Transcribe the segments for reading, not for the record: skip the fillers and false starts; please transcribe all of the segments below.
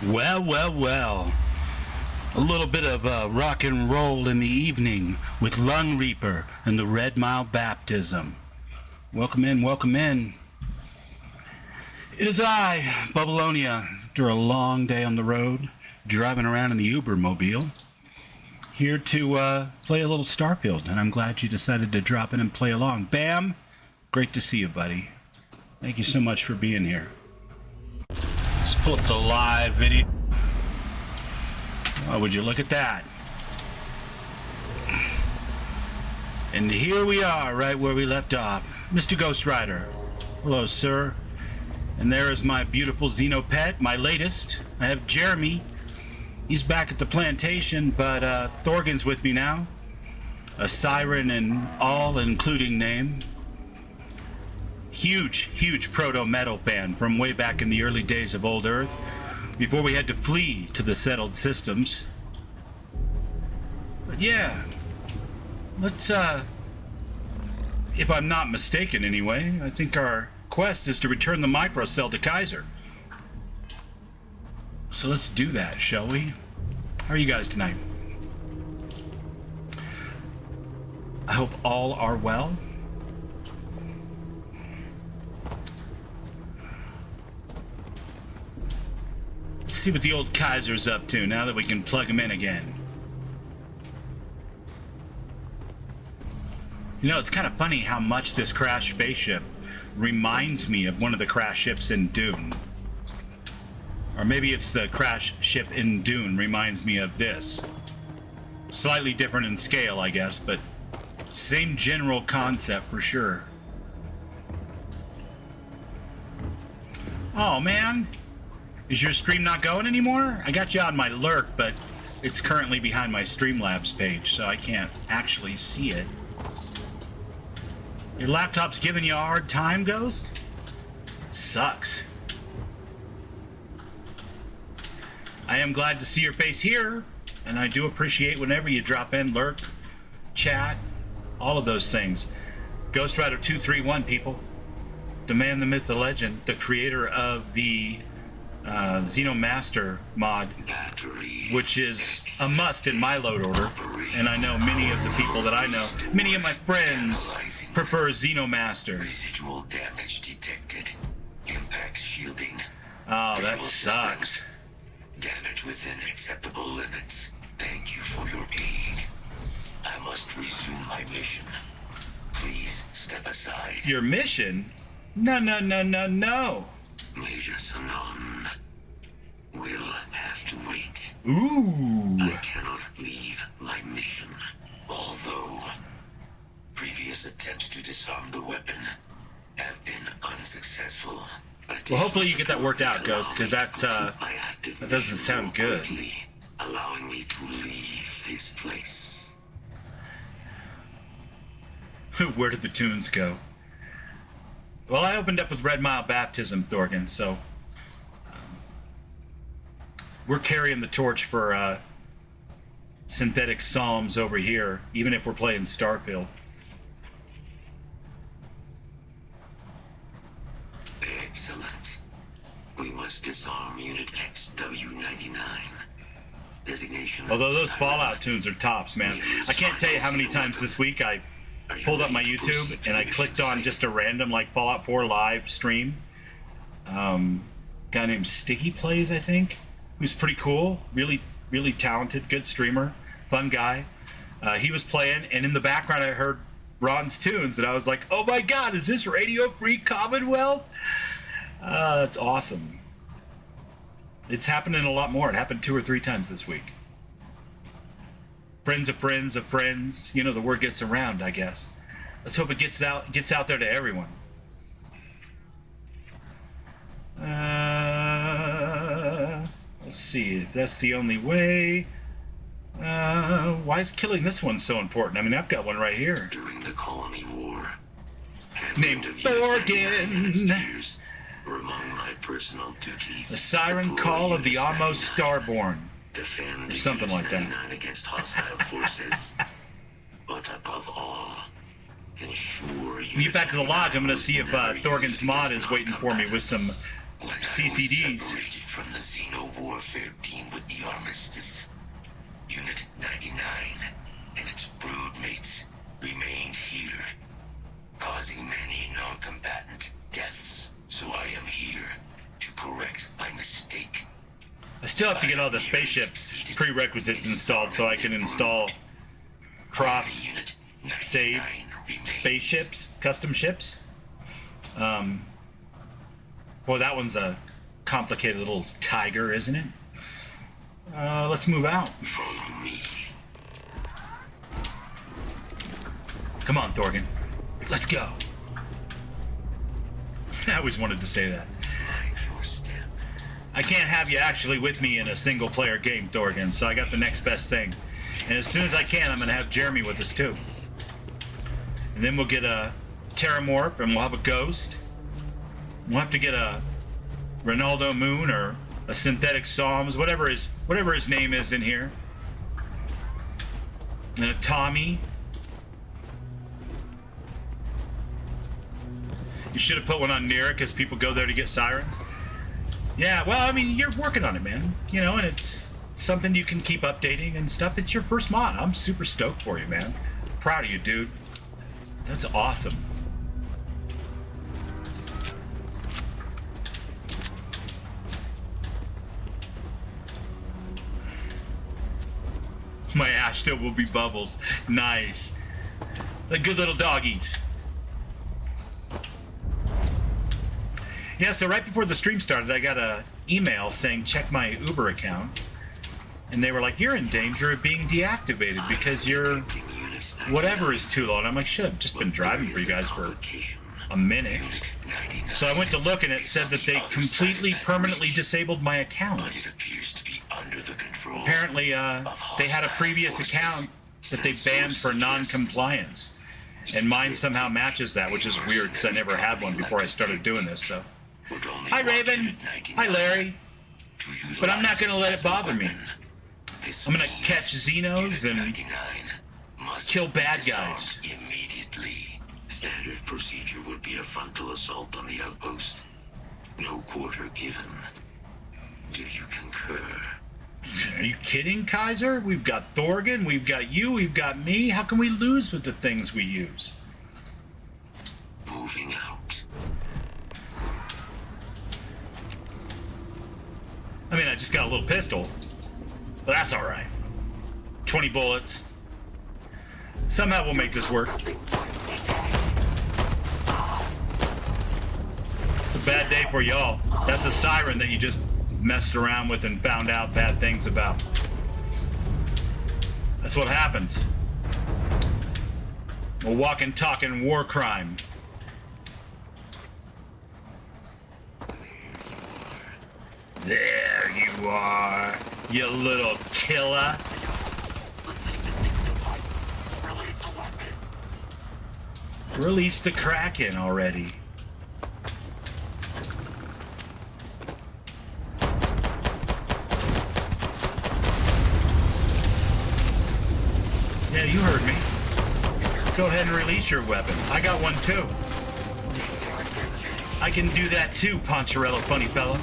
Well, well, well. A little bit of rock and roll in the evening with Lung Reaper and the Red Mile Baptism. Welcome in, welcome in. It is I, Bubbleonia, after a long day on the road, driving around in the Uber mobile, here to play a little Starfield, and I'm glad you decided to drop in and play along. Bam! Great to see you, buddy. Thank you so much for being here. Let's pull up the live video. Oh, would you look at that? And here we are, right where we left off. Mr. Ghost Rider. Hello, sir. And there is my beautiful Xeno pet, my latest. I have Jeremy. He's back at the plantation, but Thorgan's with me now. A Siren and all, including name. Huge proto-metal fan from way back in the early days of Old Earth, before we had to flee to the settled systems. But yeah, let's, if I'm not mistaken anyway, I think our quest is to return the microcell to Kaiser. So let's do that, shall we? How are you guys tonight? I hope all are well. Let's see what the old Kaiser's up to now that we can plug him in again. You know, it's kind of funny how much this crashed spaceship reminds me of one of the crash ships in Dune. Or maybe it's the crash ship in Dune reminds me of this. Slightly different in scale, I guess, but same general concept for sure. Oh, man. Is your stream not going anymore? I got you on my lurk, but it's currently behind my Streamlabs page, so I can't actually see it. Your laptop's giving you a hard time, Ghost? It sucks. I am glad to see your face here, and I do appreciate whenever you drop in, lurk, chat, all of those things. Ghost Rider 231, people. The man, the myth, the legend, the creator of the Xeno Master mod, which is a must in my load order, and I know many of the people that I know, many of my friends prefer Xeno Master. Residual damage detected. Impact shielding. Oh, that sucks. Damage within acceptable limits. Thank you for your aid. I must resume my mission. Please step aside. Your mission? No. Major Sanon will have to wait. Ooh. I cannot leave my mission, although previous attempts to disarm the weapon have been unsuccessful. Well, hopefully you get that worked out, Ghost, because that doesn't sound good. Allowing me to leave this place. Where did the tunes go? Well, I opened up with Red Mile Baptism, Thorgan, so we're carrying the torch for synthetic psalms over here, even if we're playing Starfield. Excellent. We must disarm Unit XW99. Designation. Although those Fallout tunes are tops, man. I can't tell you how many times this week I pulled up my YouTube and I clicked on just a random like Fallout 4 live stream. Guy named Sticky Plays, I think, who's pretty cool, really talented, good streamer, fun guy. He was playing, and in the background I heard Ron's tunes, and I was like, oh my god, is this Radio Free Commonwealth? That's awesome. It's happening a lot more. It happened 2 or 3 times this week. Friends of friends of friends. You know, the word gets around, I guess. Let's hope it gets out there to everyone. Let's see if that's the only way. Why is killing this one so important? I mean, I've got one right here. During the Colony War, named Thorgan. Were among my personal duties. The Siren Call of the Almost Starborn. Defend or something like that. Against hostile forces. But above all, ensure when you get back to the lodge, I'm going to see if Thorgan's mod is waiting for me with some When I was CCDs. separated from the Xeno warfare team with the armistice, Unit 99 and its broodmates remained here, causing many non-combatant deaths. So I am here to correct my mistake. I still have to get all the spaceship prerequisites installed so I can install cross save spaceships, custom ships. Well, that one's a complicated little tiger, isn't it? Let's move out. Follow me. Come on, Thorgan. Let's go. I always wanted to say that. Mind your step. I can't have you actually with me in a single-player game, Thorgan, so I got the next best thing. And as soon as I can, I'm going to have Jeremy with us, too. And then we'll get a Terramorph, and we'll have a Ghost. We'll have to get a Ronaldo Moon or a Synthetic Psalms, whatever his name is in here. And a Tommy. You should have put one on Nira because people go there to get Sirens. Yeah, well, I mean, you're working on it, man. You know, and it's something you can keep updating and stuff. It's your first mod. I'm super stoked for you, man. Proud of you, dude. That's awesome. My Ashton will be Bubbles. Nice. The good little doggies. Yeah, so right before the stream started, I got a email saying check my Uber account. And they were like, you're in danger of being deactivated because your whatever is too low. And I'm like, shit, I've just been driving for you guys for a minute. So I went to look and it said that they completely permanently disabled my account. Apparently, they had a previous account that they banned for non-compliance. And mine somehow matches that, which is weird because I never had one before I started doing this, so. Hi, Raven. Hi, Larry. But I'm not going to let it bother me. I'm going to catch Xenos and kill bad guys. Immediately. Standard procedure would be a frontal assault on the outpost. No quarter given. Do you concur? Are you kidding, Kaiser? We've got Thorgan, we've got you, we've got me. How can we lose with the things we use? Moving out. I mean, I just got a little pistol. But that's alright. 20 bullets. Somehow we'll make this work. It's a bad day for y'all. That's a Siren that you just messed around with and found out bad things about. That's what happens. A walking, talking war crime. There you are, you little killer. Release the Kraken already. Yeah, you heard me. Go ahead and release your weapon. I got one too. I can do that too, Poncherello funny fella.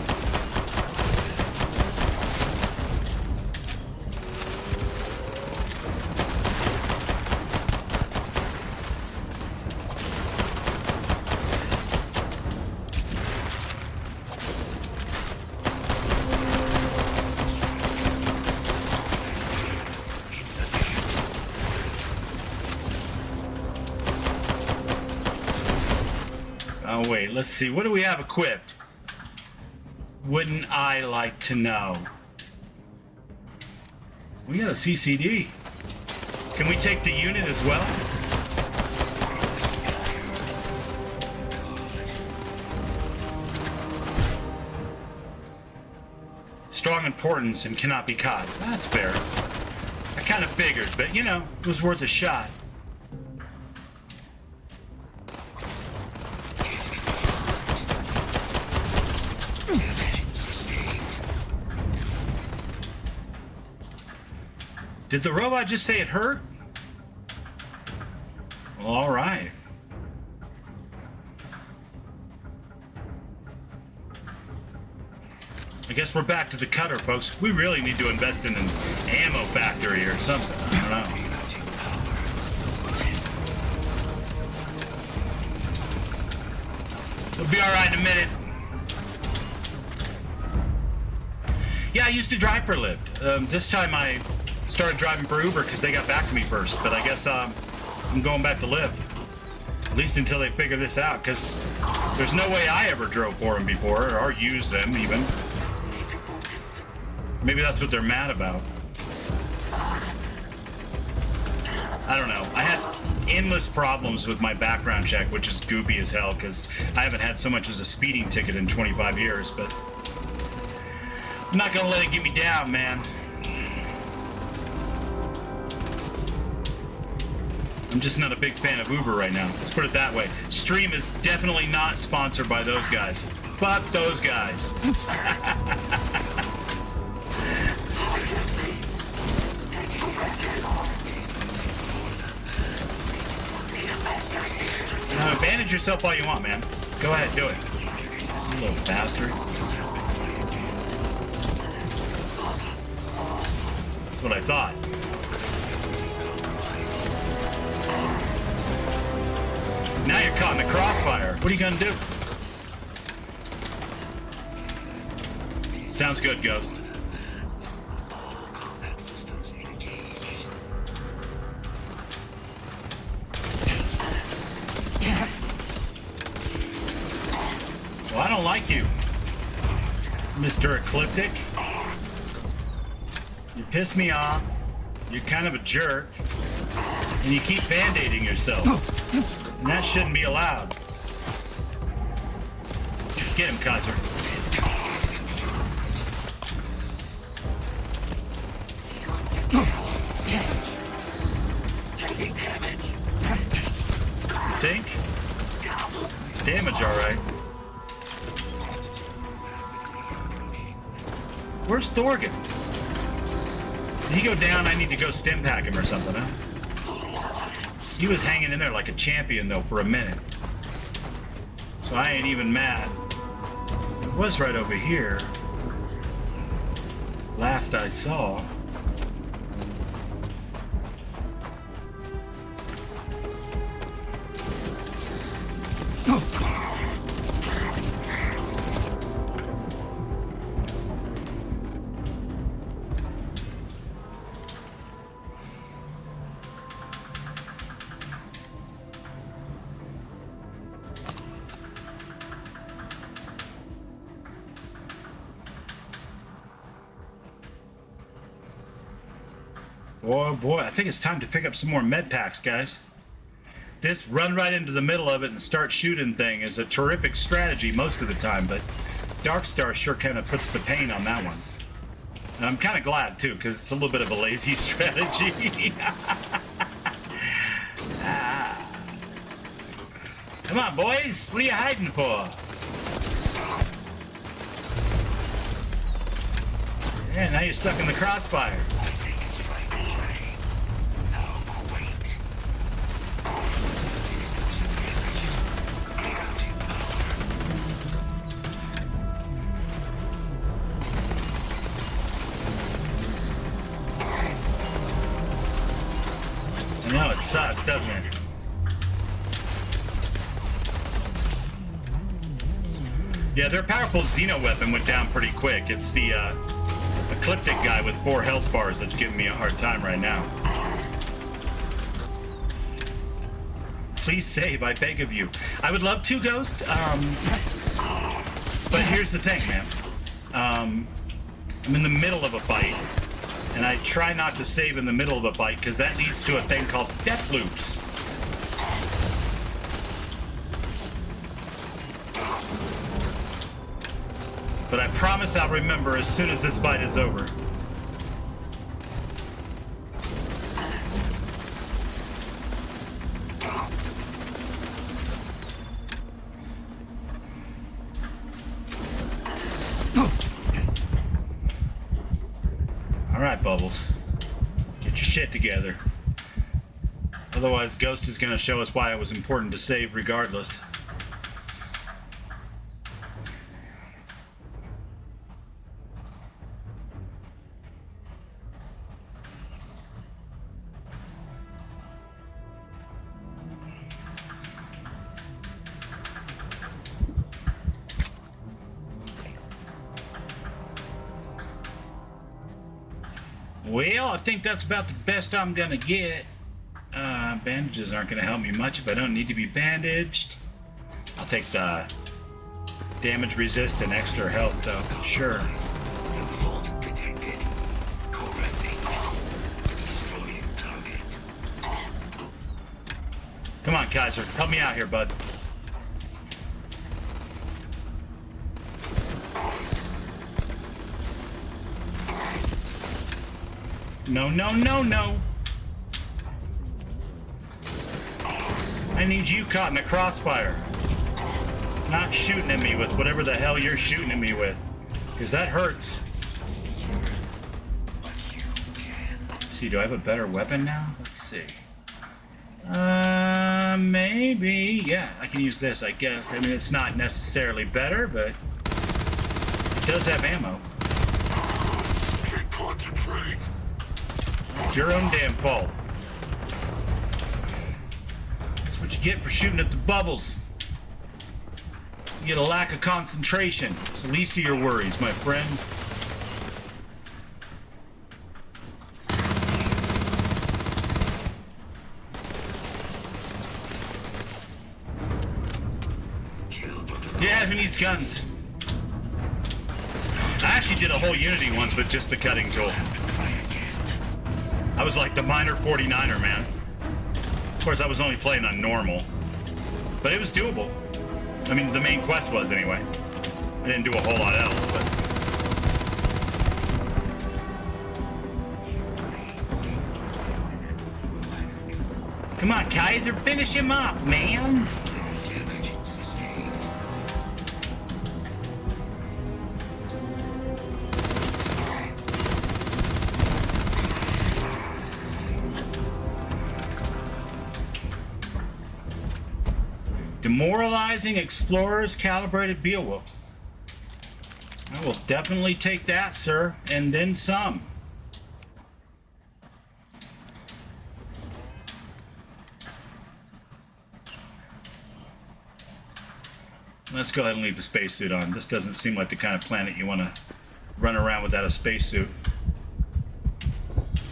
Oh, wait, let's see. What do we have equipped? Wouldn't I like to know? We got a CCD. Can we take the unit as well? Strong importance and cannot be caught. That's fair. I kind of figured, but you know, it was worth a shot. Did the robot just say it hurt? Well, all right. I guess we're back to the cutter, folks. We really need to invest in an ammo factory or something. I don't know. We'll be alright in a minute. Yeah, I used to drive for Lyft. This time I started driving for Uber because they got back to me first. But I guess I'm going back to Lyft. At least until they figure this out, because there's no way I ever drove for them before, or used them even. Maybe that's what they're mad about. I don't know. I had endless problems with my background check, which is goopy as hell, because I haven't had so much as a speeding ticket in 25 years, but I'm not gonna let it get me down, man. I'm just not a big fan of Uber right now. Let's put it that way. Stream is definitely not sponsored by those guys. Fuck those guys. Advantage yourself all you want, man. Go ahead, do it. You little bastard. That's what I thought. Now you're caught in the crossfire. What are you gonna do? Sounds good, Ghost. Well, I don't like you, Mr. Ecliptic. You piss me off. You're kind of a jerk. And you keep band-aiding yourself. And that shouldn't be allowed. Get him, Kaiser. Taking damage. Think? It's damage, alright. Where's Thorgan? Did he go down? I need to go stim pack him or something, huh? He was hanging in there like a champion, though, for a minute. So I ain't even mad. It was right over here. Last I saw. Boy, I think it's time to pick up some more med packs, guys. This run right into the middle of it and start shooting thing is a terrific strategy most of the time, but Darkstar sure kind of puts the pain on that one. And I'm kind of glad, too, because it's a little bit of a lazy strategy. Come on, boys. What are you hiding for? Yeah, now you're stuck in the crossfire. No, it sucks, doesn't it? Yeah, their powerful Xeno weapon went down pretty quick. It's the Ecliptic guy with 4 health bars that's giving me a hard time right now. Please save, I beg of you. I would love to, Ghost. But here's the thing, man. I'm in the middle of a fight. And I try not to save in the middle of a fight because that leads to a thing called death loops. But I promise I'll remember as soon as this fight is over. Alright, Bubbles. Get your shit together. Otherwise, Ghost is going to show us why it was important to save regardless. Well, I think that's about the best I'm gonna get. Bandages aren't gonna help me much if I don't need to be bandaged. I'll take the damage resist and extra health, though. Sure. Fault detected. Correcting. Destroying target. Come on, Kaiser. Help me out here, bud. No, no, no, no. I need you caught in a crossfire. Not shooting at me with whatever the hell you're shooting at me with. Because that hurts. Let's see, do I have a better weapon now? Let's see. Maybe. Yeah, I can use this, I guess. I mean, it's not necessarily better, but it does have ammo. Can't concentrate. It's your own damn fault. That's what you get for shooting at the bubbles. You get a lack of concentration. It's the least of your worries, my friend. Yeah, who needs guns? I actually did a whole Unity once with just the cutting tool. I was like the minor 49er, man. Of course, I was only playing on normal. But it was doable. I mean, the main quest was, anyway. I didn't do a whole lot else, but... Come on, Kaiser, finish him up, man! Demoralizing Explorer's Calibrated Beowulf. I will definitely take that, sir, and then some. Let's go ahead and leave the spacesuit on. This doesn't seem like the kind of planet you want to run around without a spacesuit.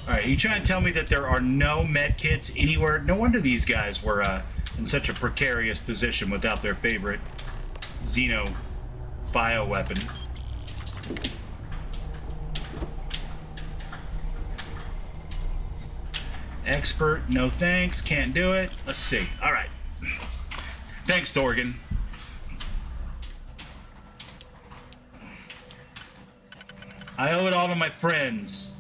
Alright, you trying to tell me that there are no med kits anywhere? No wonder these guys were in such a precarious position without their favorite Xeno bioweapon. Expert, no thanks, can't do it. Let's see. Alright. Thanks, Dorgan. I owe it all to my friends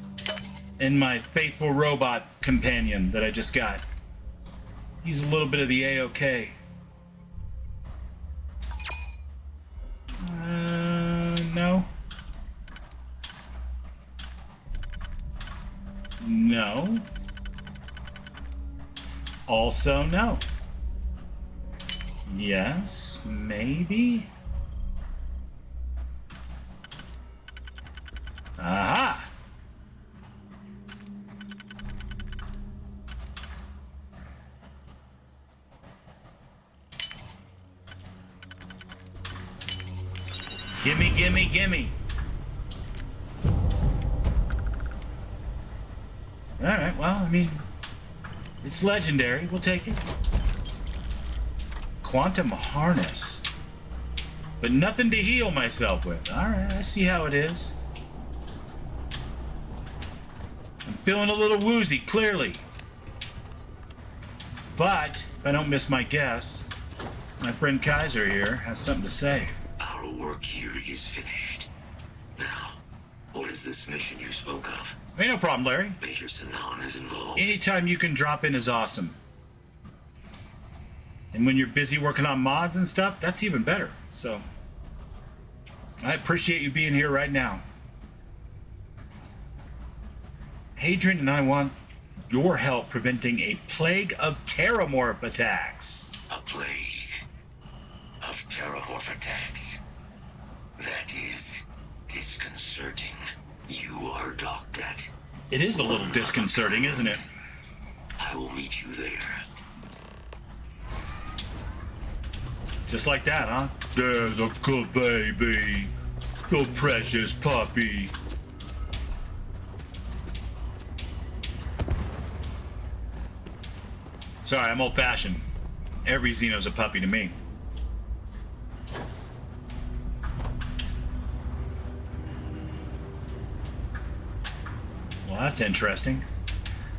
and my faithful robot companion that I just got. He's a little bit of the A-OK. No. No. Also, no. Yes, maybe. Aha! Gimme, gimme, gimme. Alright, well, I mean, it's legendary. We'll take it. Quantum harness. But nothing to heal myself with. Alright, I see how it is. I'm feeling a little woozy, clearly. But, if I don't miss my guess, my friend Kaiser here has something to say. Our work here is finished. Now, what is this mission you spoke of? Hey, no problem, Larry. Major Sinan is involved. Anytime you can drop in is awesome. And when you're busy working on mods and stuff, that's even better. So, I appreciate you being here right now. Hadrian and I want your help preventing a plague of terramorph attacks. A plague of terramorph attacks. That is disconcerting. You are docked at. It is a little disconcerting, isn't it? I will meet you there. Just like that, huh? There's a good baby. Your precious puppy. Sorry, I'm old-fashioned. Every Xeno's a puppy to me. Well, that's interesting.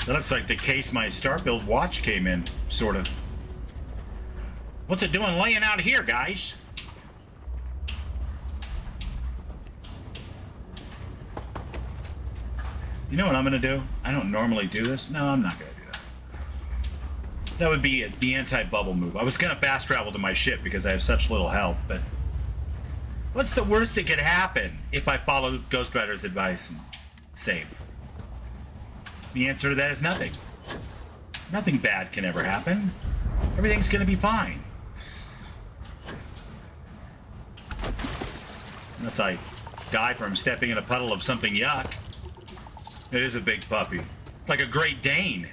That looks like the case my Starfield watch came in, sort of. What's it doing laying out here, guys? You know what I'm gonna do? I don't normally do this. No, I'm not gonna do that. That would be the anti-bubble move. I was gonna fast travel to my ship because I have such little health, but what's the worst that could happen if I follow Ghost Rider's advice and save? The answer to that is nothing. Nothing bad can ever happen. Everything's gonna be fine. Unless I die from stepping in a puddle of something yuck. It is a big puppy. Like a Great Dane.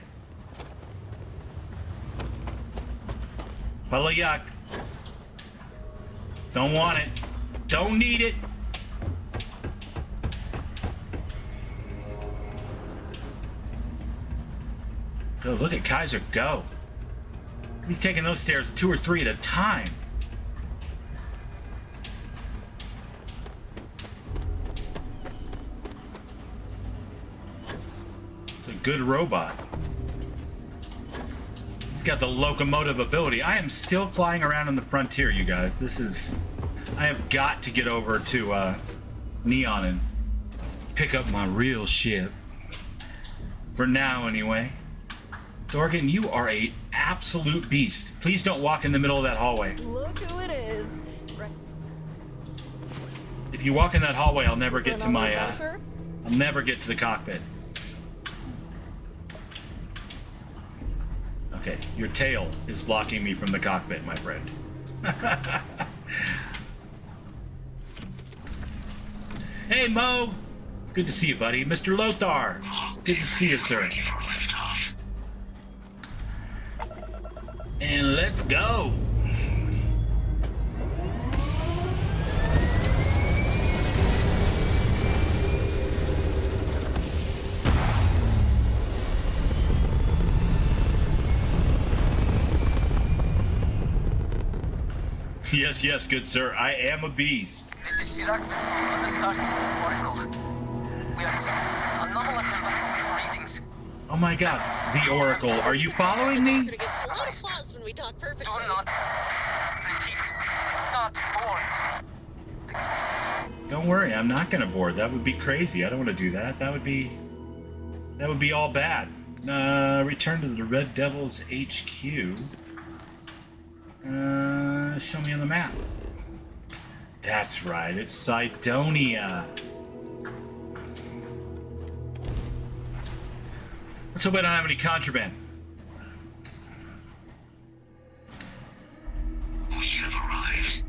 Puddle of yuck. Don't want it. Don't need it. Oh, look at Kaiser go. He's taking those stairs 2 or 3 at a time. It's a good robot. He's got the locomotive ability. I am still flying around on the frontier, you guys. This is... I have got to get over to Neon and pick up my real ship. For now, anyway. Dorgan, you are a absolute beast. Please don't walk in the middle of that hallway. Look who it is. If you walk in that hallway, I'll never get to my, I'll never get to the cockpit. Okay, your tail is blocking me from the cockpit, my friend. Hey, Mo! Good to see you, buddy. Mr. Lothar! Good to see you, sir. Ready for liftoff. And let's go! Yes, yes, good sir. I am a beast. This is Siren on the Starfield Oracle. We are receiving anomalous readings. Oh my god, the Oracle. Are you following We're me? gonna get a lot of applause when we talk perfectly. Do not repeat. Not bored. Don't worry, I'm not gonna board. That would be crazy. I don't want to do that. That would be all bad. Return to the Red Devils HQ. Show me on the map. That's right, it's Cydonia. Let's hope I don't have any contraband. We have arrived.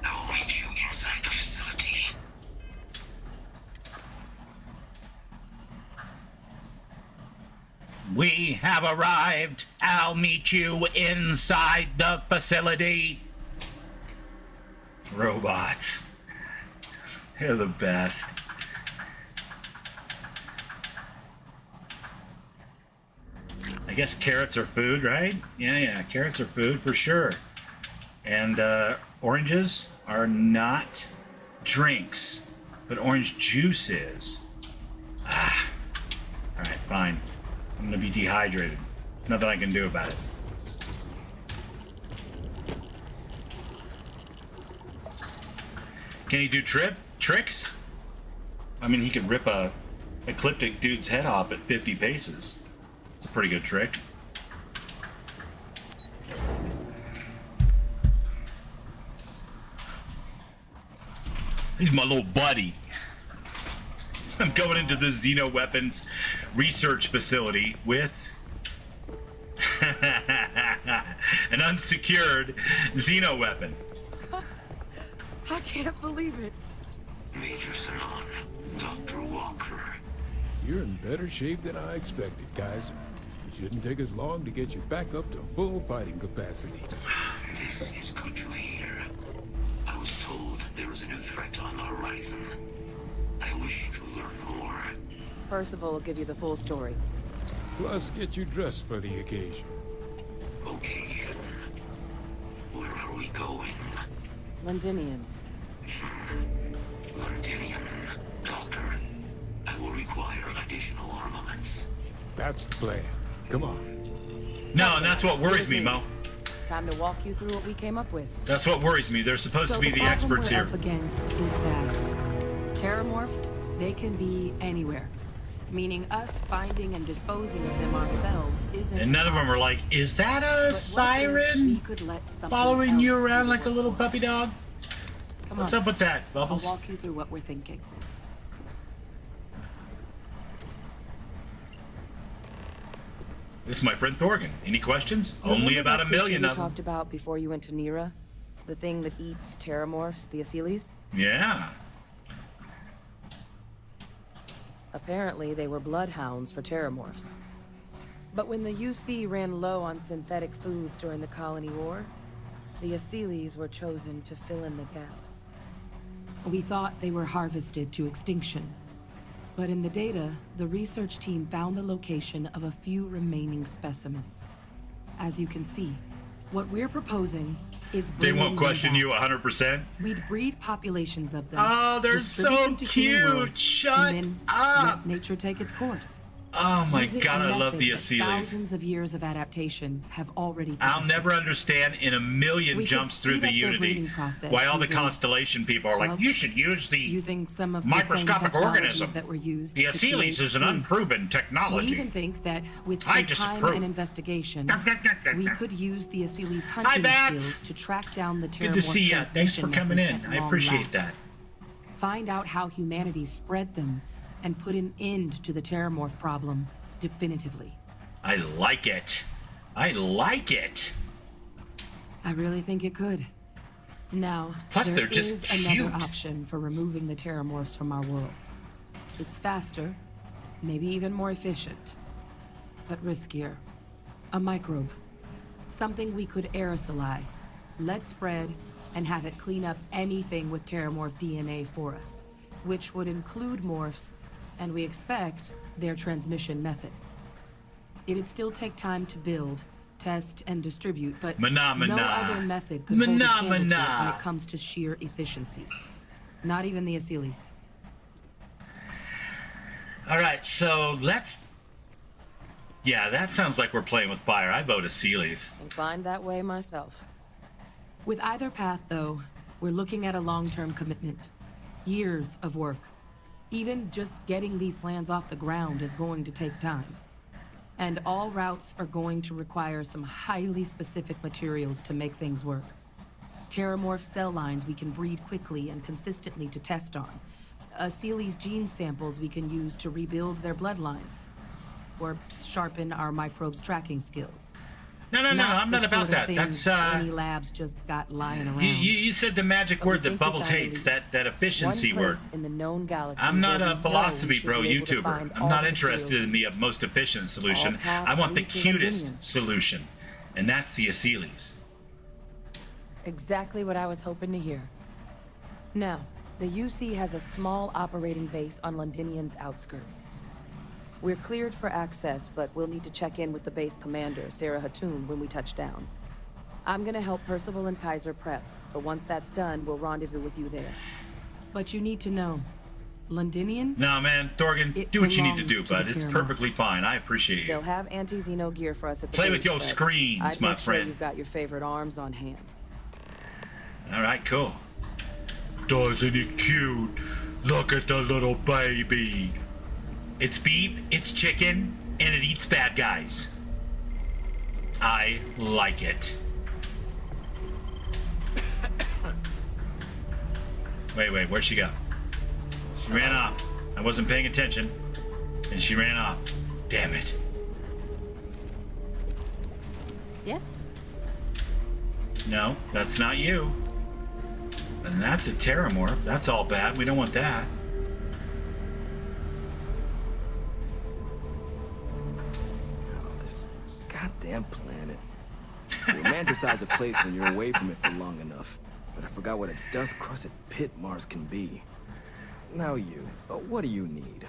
I will meet you inside the facility. We have arrived. I'll meet you inside the facility. Robots. They're the best. I guess carrots are food, right? Yeah, carrots are food for sure. And oranges are not drinks, but orange juice is. Ah. All right, fine. I'm gonna be dehydrated. Nothing I can do about it. Can he do tricks? I mean, he could rip a ecliptic dude's head off at 50 paces. It's a pretty good trick. He's my little buddy. I'm going into the Xeno weapons research facility with an unsecured Xeno weapon. I can't believe it. Major Salon, Dr. Walker. You're in better shape than I expected, Kaiser. It shouldn't take us long to get you back up to full fighting capacity. This is good to hear. I was told there was a new threat on the horizon. I wish to learn more. Percival will give you the full story. Plus, get you dressed for the occasion. going? Londinian. Londinium. Doctor, I will require additional armaments. That's the plan. Come on. No, and that's what worries me, Mo. Time to walk you through what we came up with. That's what worries me. They're supposed to be the problem experts we're here. up against is vast. Terramorphs, they can be anywhere. Meaning us finding and disposing of them ourselves isn't... And none of them are like, is that a siren following you around like a little puppy dog? What's up with that, I'll Bubbles? walk you through what we're thinking. This is my friend Thorgan. Any questions? Only about a million we of them. talked about before you went to Nira? The thing that eats terramorphs, the Asyles? Yeah. Apparently, they were bloodhounds for terramorphs. But when the UC ran low on synthetic foods during the Colony War, the Asyles were chosen to fill in the gaps. We thought they were harvested to extinction. But in the data, the research team found the location of a few remaining specimens. As you can see, what we're proposing is They bringing won't them question back. you 100%. We'd breed populations of them. Oh, they're distribute so them to human cute. worlds, Shut and then up. let nature take its course. Oh my Using god, a I love method the that Asyles. Thousands of years of adaptation have already I'll perfected. never understand in a million We could jumps through speed the up their Unity breeding process why all the using- Constellation people are like, well, you should use the using some of the microscopic same organism. technologies that were used The to Asyles create is an food. unproven We technology. even think that with I some time disapprove. and investigation, we could use the Asyles' Hi, hunting Bats. skills to track down the Good to see terramorph ya. Thanks for transmission coming method in. at I long appreciate last. that. Find out how humanity spread them and put an end to the terramorph problem definitively. I like it. I like it. I really think it could. Now, Plus, there they're just is another cute. option for removing the terramorphs from our worlds. It's faster, maybe even more efficient, but riskier. A microbe. Something we could aerosolize, let spread, and have it clean up anything with terramorph DNA for us, which would include morphs, and we expect their transmission method. It'd still take time to build, test, and distribute, but no other method could hold a candle to it when it comes to sheer efficiency. Not even the Asyles. All right, so let's... Yeah, that sounds like we're playing with fire. I vote Asyles. Inclined that way myself. With either path, though, we're looking at a long-term commitment. Years of work. Even just getting these plans off the ground is going to take time. And all routes are going to require some highly specific materials to make things work. Terramorph cell lines we can breed quickly and consistently to test on. Asyles gene samples we can use to rebuild their bloodlines. Or sharpen our microbes tracking skills. No, I'm not the about sort that. of That's, things any labs just got lying around. You said the magic But we word that think Bubbles it's hates, ideally that efficiency One word. place in the known galaxy I'm not where a we philosophy know we should bro be able to YouTuber. find I'm all not the interested in materials. the most efficient solution. All paths I want the lead to cutest Londinium. solution, and that's the Asyles. Exactly what I was hoping to hear. Now, the UC has a small operating base on Londinian's outskirts. We're cleared for access, but we'll need to check in with the base commander, Sarah Hatoum, when we touch down. I'm gonna help Percival and Kaiser prep, but once that's done, we'll rendezvous with you there. But you need to know, Londinian? No, man, Thorgan, It do what you need to belongs do, to bud. the It's Terramorphs. perfectly fine. I appreciate They'll you. have anti-Xeno gear for us at the Play base, with your but screens, I'd my make sure friend. you've got your favorite arms on hand. All right, cool. Doesn't it cute? Look at the little baby. It's beef, it's chicken, and it eats bad guys. I like it. Wait, where'd she go? She ran off. I wasn't paying attention, and she ran off. Damn it. Yes? No, that's not you. And that's a terramorph. That's all bad. We don't want that. Oh, this goddamn planet. You romanticize a place when you're away from it for long enough. But I forgot what a dust-crusted pit Mars can be. Now you, what do you need?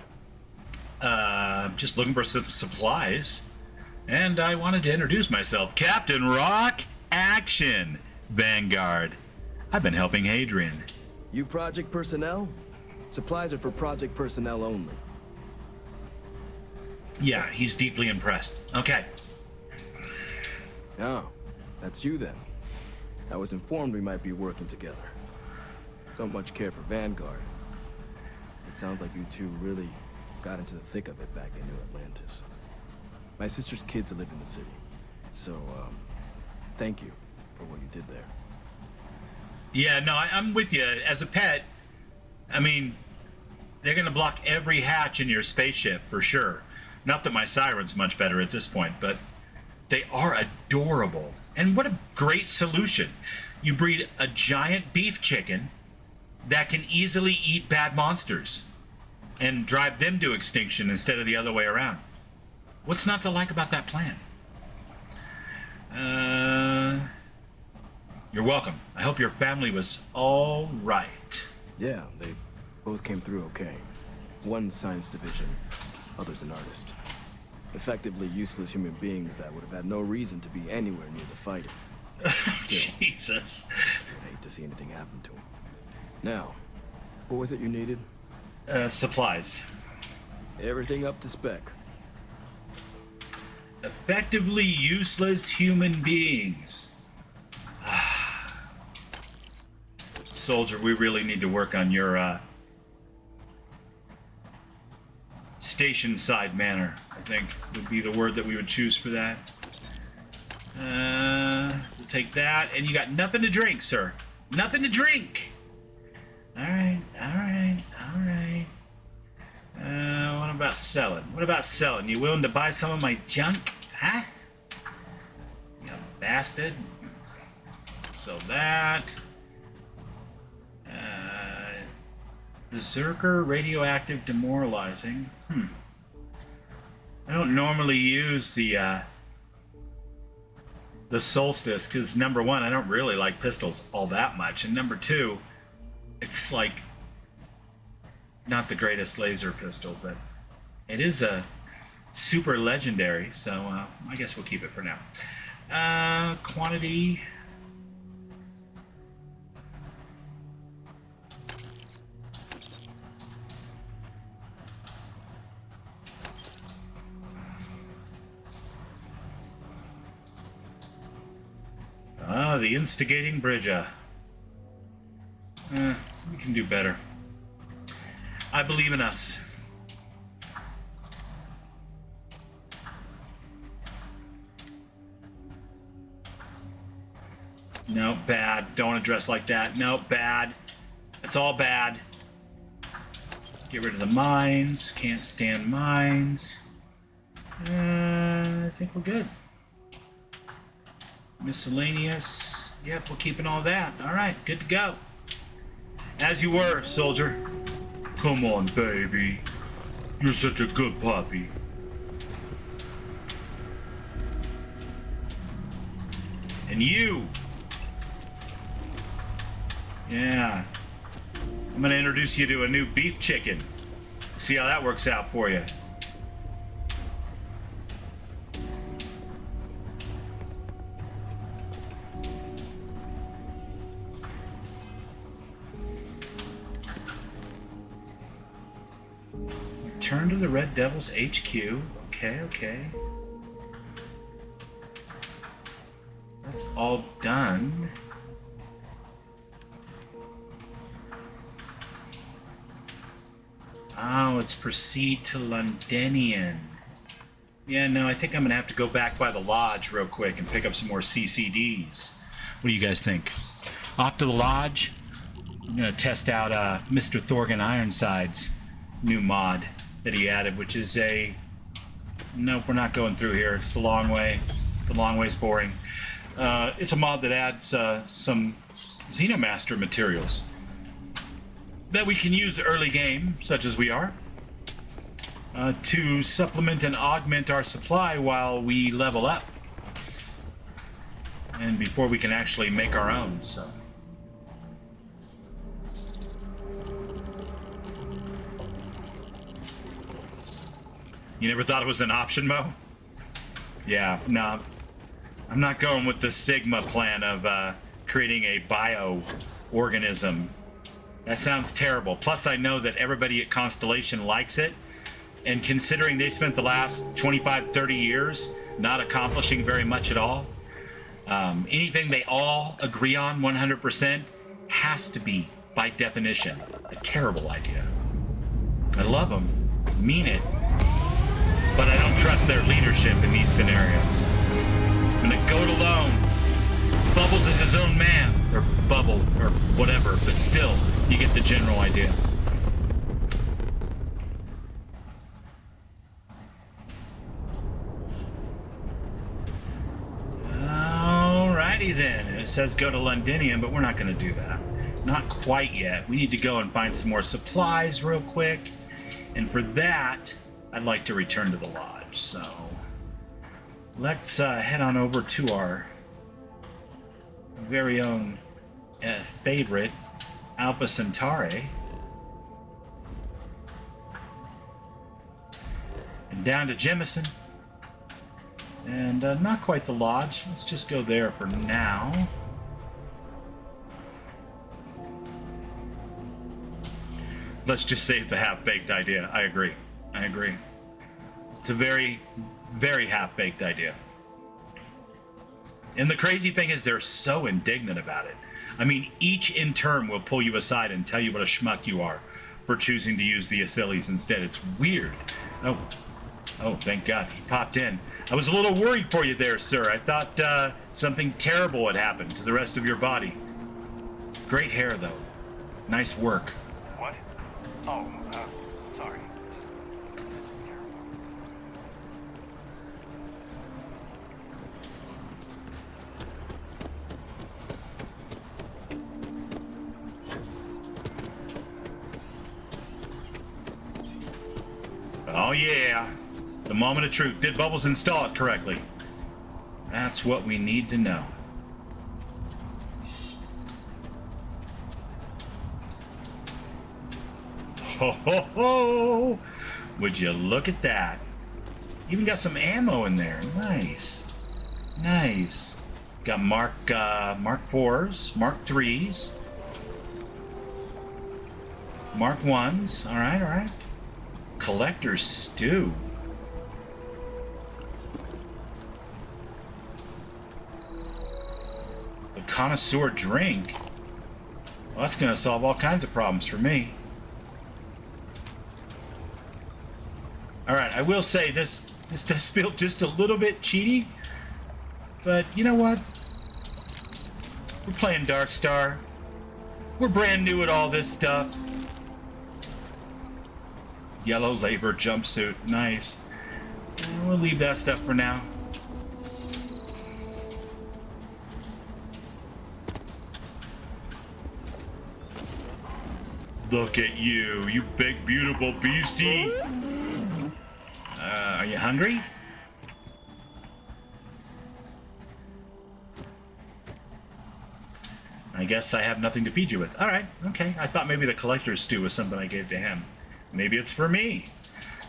Just looking for some supplies. And I wanted to introduce myself. Captain Rock Action. Vanguard. I've been helping Hadrian. You project personnel? Supplies are for project personnel only. Yeah, he's deeply impressed. Okay. Oh, that's you then. I was informed we might be working together. Don't much care for Vanguard. It sounds like you two really got into the thick of it back in New Atlantis. My sister's kids live in the city. So, thank you for what you did there. Yeah, no, I'm with you. As a pet, I mean, they're going to block every hatch in your spaceship for sure. Not that my Siren's much better at this point, but they are adorable. And what a great solution. You breed a giant beef chicken that can easily eat bad monsters and drive them to extinction instead of the other way around. What's not to like about that plan? You're welcome. I hope your family was all right. Yeah, they both came through okay. One science division, other's an artist. Effectively useless human beings that would have had no reason to be anywhere near the fighting. Jesus. I'd hate to see anything happen to him. Now, what was it you needed? Supplies. Everything up to spec. Effectively useless human beings. Soldier, we really need to work on your station side manner, I think would be the word that we would choose for that. We'll take that. And you got nothing to drink, sir. Nothing to drink. Alright, alright, alright. What about selling? What about selling? You willing to buy some of my junk? Huh? You bastard. So that. Berserker, radioactive, demoralizing. I don't normally use the solstice because number one, I don't really like pistols all that much, and number two, it's like not the greatest laser pistol, but it is a super legendary, so I guess we'll keep it for now. Quantity. The instigating Bridger. We can do better. I believe in us. No, bad. Don't want to dress like that. No, bad. It's all bad. Get rid of the mines. Can't stand mines. I think we're good. Miscellaneous. Yep, we're keeping all that. All right, good to go. As you were, soldier. Come on, baby. You're such a good puppy. And you. Yeah. I'm gonna introduce you to a new beef chicken. See how that works out for you. Return to the Red Devil's HQ. Okay, okay. That's all done. Oh, it's proceed to Londinian. Yeah, no, I think I'm gonna have to go back by the lodge real quick and pick up some more CCDs. What do you guys think? Off to the lodge. I'm gonna test out Mr. Thorgan Ironside's new mod that he added, which is a... Nope, we're not going through here. It's the long way. The long way's boring. It's a mod that adds some Xeno Master materials that we can use early game, such as we are, to supplement and augment our supply while we level up. And before we can actually make our own, so... You never thought it was an option, Mo? Yeah, no. I'm not going with the Sigma plan of creating a bio-organism. That sounds terrible. Plus, I know that everybody at Constellation likes it. And considering they spent the last 25, 30 years not accomplishing very much at all, anything they all agree on 100% has to be, by definition, a terrible idea. I love them, mean it, but I don't trust their leadership in these scenarios. I'm gonna go it alone. Bubbles is his own man, or Bubble, or whatever, but still, you get the general idea. Alrighty then, and it says go to Londinium, but we're not gonna do that. Not quite yet. We need to go and find some more supplies real quick, and for that, I'd like to return to the lodge, so let's head on over to our very own favorite Alpha Centauri and down to Jemison, and not quite the lodge. Let's just go there for now. Let's just say it's a half-baked idea. I agree. It's a very, very half-baked idea. And the crazy thing is they're so indignant about it. I mean, each intern will pull you aside and tell you what a schmuck you are for choosing to use the Achilles instead. It's weird. Oh, thank God he popped in. I was a little worried for you there, sir. I thought something terrible had happened to the rest of your body. Great hair, though. Nice work. What? Oh, sorry. Oh yeah, the moment of truth. Did Bubbles install it correctly? That's what we need to know. Ho ho ho! Would you look at that? Even got some ammo in there. Nice. Got Mark 4s, Mark 3s, Mark 1s. All right. Collector's stew. The connoisseur drink. Well, that's gonna solve all kinds of problems for me. All right, I will say this does feel just a little bit cheaty, but you know what? We're playing Darkstar. We're brand new at all this stuff. Yellow labor jumpsuit, nice. We'll leave that stuff for now. Look at you, you big beautiful beastie. Are you hungry? I guess I have nothing to feed you with. All right, okay. I thought maybe the collector's stew was something I gave to him. Maybe it's for me.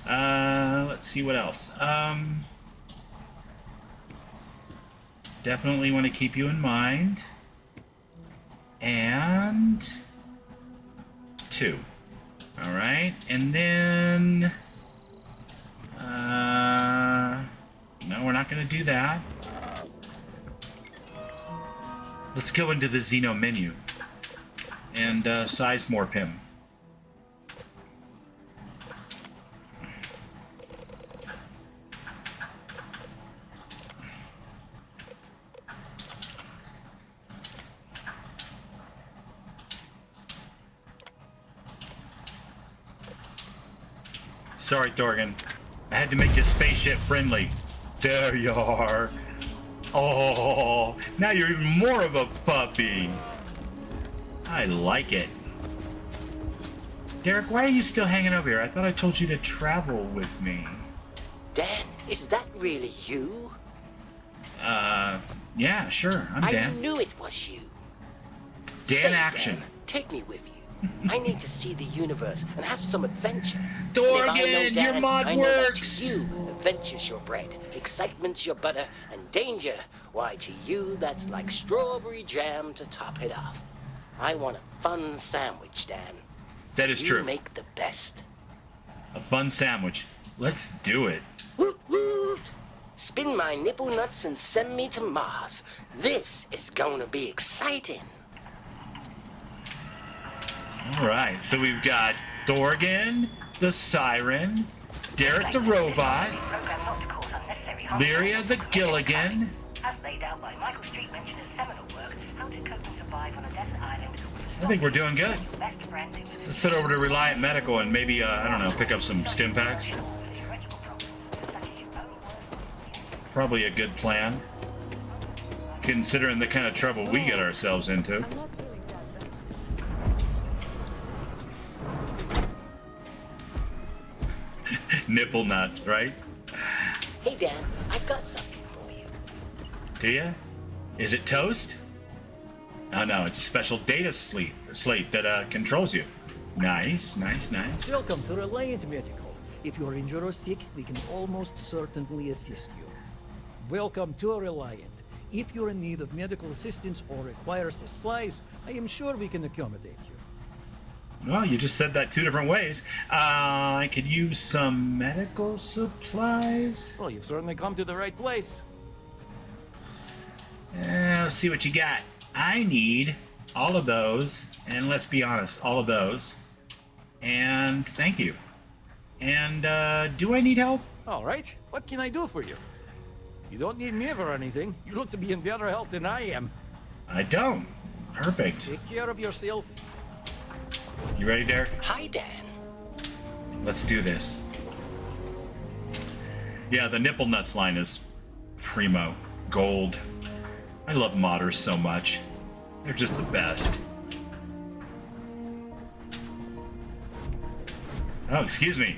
Let's see what else. Definitely want to keep you in mind. And 2. All right, and then no, we're not going to do that. Let's go into the Xeno menu and size morph him. Sorry, Thorgan. I had to make you spaceship friendly. There you are. Oh, now you're even more of a puppy. I like it. Derek, why are you still hanging over here? I thought I told you to travel with me. Dan, is that really you? Yeah, sure. I'm Dan. I knew it was you. Dan Say, Action. Dan, take me with you. I need to see the universe and have some adventure. Dorgan, And if I know your Dad, mod I know that works. to you, adventure's your bread, excitement's your butter, and danger, why, to you, that's like strawberry jam to top it off. I want a fun sandwich, Dan. That is You true. make the best. A fun sandwich. Let's do it. Woot woot! Spin my nipple nuts and send me to Mars. This is gonna be exciting. All right, so we've got Dorgan, the Siren, Derek the Robot, Lyria the Gilligan. As laid out by Michael Street Mentioner's seminal work, How to Cope and Survive on a Desert Island. I think we're doing good. Best friend who was Let's head over to Reliant Medical and maybe, I don't know, pick up some stim packs. theoretical problems, such as your own work. Probably a good plan, considering the kind of trouble we get ourselves into. Nipple nuts, right? Hey, Dan, I've got something for you. Do ya? Is it toast? Oh no, it's a special data slate that controls you. Nice, nice, nice. Welcome to Reliant Medical. If you're injured or sick, we can almost certainly assist you. Welcome to Reliant. If you're in need of medical assistance or require supplies, I am sure we can accommodate you. Well, you just said that two different ways. I could use some medical supplies. Well, you've certainly come to the right place. Let's see what you got. I need all of those, and let's be honest, all of those. And thank you. And do I need help? All right, what can I do for you? You don't need me for anything. You look to be in better health than I am. I don't. Perfect. Take care of yourself. You ready, Derek? Hi, Dan. Let's do this. Yeah, the nipple nuts line is primo. Gold. I love modders so much. They're just the best. Oh, excuse me.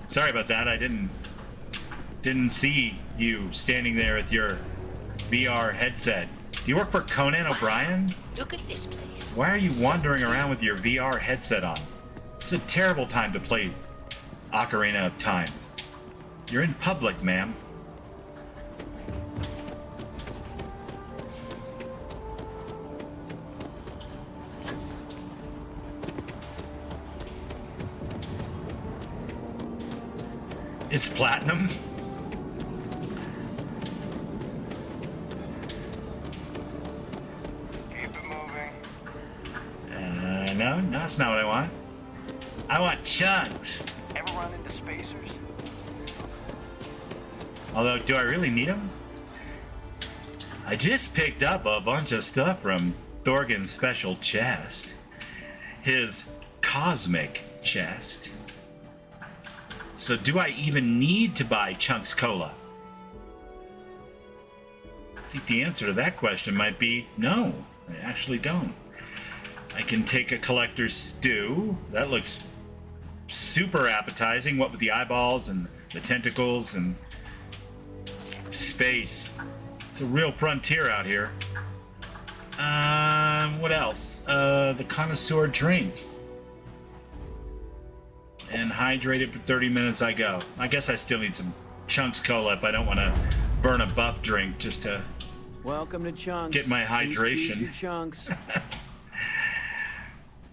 Sorry about that. I didn't see you standing there with your VR headset. Do you work for Conan O'Brien? Look at this place. Why are you wandering around with your VR headset on? It's a terrible time to play Ocarina of Time. You're in public, ma'am. It's platinum. Keep it moving. No, that's not what I want. I want chunks. Ever run into spacers? Although, do I really need them? I just picked up a bunch of stuff from Thorgan's special chest. His cosmic chest. So do I even need to buy Chunks Cola? I think the answer to that question might be no, I actually don't. I can take a collector's stew. That looks super appetizing, what with the eyeballs and the tentacles and space. It's a real frontier out here. What else? The connoisseur drink. And hydrated for 30 minutes I go. I guess I still need some Chunks Cola if I don't want to burn a buff drink just to Welcome to Chunks. get my Please choose hydration. your chunks.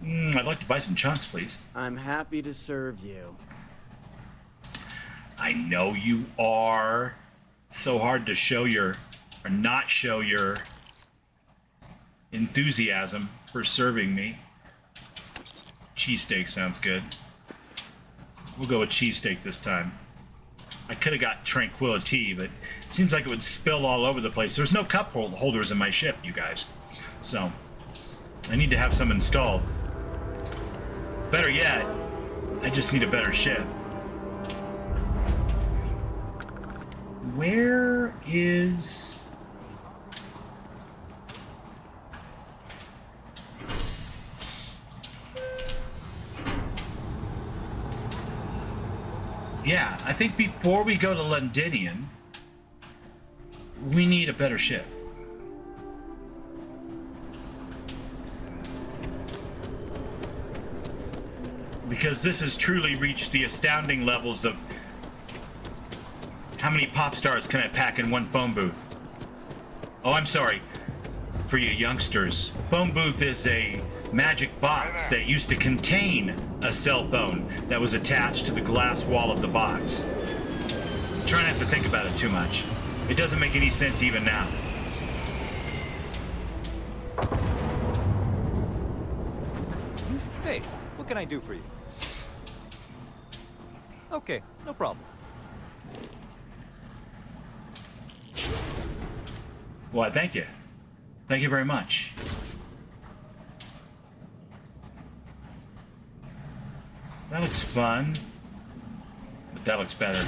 I'd like to buy some chunks, please. I'm happy to serve you. I know you are. So hard to show your, or not show your enthusiasm for serving me. Cheesesteak sounds good. We'll go with cheesesteak this time. I could have got Tranquility, but it seems like it would spill all over the place. There's no cup holders in my ship, you guys. So, I need to have some installed. Better yet, I just need a better ship. Where is... Yeah, I think before we go to Londinian, we need a better ship. Because this has truly reached the astounding levels of how many pop stars can I pack in one phone booth? Oh, I'm sorry. For you youngsters, phone booth is a magic box that used to contain a cell phone that was attached to the glass wall of the box. Try not to think about it too much. It doesn't make any sense even now. Hey, what can I do for you? Okay, no problem. Why, thank you. Thank you very much. That looks fun. But that looks better.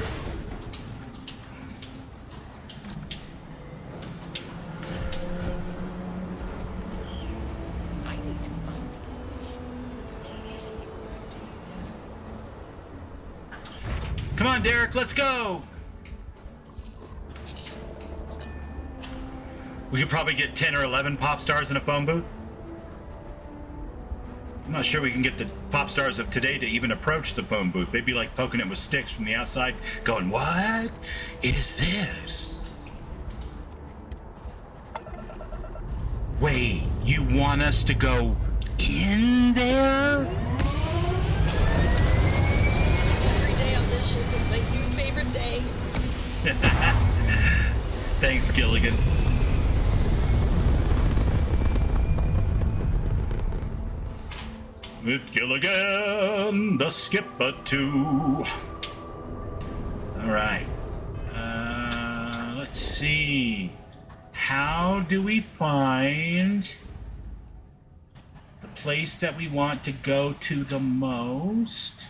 Come on, Derek, let's go! We could probably get 10 or 11 pop stars in a phone booth. I'm not sure we can get the pop stars of today to even approach the phone booth. They'd be like poking it with sticks from the outside, going, "What is this? Wait, you want us to go in there?" Every day on this ship is my new favorite day. Thanks, Gilligan. With Gilligan, the skipper too. All right. Let's see. How do we find the place that we want to go to the most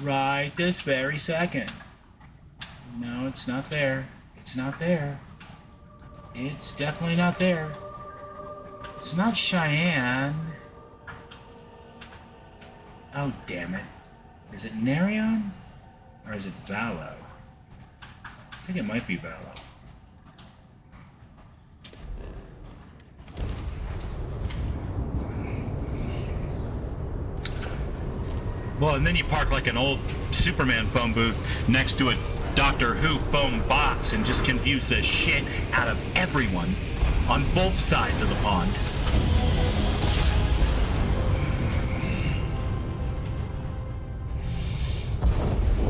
right this very second? No, it's not there. It's not there. It's definitely not there. It's not Cheyenne. Oh, damn it. Is it Narion? Or is it Valo? I think it might be Valo. Well, and then you park like an old Superman phone booth next to a Doctor Who phone box and just confuse the shit out of everyone on both sides of the pond.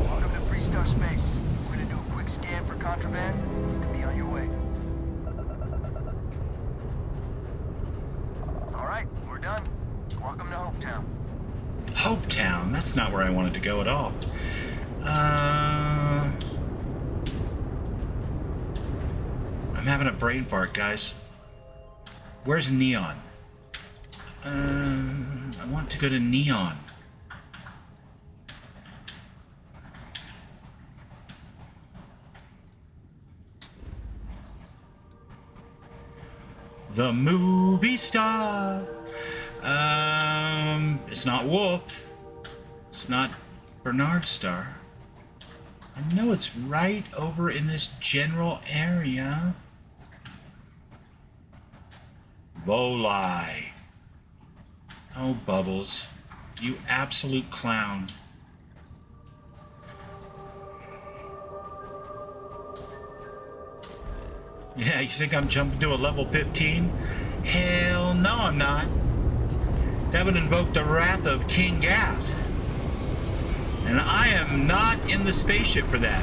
Welcome to Freestar Space. We're gonna do a quick scan for contraband. You can be on your way. All right, we're done. Welcome to Hopetown. Hopetown? That's not where I wanted to go at all. I'm having a brain fart, guys. Where's Neon? I want to go to Neon. The movie star. It's not Wolf. It's not Bernard Star. I know it's right over in this general area. Volai. Oh, Bubbles. You absolute clown. Yeah, you think I'm jumping to a level 15? Hell no, I'm not. That would invoke the wrath of King Gath. And I am not in the spaceship for that.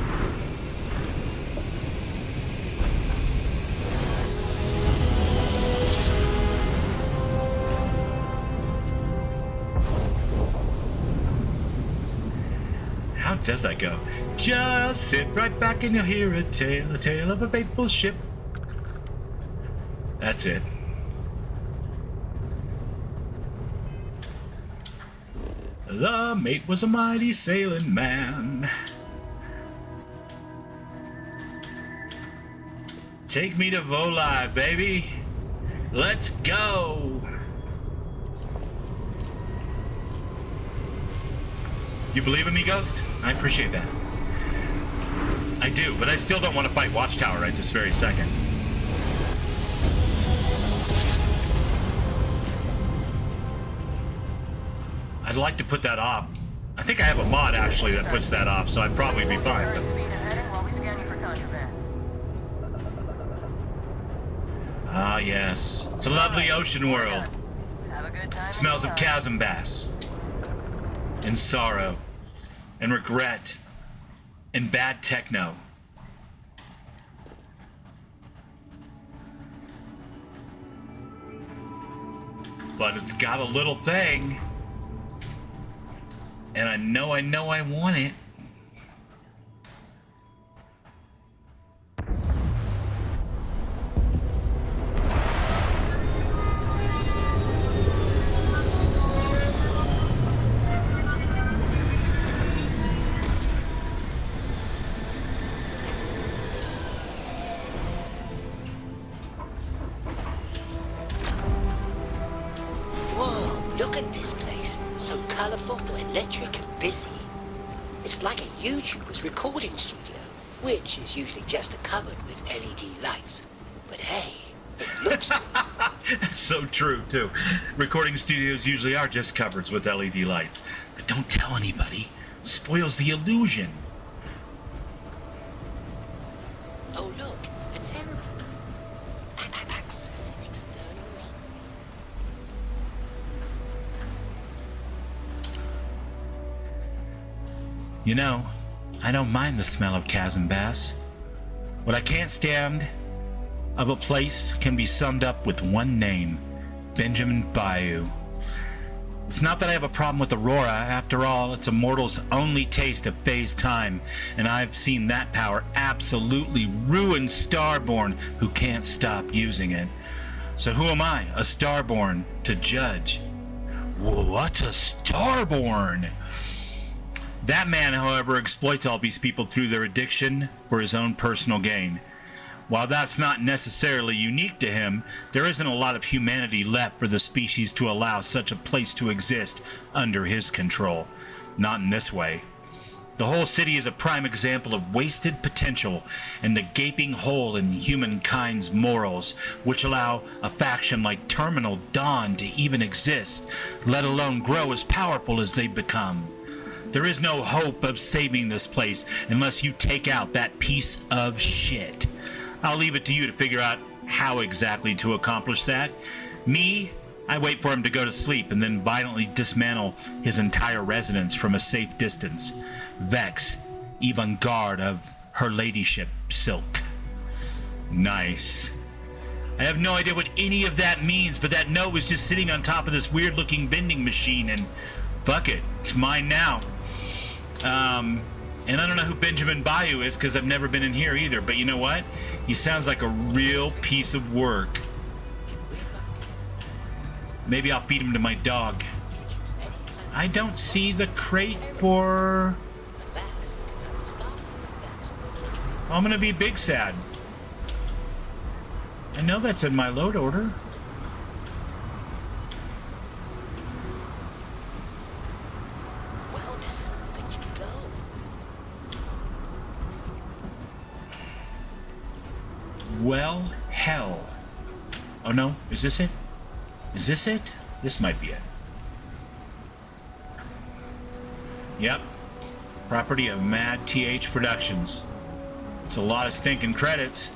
How does that go? Just sit right back and you'll hear a tale of a faithful ship. That's it. The mate was a mighty sailing man. Take me to Volai, baby. Let's go. You believe in me, Ghost? I appreciate that. I do, but I still don't want to fight Watchtower right this very second. I'd like to put that off I think I have a mod actually that puts that off, so I'd probably be fine. But... Ah, yes. It's a lovely ocean world. Smells of chasm bass. And sorrow. And regret. And bad techno. But it's got a little thing. And I know I want it. Electric and busy. It's like a YouTuber's recording studio, which is usually just a cupboard with LED lights. But hey, it looks good. That's so true, too. Recording studios usually are just cupboards with LED lights. But don't tell anybody. It spoils the illusion. Oh, look, a terrible. Accessing external link. You know, I don't mind the smell of chasm bass. What I can't stand of a place can be summed up with one name, Benjamin Bayou. It's not that I have a problem with Aurora. After all, it's a mortal's only taste of phase time, and I've seen that power absolutely ruin Starborn, who can't stop using it. So who am I, a Starborn, to judge? What's a Starborn? That man, however, exploits all these people through their addiction for his own personal gain. While that's not necessarily unique to him, there isn't a lot of humanity left for the species to allow such a place to exist under his control. Not in this way. The whole city is a prime example of wasted potential and the gaping hole in humankind's morals, which allow a faction like Terminal Dawn to even exist, let alone grow as powerful as they've become. There is no hope of saving this place unless you take out that piece of shit. I'll leave it to you to figure out how exactly to accomplish that. Me, I wait for him to go to sleep and then violently dismantle his entire residence from a safe distance. Vex, even guard of her ladyship, Silk. Nice. I have no idea what any of that means, but that note was just sitting on top of this weird-looking vending machine, and fuck it, it's mine now. And I don't know who Benjamin Bayou is because I've never been in here either, but you know what? He sounds like a real piece of work. Maybe I'll feed him to my dog. I don't see the crate for... I'm gonna be big sad. I know that's in my load order. Well, hell. Oh no, is this it? Is this it? This might be it. Yep. Property of Mad TH Productions. It's a lot of stinking credits.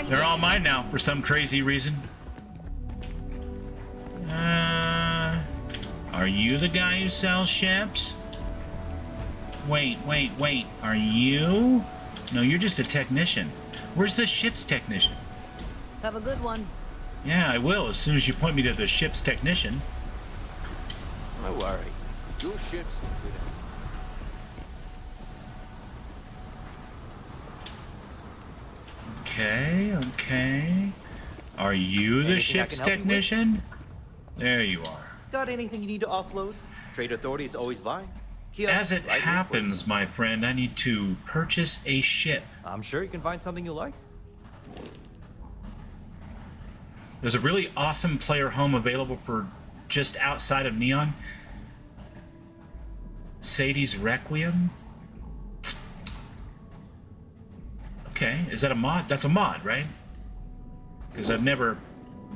They're all mine now for some crazy reason. Are you the guy who sells ships? Wait. Are you? No, you're just a technician. Where's the ship's technician? Have a good one. Yeah, I will, as soon as you point me to the ship's technician. Don't worry. Your ship's good. Okay. Are you the ship's technician? There you are. Got anything you need to offload? Trade Authority's always buying. As it happens, my friend, I need to purchase a ship. I'm sure you can find something you like. There's a really awesome player home available for just outside of Neon. Sadie's Requiem? Okay, is that a mod? That's a mod, right? Because I've never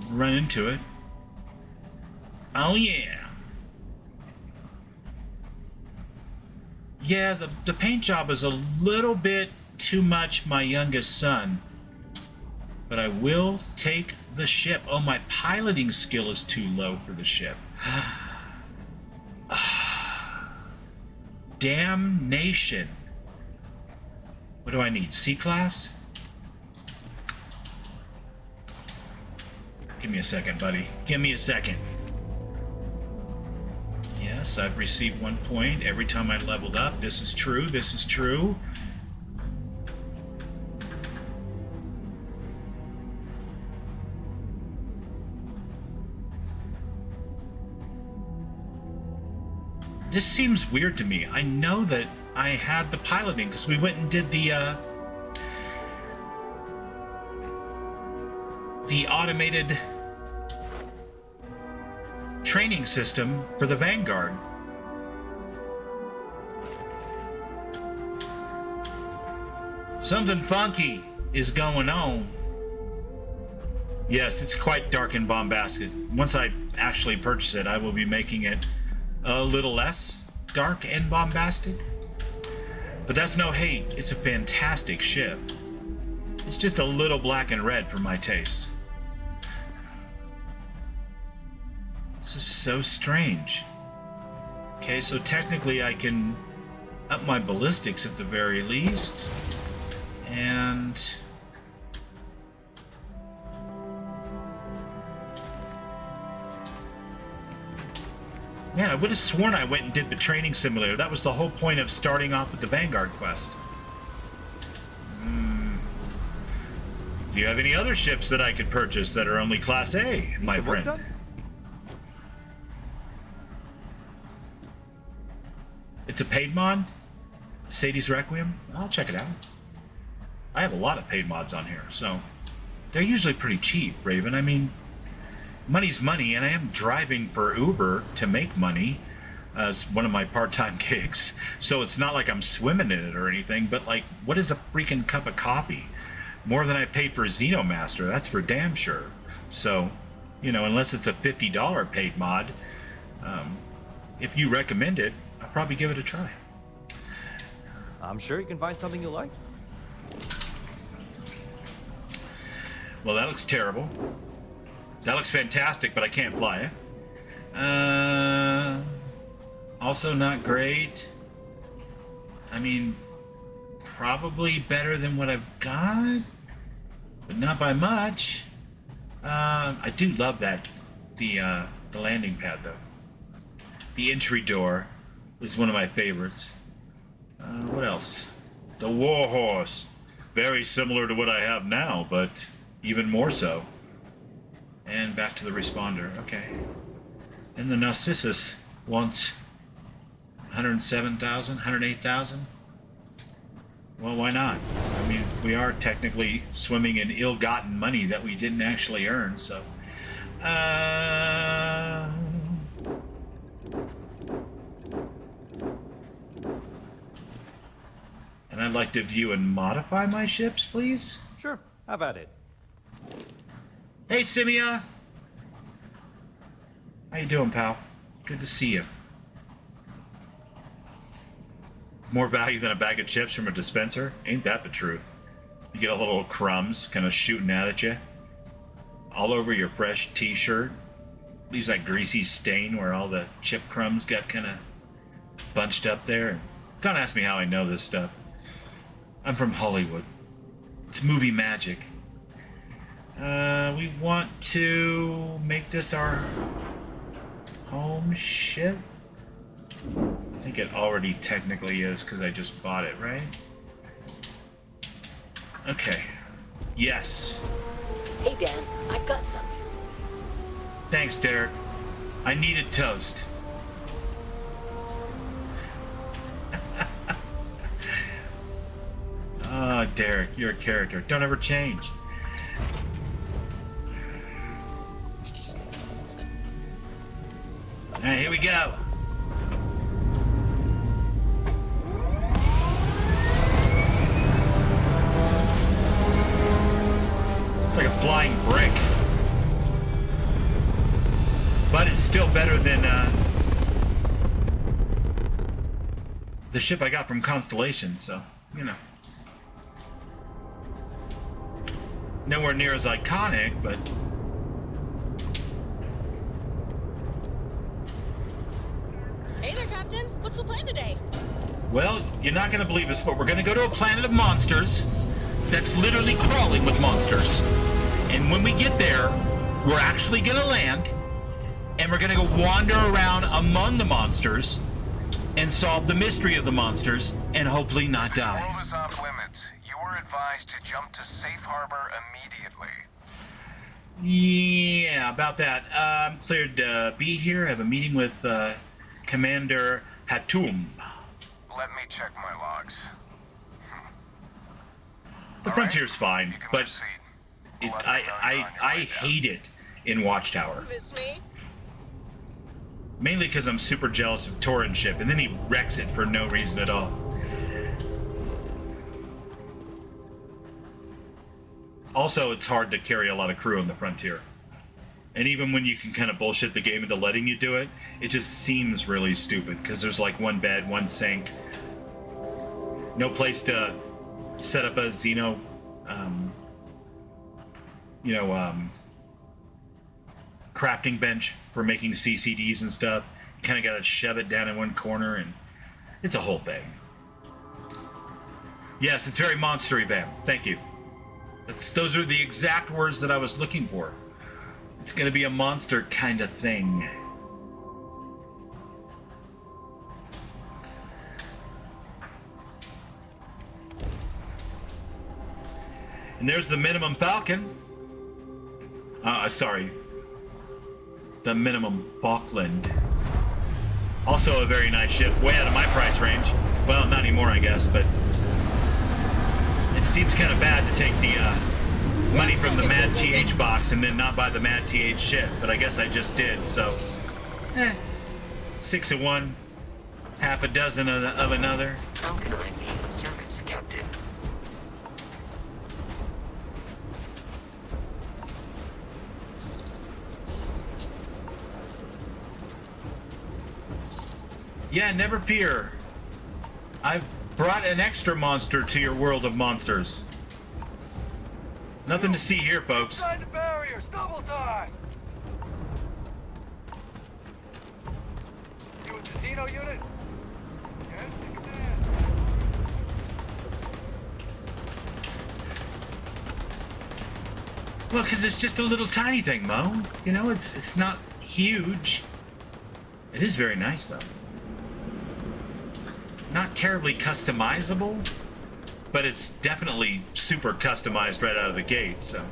run into it. Oh yeah. Yeah, the paint job is a little bit too much my youngest son. But I will take the ship. Oh, my piloting skill is too low for the ship. Damnation. What do I need? C-class? Give me a second, buddy. Give me a second. Yes, I've received 1 point every time I leveled up. This is true. This is true. This seems weird to me. I know that I had the piloting because we went and did the automated training system for the Vanguard. Something funky is going on. Yes, it's quite dark and bombastic. Once I actually purchase it, I will be making it a little less dark and bombastic. But that's no hate. It's a fantastic ship. It's just a little black and red for my taste. This is so strange. Okay, so technically I can up my ballistics at the very least. And man, I would have sworn I went and did the training simulator. That was the whole point of starting off with the Vanguard quest. Do you have any other ships that I could purchase that are only Class A, my friend? It's a paid mod? Sadie's Requiem? I'll check it out. I have a lot of paid mods on here, so they're usually pretty cheap, Raven. I mean, money's money, and I am driving for Uber to make money as one of my part-time gigs. So it's not like I'm swimming in it or anything, but like, what is a freaking cup of coffee? More than I paid for Xeno Master, that's for damn sure. So, you know, unless it's a $50 paid mod, if you recommend it, I'll probably give it a try. I'm sure you can find something you like. Well, that looks terrible. That looks fantastic, but I can't fly it. Also not great. I mean, probably better than what I've got, but not by much. I do love that, the landing pad, though. The entry door is one of my favorites. What else? The Warhorse. Very similar to what I have now, but even more so. And back to the responder. Okay. And the Narcissus wants 107,000, 108,000. Well, why not? I mean, we are technically swimming in ill-gotten money that we didn't actually earn, so... And I'd like to view and modify my ships, please? Sure, have at it. Hey, Simia! How you doing, pal? Good to see you. More value than a bag of chips from a dispenser? Ain't that the truth? You get a little crumbs kind of shooting out at you. All over your fresh t-shirt. Leaves that greasy stain where all the chip crumbs got kind of bunched up there. Don't ask me how I know this stuff. I'm from Hollywood. It's movie magic. We want to make this our home ship. I think it already technically is because I just bought it, right? Okay. Yes. Hey, Dan, I've got something. Thanks, Derek. I needed toast. Oh, Derek, you're a character. Don't ever change. All right, here we go. It's like a flying brick. But it's still better than the the ship I got from Constellation, so, you know. Nowhere near as iconic, but... Hey there, Captain. What's the plan today? Well, you're not going to believe this, but we're going to go to a planet of monsters that's literally crawling with monsters. And when we get there, we're actually going to land, and we're going to go wander around among the monsters and solve the mystery of the monsters and hopefully not die. The world is off limits. You were advised to jump to safe harbor immediately. Yeah, about that. I'm cleared to be here. I have a meeting with Commander Hatum. Let me check my logs. The Frontier's fine, but I hate it in Watchtower. Miss me? Mainly because I'm super jealous of Torin's ship, and then he wrecks it for no reason at all. Also, it's hard to carry a lot of crew on the Frontier. And even when you can kind of bullshit the game into letting you do it, it just seems really stupid, because there's like one bed, one sink, no place to set up a Xeno, crafting bench for making CCDs and stuff. You kind of got to shove it down in one corner, and it's a whole thing. Yes, it's very monstery, Bam. Thank you. Those are the exact words that I was looking for. It's going to be a monster kind of thing. And there's the minimum Falcon. Sorry. The minimum Falkland. Also a very nice ship. Way out of my price range. Well, not anymore, I guess, but... It seems kind of bad to take the money from the Mad TH box and then not buy the Mad TH ship, but I guess I just did, so... 6 of one, half a dozen of another. How can I be of service, Captain? Yeah, never fear. I've brought an extra monster to your world of monsters. Nothing to see here, folks. Inside the barriers, double time! You with the Xeno unit? Yes, take a man. Well, because it's just a little tiny thing, Mo. You know, it's not huge. It is very nice, though. Not terribly customizable, but it's definitely super customized right out of the gate, so.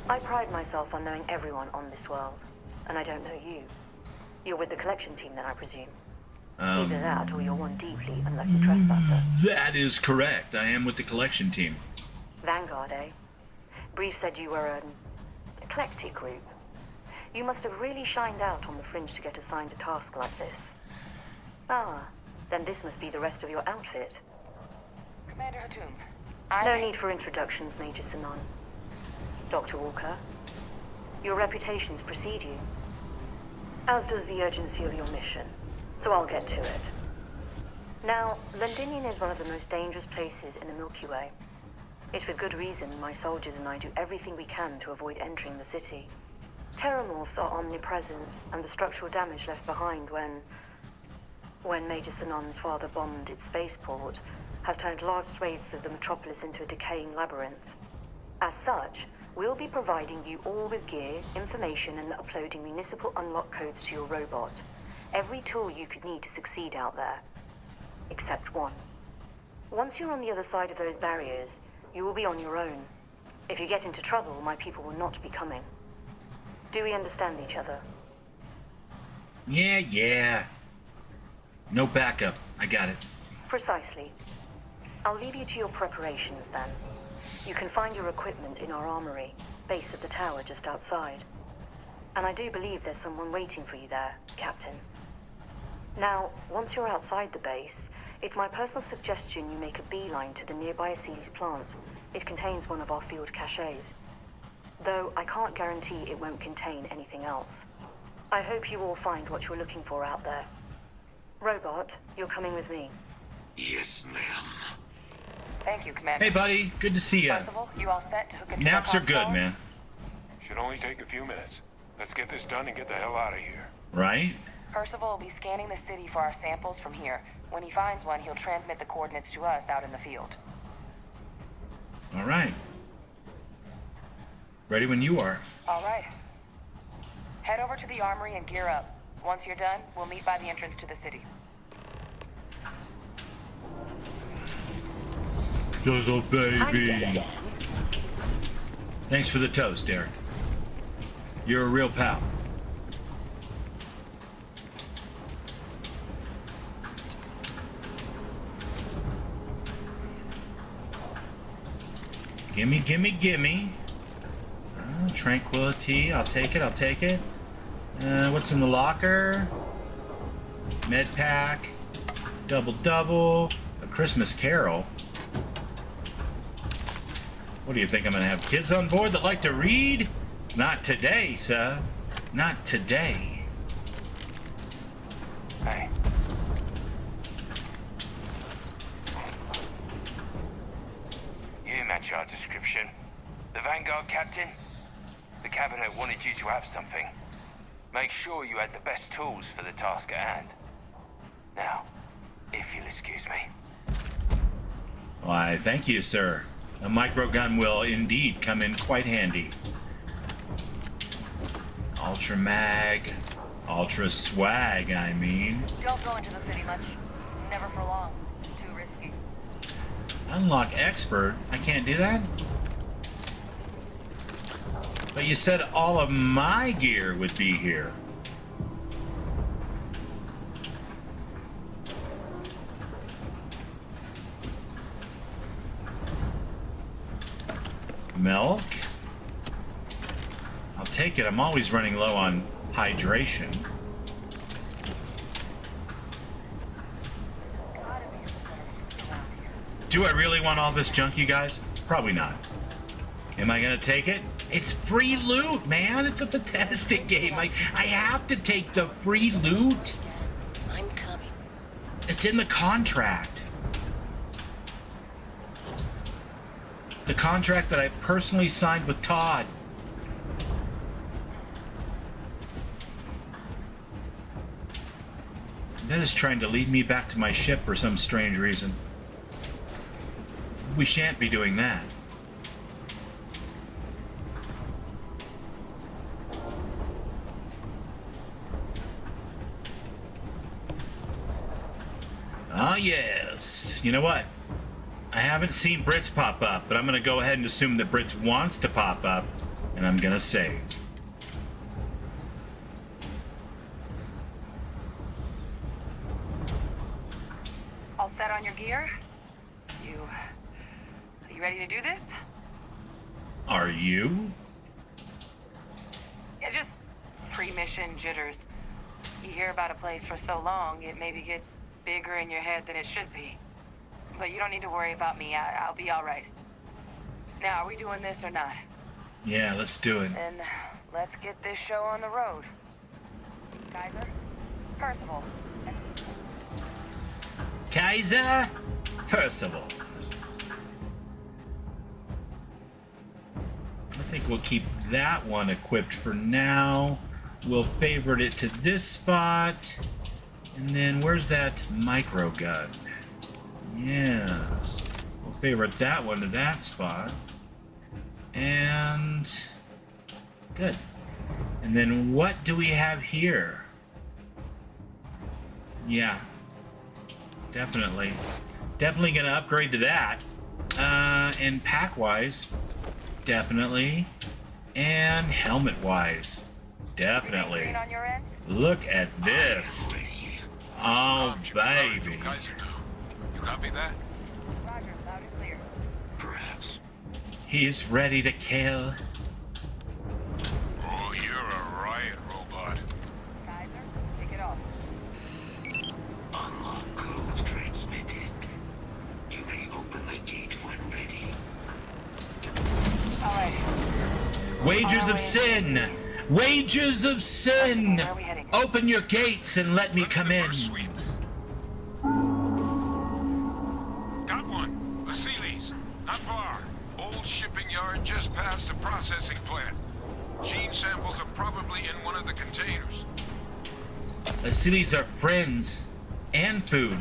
I pride myself on knowing everyone on this world, and I don't know you. You're with the collection team then, I presume? Either that, or you're one deeply unlucky trespasser. That is correct. I am with the collection team. Vanguard, eh? Brief said you were an eclectic group. You must have really shined out on the fringe to get assigned a task like this. Ah, then this must be the rest of your outfit. Commander Hatum, No need for introductions, Major Sinon. Dr. Walker, your reputations precede you, as does the urgency of your mission, so I'll get to it. Now, Londinian is one of the most dangerous places in the Milky Way. It's with good reason my soldiers and I do everything we can to avoid entering the city. Terramorphs are omnipresent, and the structural damage left behind when Major Sinon's father bombed its spaceport has turned large swathes of the metropolis into a decaying labyrinth. As such, we'll be providing you all with gear, information, and uploading municipal unlock codes to your robot. Every tool you could need to succeed out there. Except one. Once you're on the other side of those barriers, you will be on your own. If you get into trouble, my people will not be coming. Do we understand each other? Yeah. No backup. I got it. Precisely. I'll leave you to your preparations then. You can find your equipment in our armory, base of the tower just outside. And I do believe there's someone waiting for you there, Captain. Now, once you're outside the base, it's my personal suggestion you make a beeline to the nearby Aceles plant. It contains one of our field caches. Though I can't guarantee it won't contain anything else. I hope you all find what you're looking for out there. Robot, you're coming with me. Yes, ma'am. Thank you, Commander. Hey, buddy. Good to see ya. Percival, you all set to hook into Naps the are good, console? man. Should only take a few minutes. Let's get this done and get the hell out of here. Right? Percival will be scanning the city for our samples from here. When he finds one, he'll transmit the coordinates to us out in the field. All right. Ready when you are. All right. Head over to the armory and gear up. Once you're done, we'll meet by the entrance to the city. Guzzle, baby. Thanks for the toast, Derek. You're a real pal. Gimme, gimme, gimme. Tranquility. I'll take it, I'll take it. What's in the locker? Med pack. Double. A Christmas Carol. What do you think? I'm gonna have kids on board that like to read? Not today, sir. Not today. Hey. You match our description. The Vanguard captain? The cabinet wanted you to have something. Make sure you had the best tools for the task at hand. Now, if you'll excuse me. Why, thank you, sir. A microgun will indeed come in quite handy. Ultra mag. Ultra swag, I mean. Don't go into the city much. Never for long. Too risky. Unlock expert? I can't do that? But you said all of my gear would be here. Milk? I'll take it. I'm always running low on hydration. Do I really want all this junk, you guys? Probably not. Am I gonna take it? It's free loot, man. It's a Bethesda game. I have to take the free loot. I'm coming. It's in the contract. The contract that I personally signed with Todd. That is trying to lead me back to my ship for some strange reason. We shan't be doing that. Ah, yes. You know what? I haven't seen Brits pop up, but I'm going to go ahead and assume that Brits wants to pop up, and I'm going to save. All set on your gear? Are you ready to do this? Are you? Yeah, just pre-mission jitters. You hear about a place for so long, it maybe gets bigger in your head than it should be. But you don't need to worry about me. I'll be all right. Now, are we doing this or not? Yeah, let's do it. Then let's get this show on the road. Kaiser? Percival? Kaiser? Percival. I think we'll keep that one equipped for now. We'll favorite it to this spot. And then where's that micro gun? Yes. We'll favorite that one to that spot. And good. And then what do we have here? Yeah. Definitely. Definitely gonna upgrade to that. And pack-wise, definitely. And helmet-wise, definitely. Look at this. Oh, baby. You copy that? Roger, loud and clear. Perhaps. He's ready to kill. Oh, you're a riot robot. Kaiser, take it off. Unlock code transmitted. You may open the gate when ready. All right. Wages of sin! Wages of sin! Open your gates and let me come in. Not far. Old shipping yard just past the processing plant. Gene samples are probably in one of the containers. The cities are friends and food.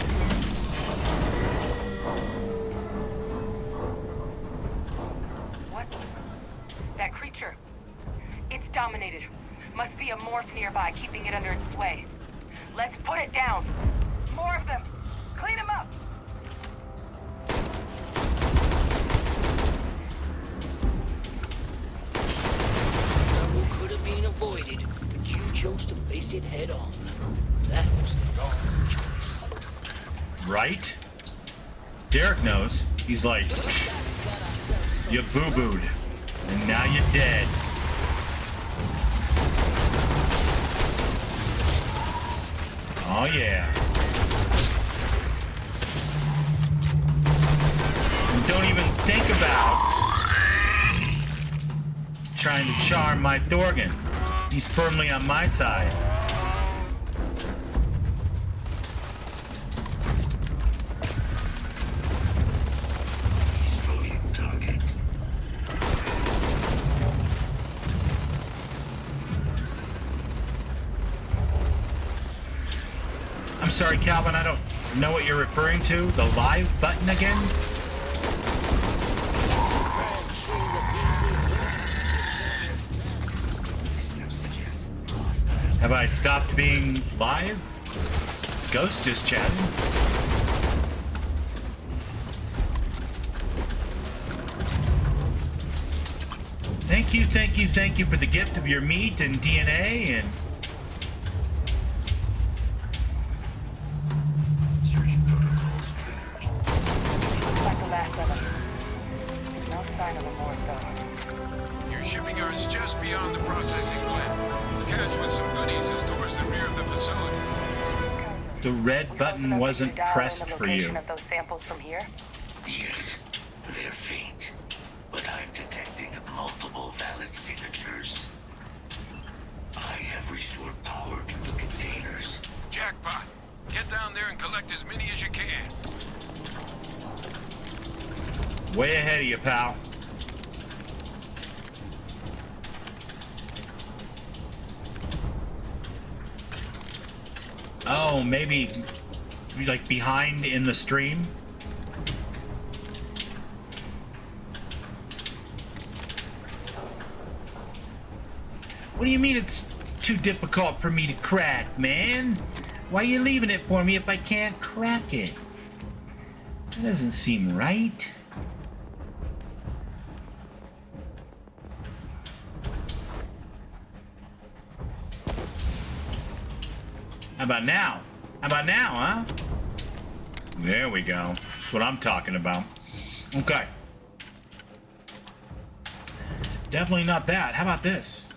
What? That creature. It's dominated. Must be a morph nearby, keeping it under its sway. Let's put it down. More of them. Clean them up. Trouble could have been avoided, but you chose to face it head on. That was the wrong choice. Right? Derek knows. He's like, you boo-booed, and now you're dead. Oh yeah. And don't even think about trying to charm my Thorgan. He's firmly on my side. Destroying target. I'm sorry, Calvin, I don't know what you're referring to. The live button again? Have I stopped being live? Ghost just chatting. Thank you for the gift of your meat and DNA and... Search protocols triggered. Like the last of them. No sign of a morph, though. Your shipping yard's just beyond the processing plant. Cache with some goodies is towards the rear of the facility. The red button wasn't pressed for you. Of those samples from here? Yes, they're faint, but I'm detecting multiple valid signatures. I have restored power to the containers. Jackpot. Get down there and collect as many as you can. Way ahead of you, pal. Oh, maybe like behind in the stream? What do you mean it's too difficult for me to crack, man? Why are you leaving it for me if I can't crack it? That doesn't seem right. How about now? How about now, huh? There we go. That's what I'm talking about. Okay. Definitely not that. How about this?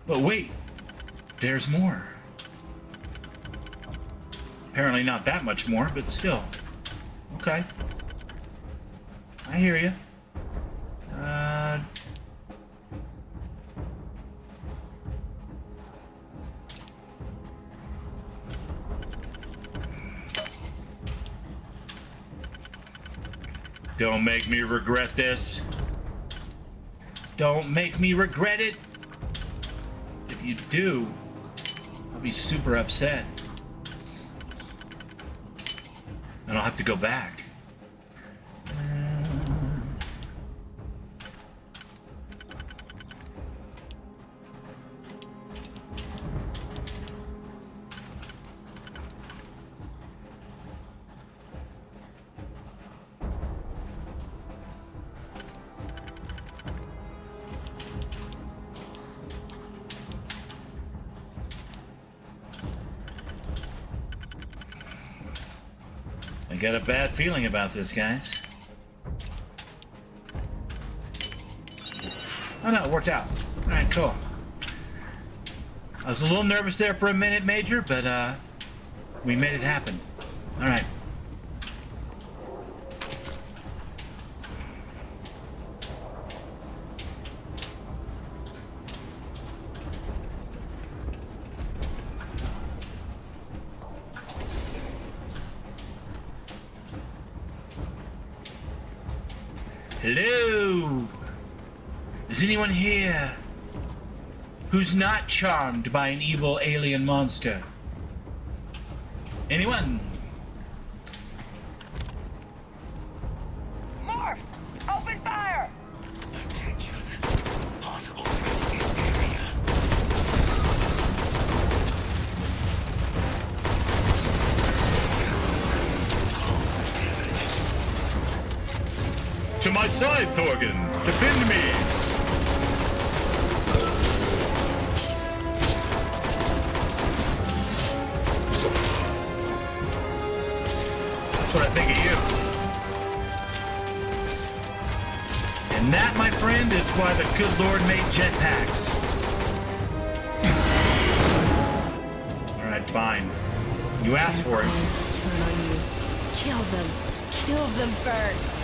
But wait, there's more. Apparently not that much more, but still. Okay. I hear you. Don't make me regret this. Don't make me regret it. If you do, I'll be super upset. And I'll have to go back. I got a bad feeling about this, guys. Oh no, it worked out. Alright, cool. I was a little nervous there for a minute, Major, but we made it happen. Alright. Hello? Is anyone here who's not charmed by an evil alien monster? Anyone? Morphs! Open fire! Attention. Possible threats in area. To my side, Thorgan! Defend me! That's what I think of you. And that, my friend, is why the good Lord made jetpacks. Alright, fine. You asked for it. Turn on you. Kill them. Kill them first.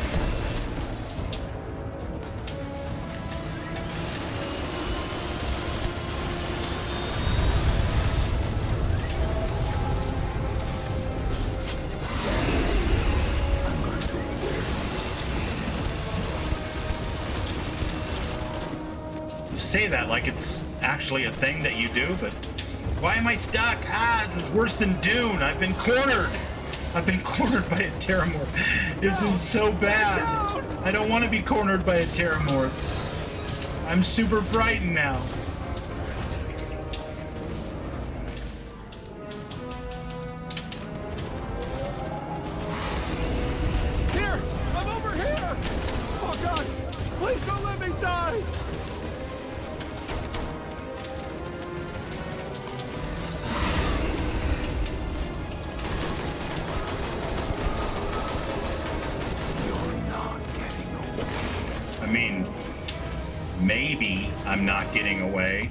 Say that like it's actually a thing that you do, but why am I stuck? This is worse than Dune. I've been cornered. I've been cornered by a Terramorph. This is so bad. I don't want to be cornered by a Terramorph. I'm super frightened now. Here! I'm over here! Oh God! Please don't let me die! I mean, maybe I'm not getting away.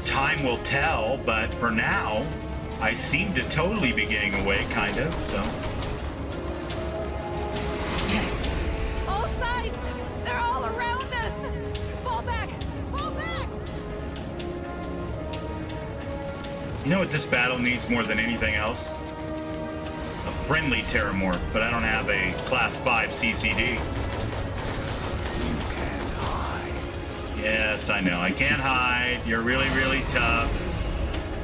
Time will tell, but for now, I seem to totally be getting away, kind of, so. All sides! They're all around us! Fall back! Fall back! You know what this battle needs more than anything else? A friendly Terramorph, but I don't have a Class 5 CCD. Yes, I know. I can't hide. You're really, really tough.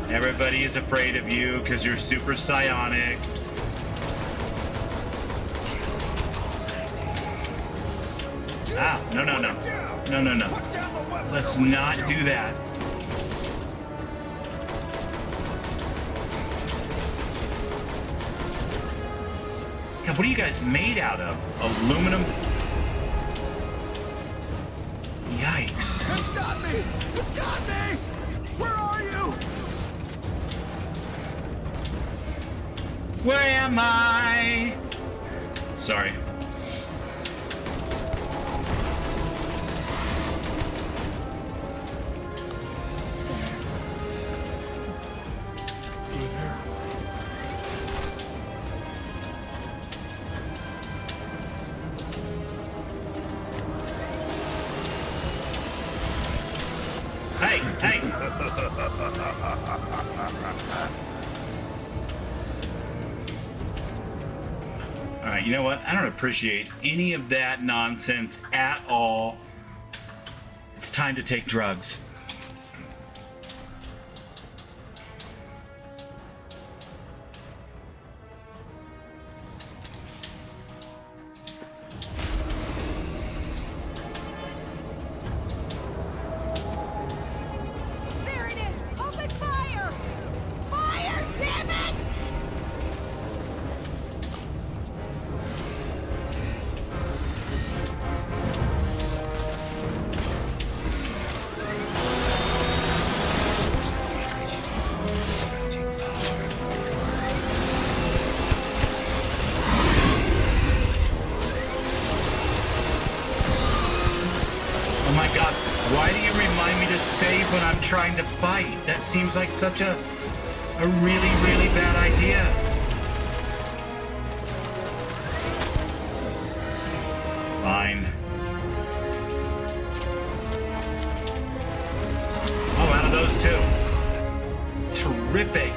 Everybody is afraid of you because you're super psionic. Ah, no, no, no. No, no, no. Let's not do that. God, what are you guys made out of? Aluminum? Yikes. It's got me! It's got me! Where are you? Where am I? Sorry. Hey, hey! Alright, you know what? I don't appreciate any of that nonsense at all. It's time to take drugs. There it is! Open fire! Fire! Damn it! Oh my god, why do you remind me to save when I'm trying to fight? That seems like such a really, really bad idea. Fine. Oh, out of those two. Terrific.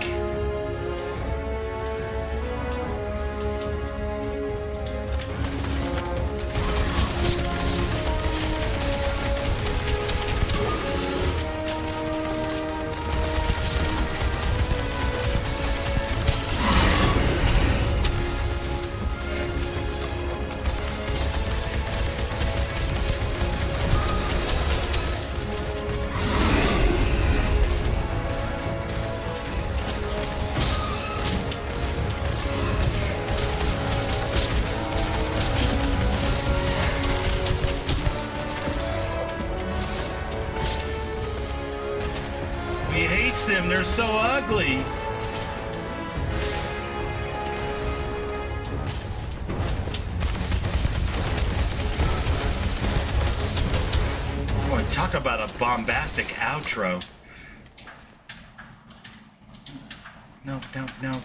they're so ugly. Boy, talk about a bombastic outro. No, no, no.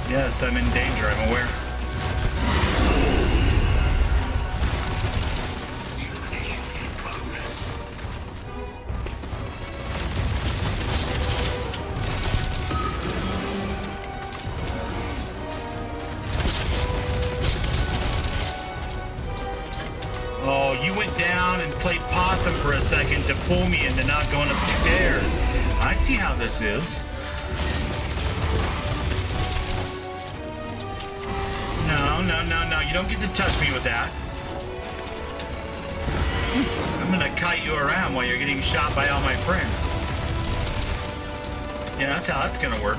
Yes, I'm in danger, I'm aware. Elimination in progress. Oh, you went down and played possum for a second to pull me into not going up the stairs. I see how this is. No, you don't get to touch me with that. I'm gonna kite you around while you're getting shot by all my friends. Yeah, that's how that's gonna work.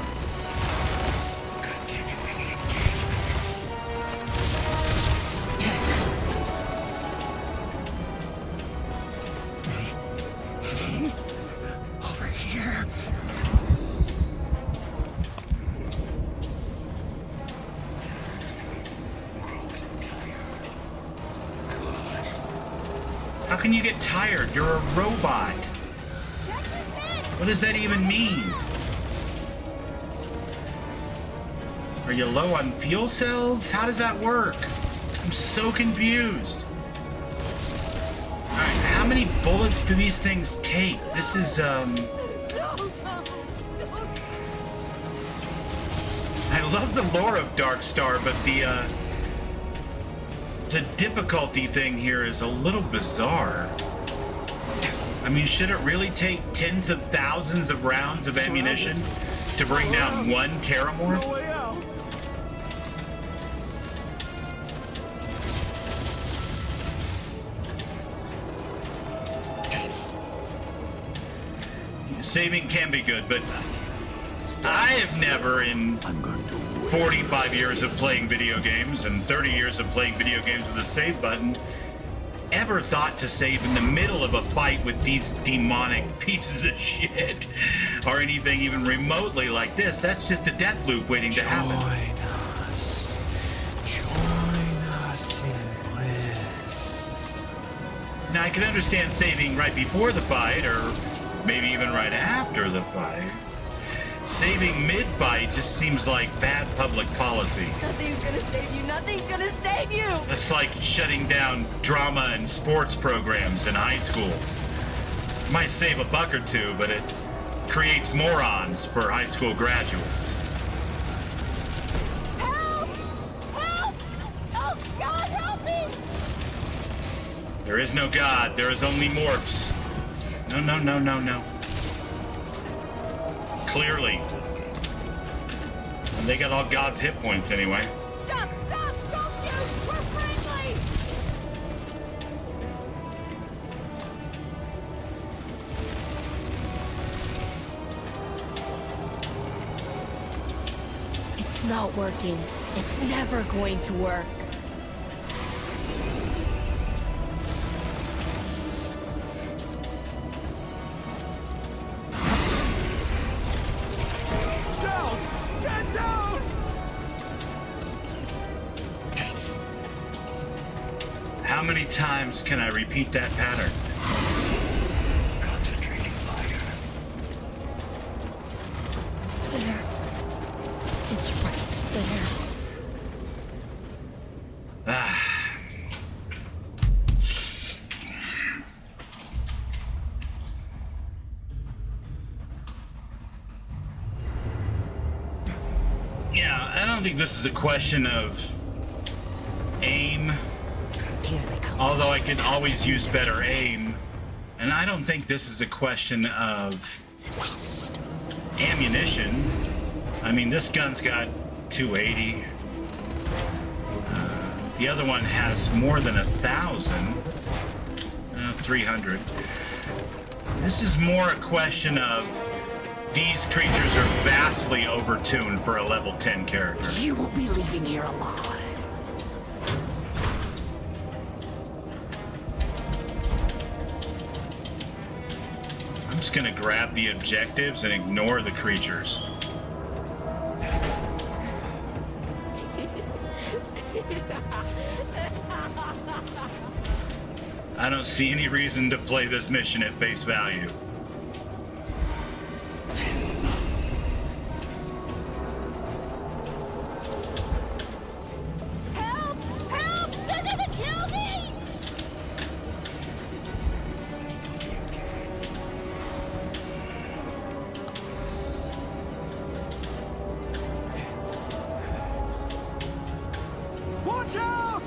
Over here. How can you get tired? You're a robot. What does that even mean? Are you low on fuel cells? How does that work? I'm so confused. Alright, how many bullets do these things take? This is, I love the lore of Darkstar, but the difficulty thing here is a little bizarre. I mean, should it really take tens of thousands of rounds of ammunition to bring down one Terramorph? No way out. Saving can be good, but I have never in 45 years of playing video games and 30 years of playing video games with a save button ever thought to save in the middle of a fight with these demonic pieces of shit or anything even remotely like this. That's just a death loop waiting to happen. Join us in bliss. Now I can understand saving right before the fight or maybe even right after the fight. Saving mid-fight just seems like bad public policy. Nothing's gonna save you. Nothing's gonna save you. It's like shutting down drama and sports programs in high schools. Might save a buck or two, but it creates morons for high school graduates. Help! Help! Oh, God, help me! There is no God. There is only morphs. No, no, no, no, no. Clearly. And they got all God's hit points anyway. Stop! Stop! Don't shoot! We're friendly! It's not working. It's never going to work. How many times can I repeat that pattern? Concentrating fire. There. It's right there. Yeah, I don't think this is a question of aim. Although I can always use better aim. And I don't think this is a question of ammunition. I mean, this gun's got 280. The other one has more than 1,000. 300. This is more a question of these creatures are vastly overtuned for a level 10 character. You will be leaving here alive. I'm just gonna grab the objectives and ignore the creatures. I don't see any reason to play this mission at face value. Help! Help! They're gonna kill me! Watch out!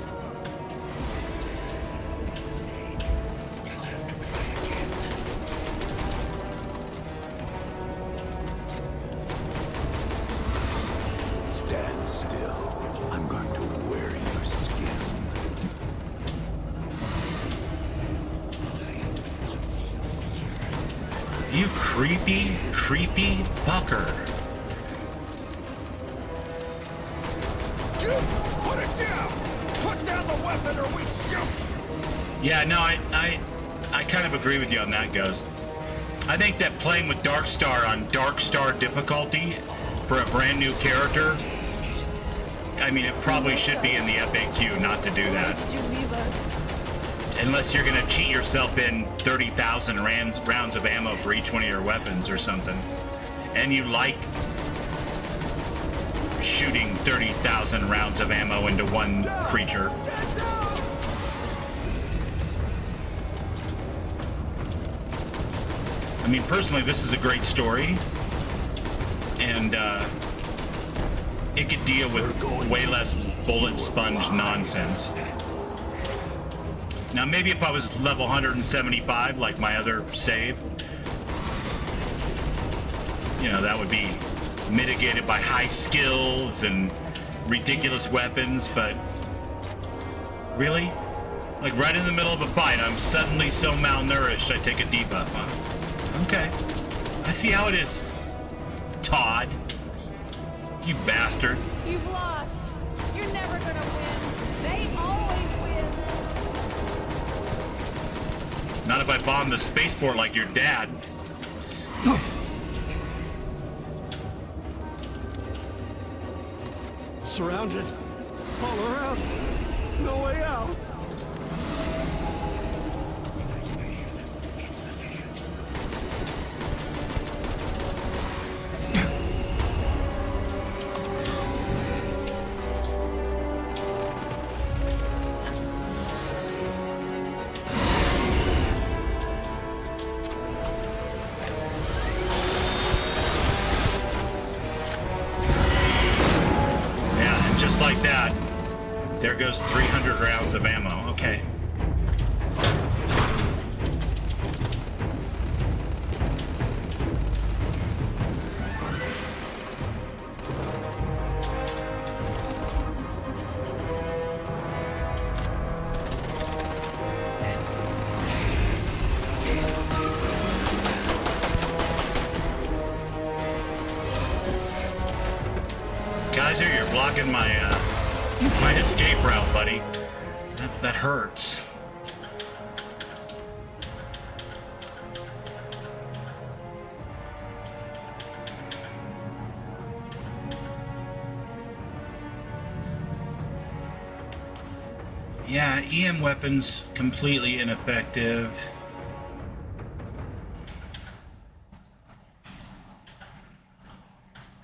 Stand still. I'm going to wear your skin. You creepy, creepy fucker. Put it down! Put down the weapon or we shoot! Yeah, no, I kind of agree with you on that, Ghost. I think that playing with Darkstar on Darkstar difficulty for a brand new character, I mean, it probably should be in the FAQ not to do that. Why did you leave us? Unless you're gonna cheat yourself in 30,000 rounds of ammo for each one of your weapons or something. And you like shooting 30,000 rounds of ammo into one creature. I mean, personally, this is a great story. And it could deal with way less bullet sponge nonsense. Now, maybe if I was level 175, like my other save, you know, that would be mitigated by high skills and ridiculous weapons, but really? Like right in the middle of a fight, I'm suddenly so malnourished, I take a debuff, huh? Okay. I see how it is, Todd. You bastard. You've lost. You're never gonna win. They always win. Not if I bomb the spaceport like your dad. Surrounded. All around. No way out. Like that, there goes 300 rounds of ammo. Okay. Kaiser, you're blocking my escape route, buddy. That hurts. Yeah, EM weapons completely ineffective.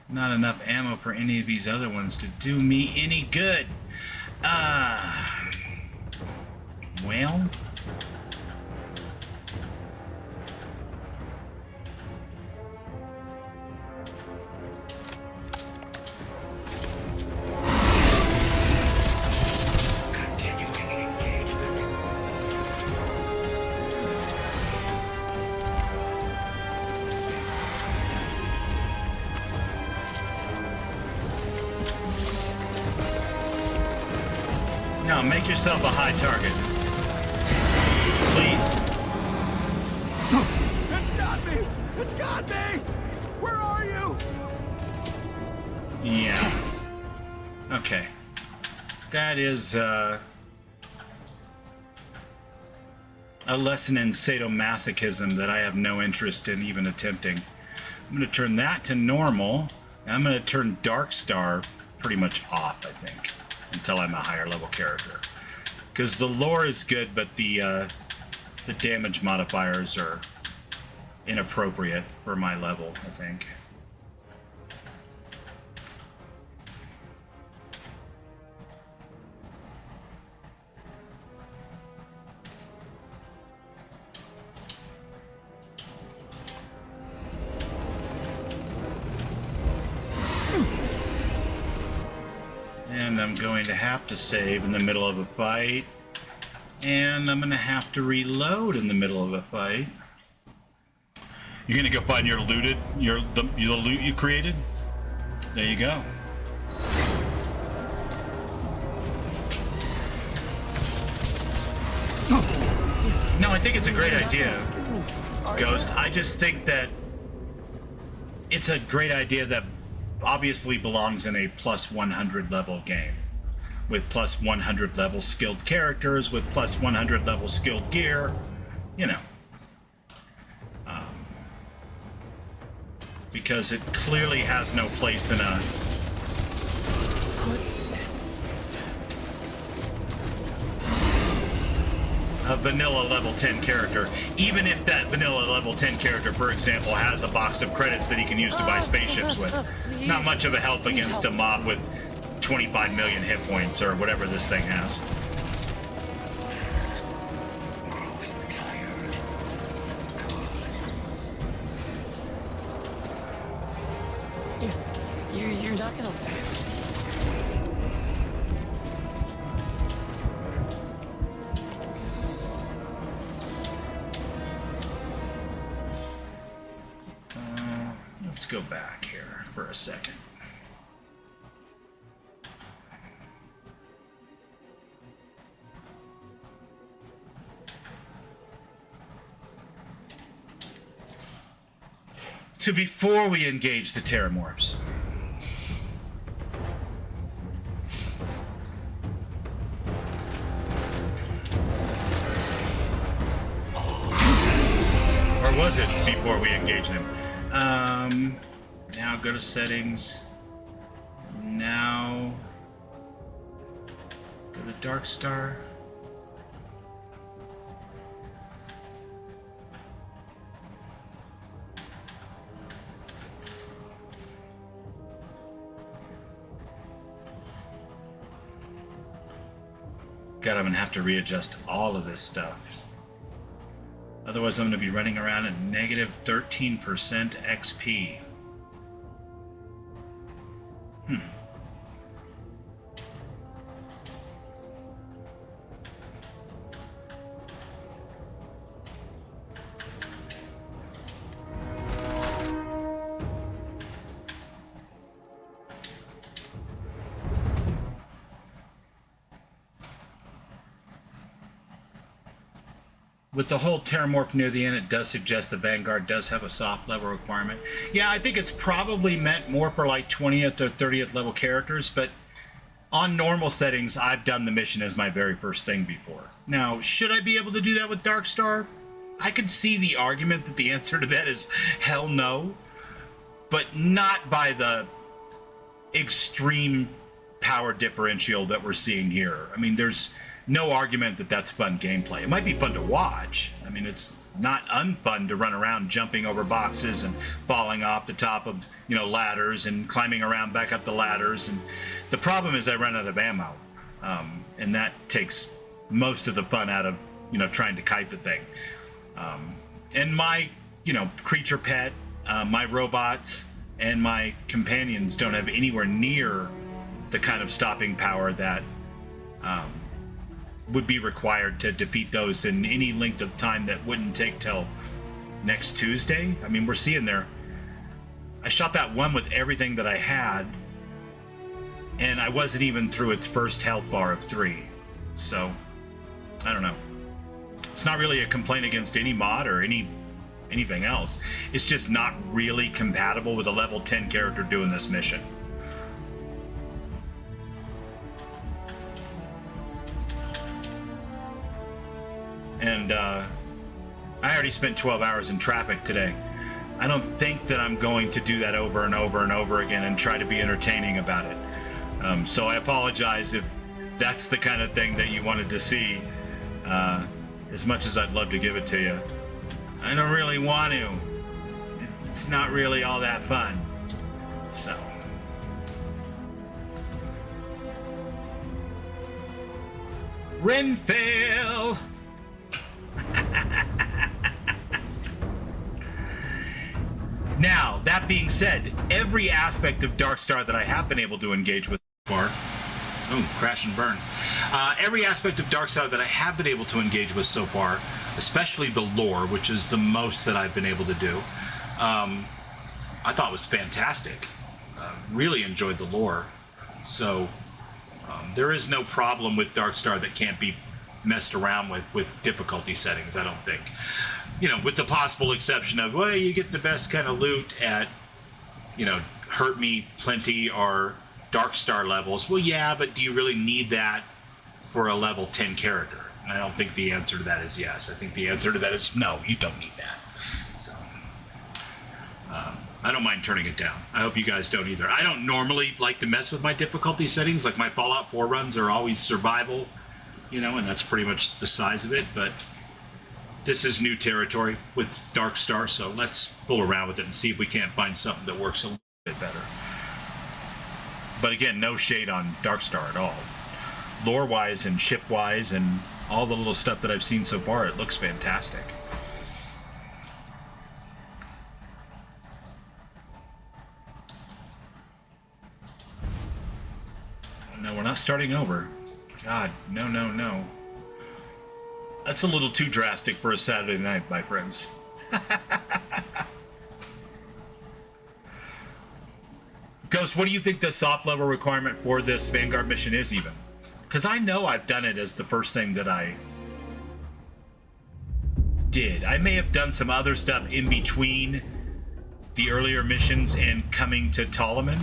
Not enough ammo for any of these other ones to do me any good. Well. No, make yourself a high target. Please. It's got me! It's got me! Where are you? Yeah. Okay. That is a lesson in sadomasochism that I have no interest in even attempting. I'm going to turn that to normal. I'm going to turn Darkstar pretty much off, I think, until I'm a higher level character. Because the lore is good, but the damage modifiers are inappropriate for my level, I think. And I'm going to have to save in the middle of a fight. And I'm going to have to reload in the middle of a fight. You're going to go find your looted, the loot you created? There you go. No, I think it's a great idea, Ghost. I just think that it's a great idea that obviously belongs in a plus 100 level game with plus 100 level skilled characters with plus 100 level skilled gear, you know, because it clearly has no place in a vanilla level 10 character, even if that vanilla level 10 character, for example, has a box of credits that he can use to buy spaceships with. Not much of a help against a mob with 25 million hit points or whatever this thing has. You're not gonna... Let's go back here for a second. To before we engage the Terramorphs. Or was it before we engage them? Now go to settings. Now go to Darkstar. God, I'm gonna have to readjust all of this stuff. Otherwise, I'm going to be running around at negative 13% XP. With the whole Terramorph near the end, it does suggest the Vanguard does have a soft level requirement. Yeah, I think it's probably meant more for like 20th or 30th level characters, but on normal settings, I've done the mission as my very first thing before. Now, should I be able to do that with Darkstar? I could see the argument that the answer to that is hell no, but not by the extreme power differential that we're seeing here. I mean, there's no argument that that's fun gameplay. It might be fun to watch. I mean, it's not unfun to run around jumping over boxes and falling off the top of, ladders and climbing around back up the ladders. And the problem is I run out of ammo. And that takes most of the fun out of, trying to kite the thing. And my, creature pet, my robots, and my companions don't have anywhere near the kind of stopping power that would be required to defeat those in any length of time that wouldn't take till next Tuesday. I mean, we're seeing there. I shot that one with everything that I had, and I wasn't even through its first health bar of 3. So, I don't know. It's not really a complaint against any mod or any anything else. It's just not really compatible with a level 10 character doing this mission. And I already spent 12 hours in traffic today. I don't think that I'm going to do that over and over and over again and try to be entertaining about it. So I apologize if that's the kind of thing that you wanted to see. As much as I'd love to give it to you, I don't really want to. It's not really all that fun. So. Renfail! Now, that being said, every aspect of Darkstar that I have been able to engage with so far, crash and burn. Every aspect of Darkstar that I have been able to engage with so far, especially the lore, which is the most that I've been able to do, I thought was fantastic. Really enjoyed the lore. So there is no problem with Darkstar that can't be messed around with difficulty settings, I don't think. You know, with the possible exception of, well, you get the best kind of loot at, you know, Hurt Me Plenty or Darkstar levels. Well, yeah, but do you really need that for a level 10 character? And I don't think the answer to that is yes. I think the answer to that is no, you don't need that. So, I don't mind turning it down. I hope you guys don't either. I don't normally like to mess with my difficulty settings. Like my Fallout 4 runs are always survival, you know, and that's pretty much the size of it, but this is new territory with Darkstar, so let's fool around with it and see if we can't find something that works a little bit better. But again, no shade on Darkstar at all. Lore-wise and ship-wise and all the little stuff that I've seen so far, it looks fantastic. No, we're not starting over. God, no, no, no. That's a little too drastic for a Saturday night, my friends. Ghost, what do you think the soft level requirement for this Vanguard mission is even? Because I know I've done it as the first thing that I did. I may have done some other stuff in between the earlier missions and coming to Ptolemy,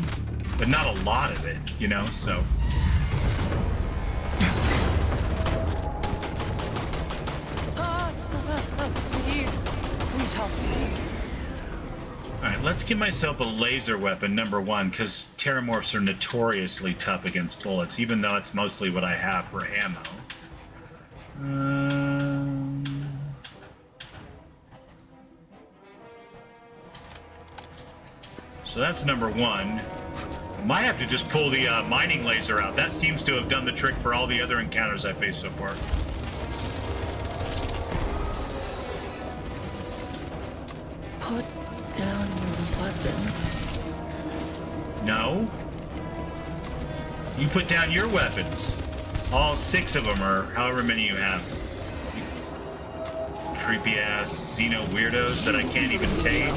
but not a lot of it, you know, so... Please help me. Alright, let's give myself a laser weapon, number one, because Terramorphs are notoriously tough against bullets, even though it's mostly what I have for ammo. So that's number one. Might have to just pull the mining laser out. That seems to have done the trick for all the other encounters I've faced so far. Put down your weapon. No. You put down your weapons. All 6 of them, or however many you have. Creepy ass Xeno weirdos that I can't even tame.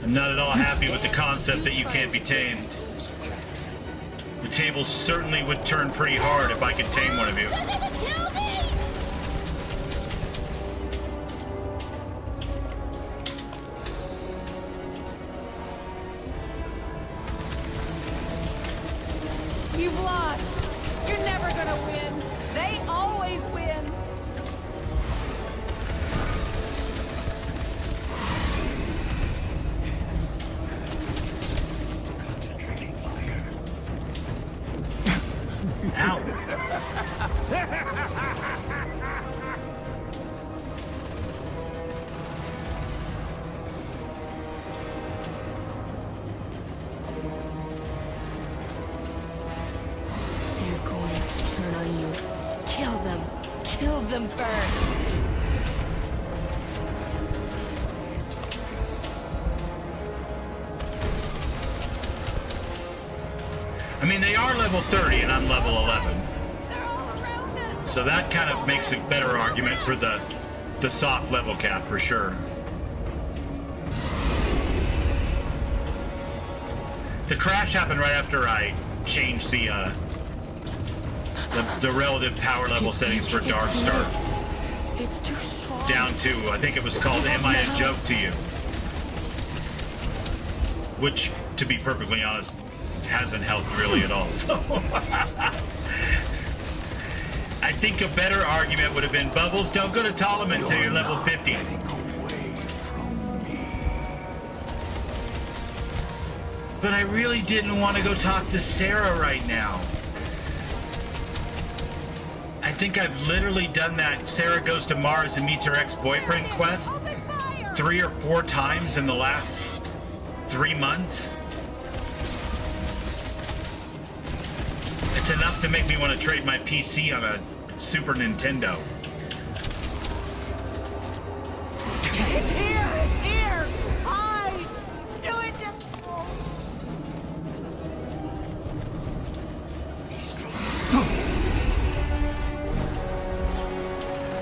I'm not at all happy with the concept that you can't be tamed. The table certainly would turn pretty hard if I could tame one of you. You've lost. You're never gonna win. They always win. Concentrating fire. Ow. They're going to turn on you. Kill them. Kill them first. I mean, they are level 30 and I'm level 11. So that kind of makes a better argument for the soft level cap for sure. The crash happened right after I changed the the relative power level settings for Darkstar. It's too strong. Down to, I think it was called Am I a Joke to You? Which, to be perfectly honest, hasn't helped really at all. So I think a better argument would have been, Bubbles, don't go to Ptolemy until you're level 50. But I really didn't want to go talk to Sarah right now. I think I've literally done that Sarah goes to Mars and meets her ex-boyfriend quest 3 or 4 times in the last 3 months. It's enough to make me want to trade my PC on a Super Nintendo. It's here! It's here! Hide! Do it!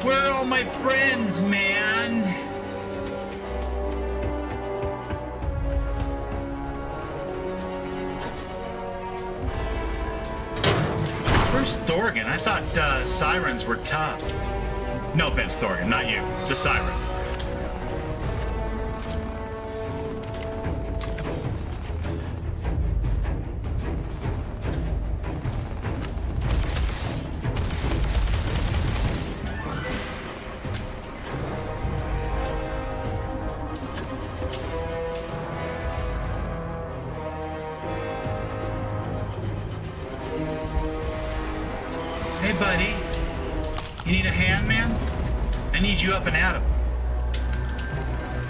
Where are all my friends, man? Where's Thorgan? I thought Sirens were tough. No offense, Thorgan, not you. The Siren. Hey, buddy. You need a hand, man? I need you up and at 'em.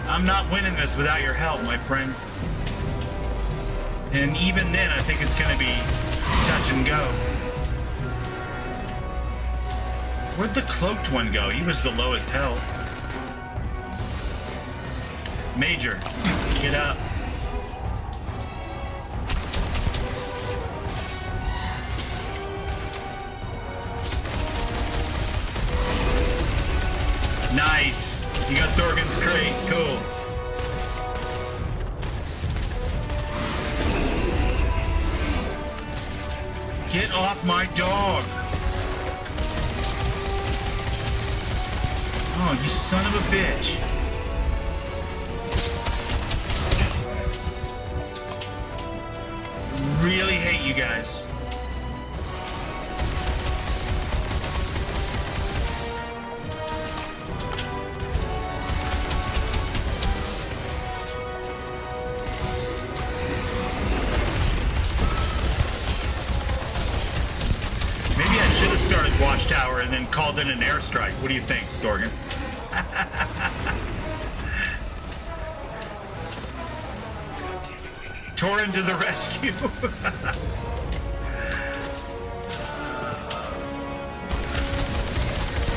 I'm not winning this without your help, my friend. And even then, I think it's going to be touch and go. Where'd the cloaked one go? He was the lowest health. Major, get up. Nice. You got Thorgan's crate. Cool. Get off my dog. Oh, you son of a bitch. Really hate you guys. Watchtower and then called in an airstrike. What do you think, Dorgan? Torin to the rescue.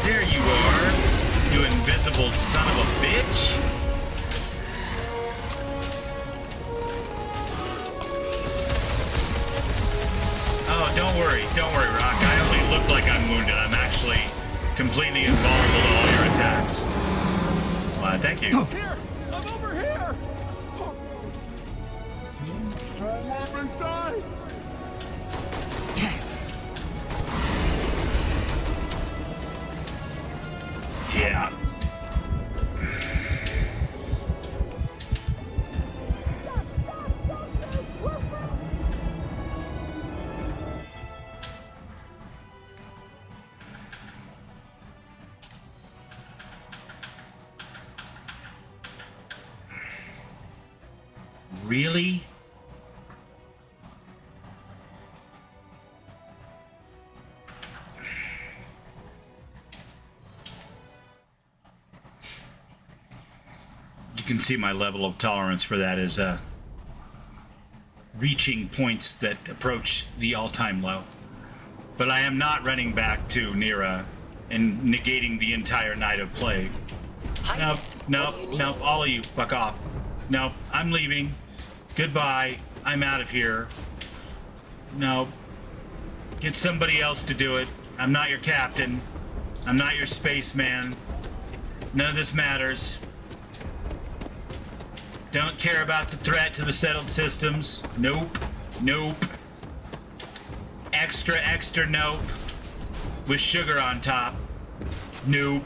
There you are, you invisible son of a bitch. Oh, don't worry, Rock. I only look like I'm wounded. I'm actually completely invulnerable to all your attacks. Thank you. Here! I'm over here! Don't let me die! Yeah. Really? You can see my level of tolerance for that is reaching points that approach the all-time low. But I am not running back to Nira and negating the entire night of play. Nope, all of you, fuck off. Nope, I'm leaving. Goodbye. I'm out of here. No. Get somebody else to do it. I'm not your captain. I'm not your spaceman. None of this matters. Don't care about the threat to the settled systems. Nope. Nope. Extra nope. with sugar on top. Nope.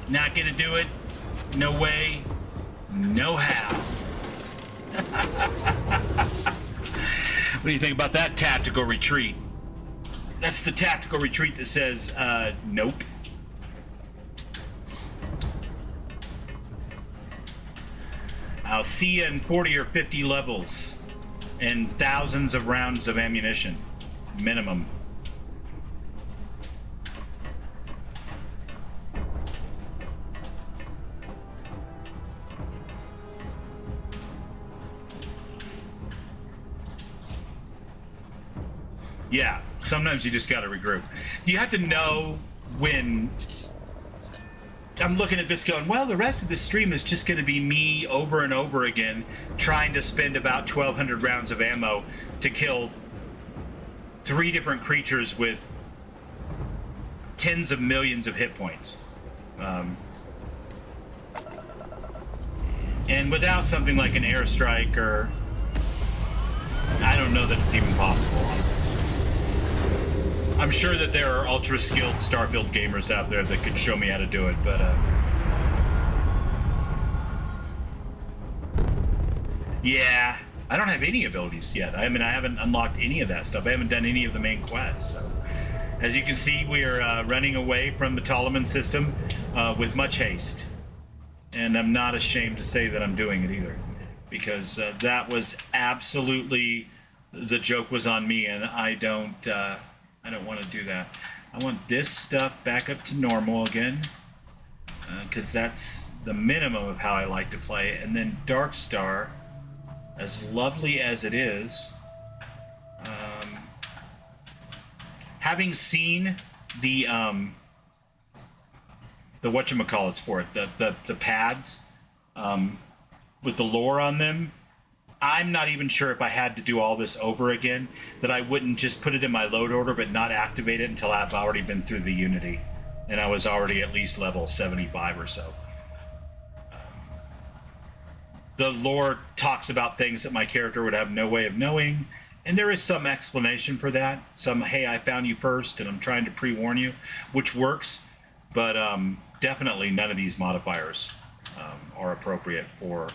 Not gonna do it. No way. No how. What do you think about that tactical retreat? That's the tactical retreat that says, nope. I'll see you in 40 or 50 levels and thousands of rounds of ammunition. Minimum. Yeah, sometimes you just gotta regroup. You have to know when... I'm looking at this going, well, the rest of the stream is just gonna be me over and over again trying to spend about 1,200 rounds of ammo to kill 3 different creatures with tens of millions of hit points. And without something like an airstrike or... I don't know that it's even possible, honestly. I'm sure that there are ultra-skilled Starfield gamers out there that could show me how to do it, but, yeah, I don't have any abilities yet. I mean, I haven't unlocked any of that stuff. I haven't done any of the main quests, so... As you can see, we are running away from the Ptolemy system with much haste. And I'm not ashamed to say that I'm doing it either. Because that was absolutely... The joke was on me, and I don't want to do that. I want this stuff back up to normal again, because that's the minimum of how I like to play. And then Darkstar, as lovely as it is, having seen the whatchamacallits for it, the pads with the lore on them, I'm not even sure if I had to do all this over again, that I wouldn't just put it in my load order but not activate it until I've already been through the Unity. And I was already at least level 75 or so. The lore talks about things that my character would have no way of knowing, and there is some explanation for that. Some, hey, I found you first and I'm trying to pre-warn you, which works, but definitely none of these modifiers are appropriate for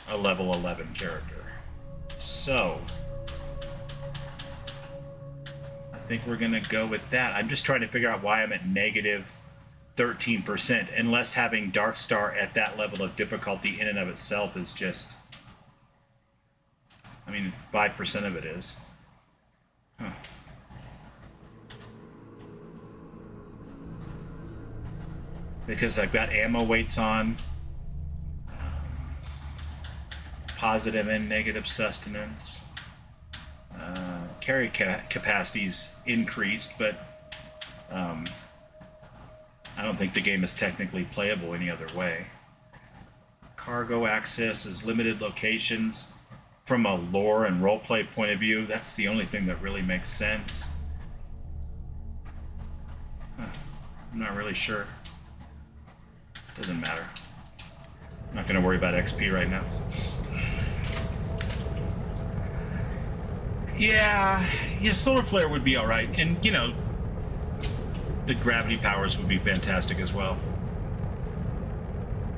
a level 11 character. So I think we're gonna go with that. I'm just trying to figure out why I'm at negative 13%, unless having Darkstar at that level of difficulty in and of itself is just, I mean, 5% of it is. Huh. Because I've got ammo weights on, positive and negative sustenance. Carry capacity's increased, but I don't think the game is technically playable any other way. Cargo access is limited locations. From a lore and roleplay point of view, that's the only thing that really makes sense. Huh. I'm not really sure. Doesn't matter. I'm not going to worry about XP right now. Yeah, solar flare would be all right, and you know, the gravity powers would be fantastic as well.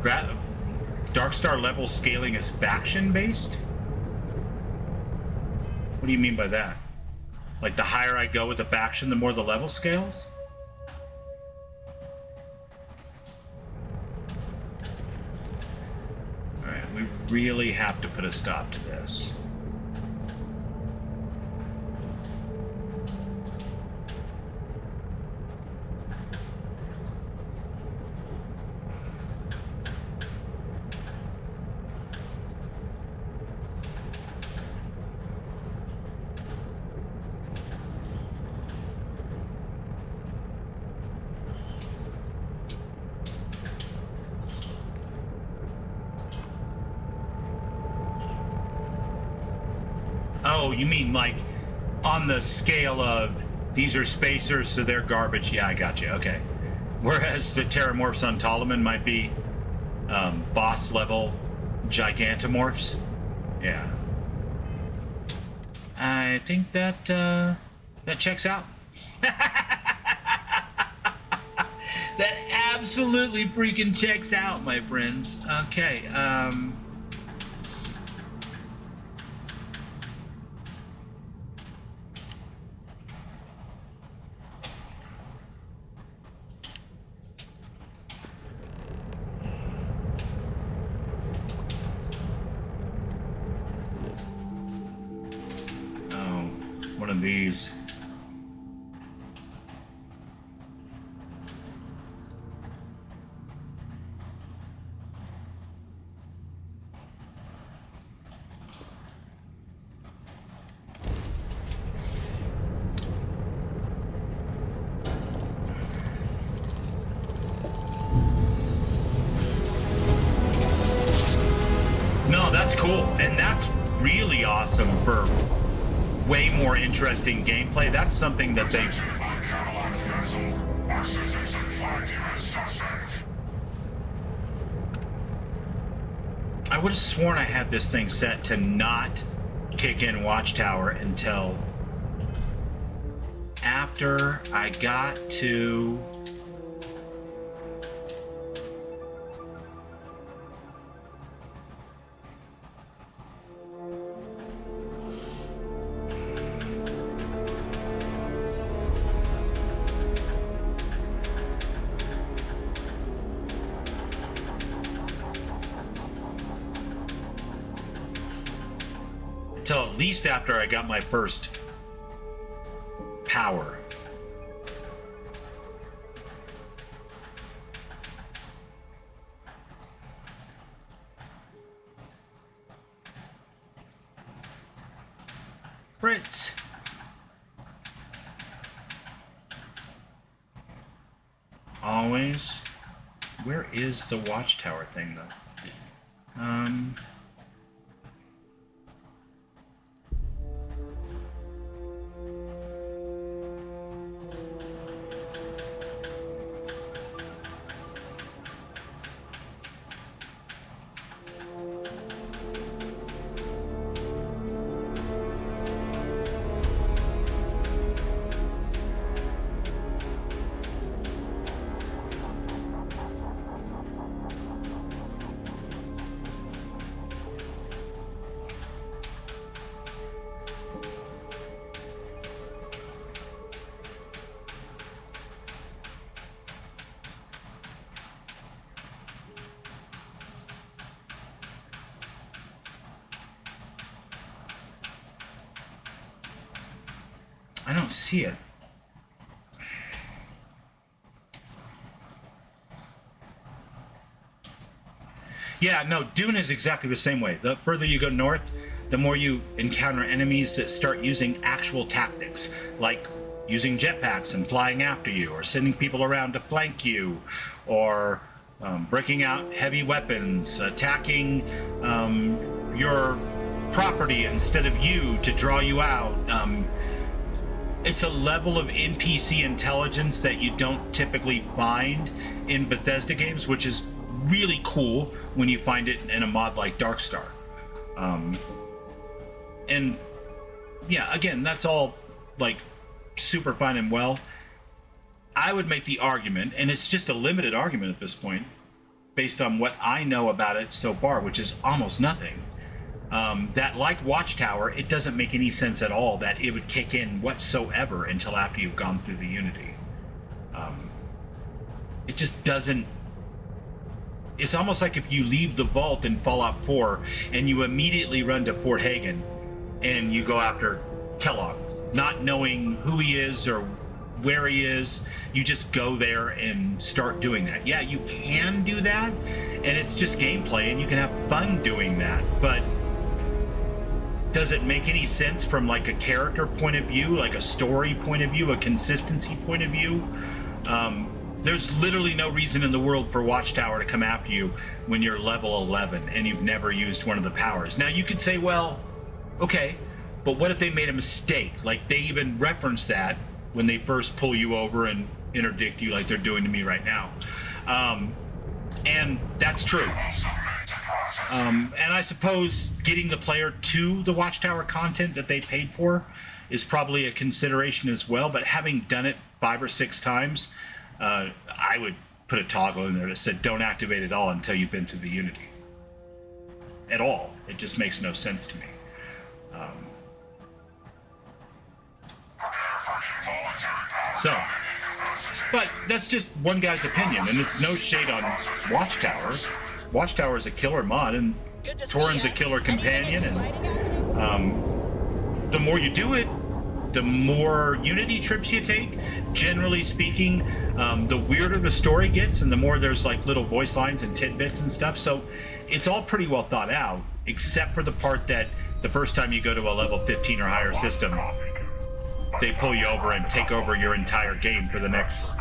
Darkstar level scaling is faction based? What do you mean by that? Like the higher I go with the faction, the more the level scales? Alright, we really have to put a stop to this. Oh, you mean like on the scale of these are spacers, so they're garbage? Yeah, I got you. Okay. Whereas the Terramorphs on Ptolemy might be boss level Gigantomorphs. Yeah. I think that That checks out. That absolutely freaking checks out, my friends. Okay, one of these. No, that's cool, and that's really awesome for way more interesting gameplay. That's something that they... I would have sworn I had this thing set to not kick in Watchtower until after I got to... until at least after I got my first power. Fritz. Always. Where is the Watchtower thing, though? I don't see it. Yeah, no, Dune is exactly the same way. The further you go north, the more you encounter enemies that start using actual tactics, like using jetpacks and flying after you, or sending people around to flank you, or breaking out heavy weapons, attacking your property instead of you to draw you out. It's a level of NPC intelligence that you don't typically find in Bethesda games, which is really cool when you find it in a mod like Darkstar. And yeah, again, that's all like super fine and well. I would make the argument, and it's just a limited argument at this point, based on what I know about it so far, which is almost nothing. That, like Watchtower, it doesn't make any sense at all that it would kick in whatsoever until after you've gone through the Unity. It just doesn't... It's almost like if you leave the vault in Fallout 4 and you immediately run to Fort Hagen and you go after Kellogg, not knowing who he is or where he is, you just go there and start doing that. Yeah, you can do that, and it's just gameplay, and you can have fun doing that, but does it make any sense from like a character point of view, like a story point of view, a consistency point of view? There's literally no reason in the world for Watchtower to come after you when you're level 11 and you've never used one of the powers. Now you could say, well, okay, but what if they made a mistake? Like they even reference that when they first pull you over and interdict you like they're doing to me right now. And that's true. And I suppose getting the player to the Watchtower content that they paid for is probably a consideration as well. But having done it 5 or 6 times, I would put a toggle in there that said don't activate it all until you've been through the Unity. At all. It just makes no sense to me. But that's just one guy's opinion, and it's no shade on Watchtower. Watchtower is a killer mod, and Torin's a killer companion, and the more you do it, the more Unity trips you take. Generally speaking, the weirder the story gets, and the more there's like little voice lines and tidbits and stuff. So it's all pretty well thought out, except for the part that the first time you go to a level 15 or higher system, they pull you over and take over your entire game for the next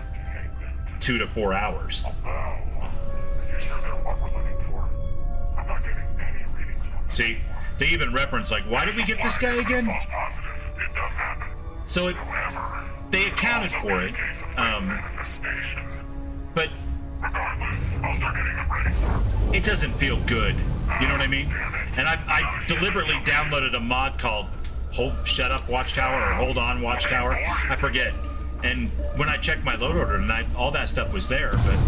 2 to 4 hours. See, they even reference like, why did we get this guy again? So they accounted for it, but it doesn't feel good. You know what I mean? And I deliberately downloaded a mod called Shut Up Watchtower or Hold On Watchtower. I forget. And when I checked my load order tonight, all that stuff was there, but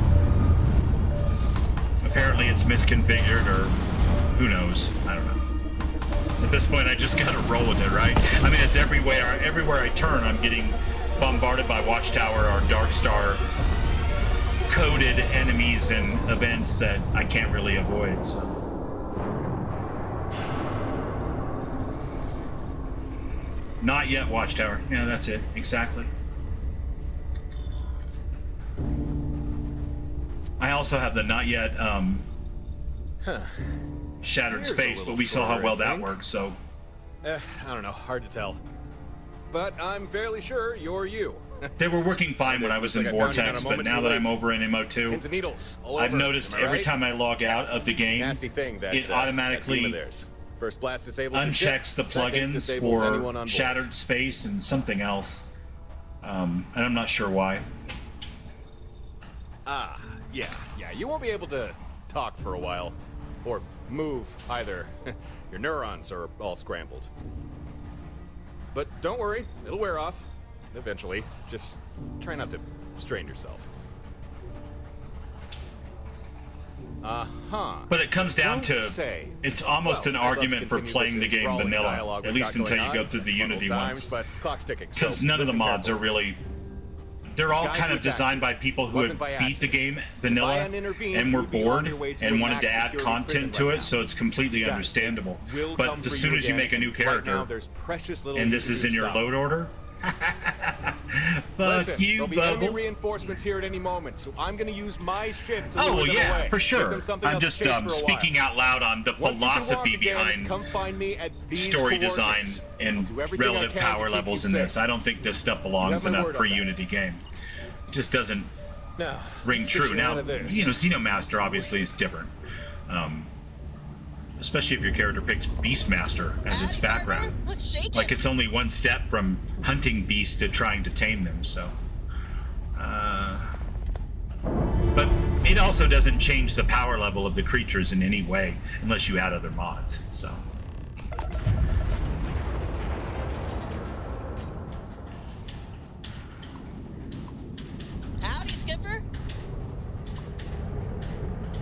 apparently it's misconfigured or who knows. I don't know. At this point, I just gotta roll with it, right? I mean, it's everywhere. Everywhere I turn, I'm getting bombarded by Watchtower or Darkstar coded enemies and events that I can't really avoid, so. Not yet, Watchtower. Yeah, that's it. Exactly. I also have the not yet, Shattered Here's Space, but we saw how well that works, so. I don't know, hard to tell. But I'm fairly sure you're you. They were working fine when I was in Vortex, but now that I'm over in MO2, Pins and needles all I've over, noticed am I every right? time I log out of the game, Nasty thing that, it automatically that demon of theirs. First blast disables your ship, unchecks the second plugins disables anyone on for board. Shattered Space and something else. And I'm not sure why. Ah, yeah. You won't be able to talk for a while. Or move, either. Your neurons are all scrambled. But don't worry, it'll wear off. Eventually. Just try not to strain yourself. But it comes down to, it's almost an argument for playing the game vanilla, at least until you go through the Unity ones. Because none of the mods are really, they're all kind of designed by people who have beat the game vanilla and were bored and wanted to add content to it, so it's completely understandable. But as soon as you make a new character, and this is in your load order, fuck you, there'll be enemy Bubbles. reinforcements here at any moment, so I'm gonna use my ship to Oh, lure well, them yeah, away. for Give sure. them something I'm else to just chase for a while. speaking out loud on the Once you can walk philosophy again, behind come find me at these story design coordinates. and I'll do everything I relative can to power keep levels you in safe. this. I don't think this stuff You belongs have in my a word on that. pre-Unity game. It just doesn't Now, ring let's get true. you Now, out of this. Xeno Master obviously is different. Especially if your character picks Beastmaster as its background. Like, it's only one step from hunting beasts to trying to tame them, so. But it also doesn't change the power level of the creatures in any way, unless you add other mods, so. Howdy, Skipper.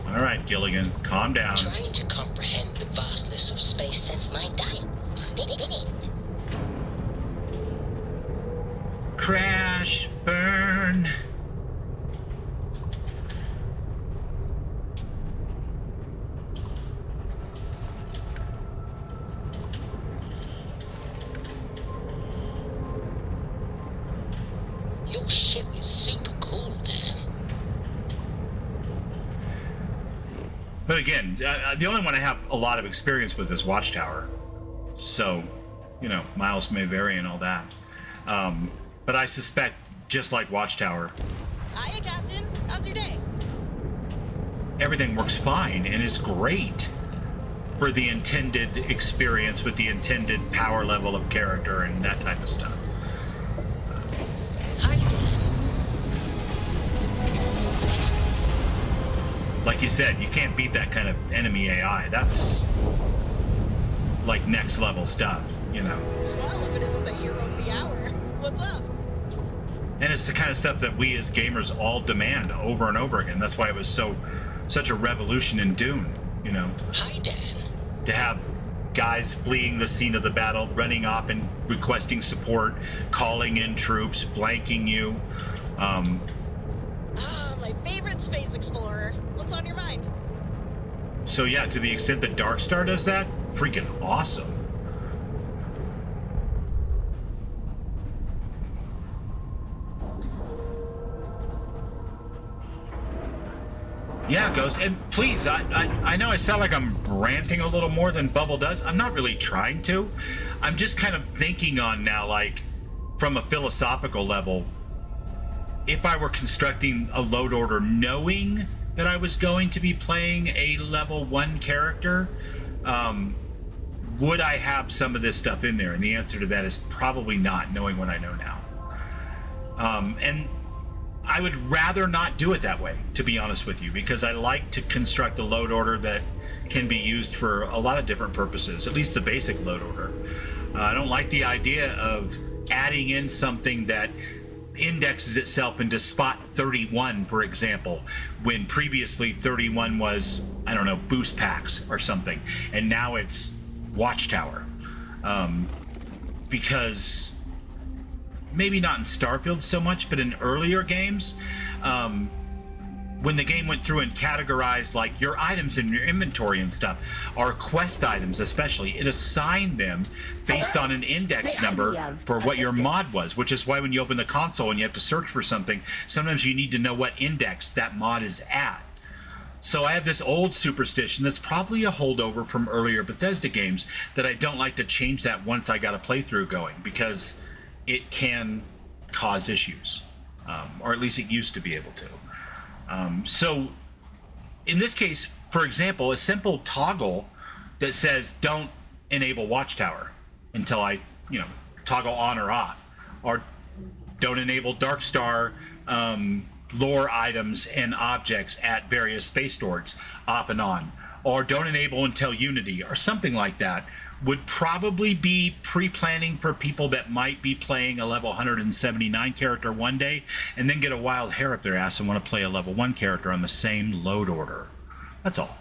All right, Gilligan, calm down. Trying to comprehend the vastness of space since my time. Spinning. Crash, burn. Your ship is super cool, Dan. But again, the only one I have a lot of experience with is Watchtower. So, you know, miles may vary and all that. But I suspect, just like Watchtower, Hiya, Captain. How's your day? everything works fine and is great for the intended experience with the intended power level of character and that type of stuff. like you said, you can't beat that kind of enemy AI. That's like next level stuff, you know. Well, if it isn't the hero of the hour, what's up? And it's the kind of stuff that we as gamers all demand over and over again. That's why it was such a revolution in Dune, you know. Hi, Dan. To have guys fleeing the scene of the battle, running off and requesting support, calling in troops, blanking you. My favorite space explorer. What's on your mind? So yeah, to the extent that Darkstar does that, freaking awesome. Yeah, Ghost, and please, I know I sound like I'm ranting a little more than Bubble does. I'm not really trying to. I'm just kind of thinking on now, like, from a philosophical level, if I were constructing a load order knowing that I was going to be playing a level 1 character, would I have some of this stuff in there? And the answer to that is probably not, knowing what I know now. And I would rather not do it that way, to be honest with you, because I like to construct a load order that can be used for a lot of different purposes, at least the basic load order. I don't like the idea of adding in something that indexes itself into spot 31, for example, when previously 31 was, I don't know, boost packs or something, and now it's Watchtower. Because maybe not in Starfield so much, but in earlier games, when the game went through and categorized like your items in your inventory and stuff, or quest items especially, it assigned them based on an index number for what your mod was, which is why when you open the console and you have to search for something, sometimes you need to know what index that mod is at. So I have this old superstition that's probably a holdover from earlier Bethesda games that I don't like to change that once I got a playthrough going, because it can cause issues, or at least it used to be able to. So in this case, for example, a simple toggle that says don't enable Watchtower until I, toggle on or off, or don't enable Darkstar lore items and objects at various space stores off and on, or don't enable until Unity, or something like that, would probably be pre-planning for people that might be playing a level 179 character one day and then get a wild hair up their ass and want to play a level 1 character on the same load order. That's all.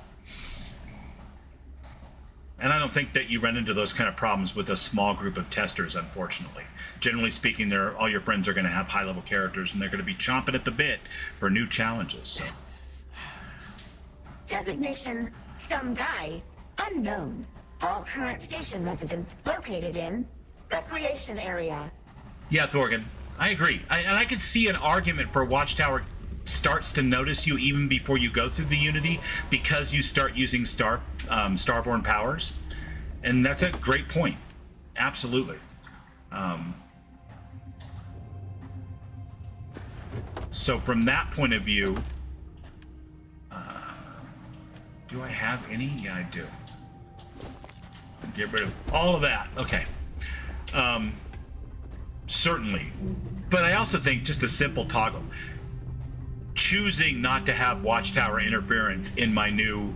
And I don't think that you run into those kind of problems with a small group of testers, unfortunately. Generally speaking, all your friends are going to have high-level characters, and they're going to be chomping at the bit for new challenges. So. Designation, some guy, unknown. All current station residents located in recreation area. Yeah, Thorgan, I agree. And I could see an argument for Watchtower starts to notice you even before you go through the Unity, because you start using Starborn powers. And that's a great point. Absolutely. So from that point of view, do I have any? Yeah, I do. Get rid of all of that. Okay. Certainly. But I also think just a simple toggle. Choosing not to have Watchtower interference in my new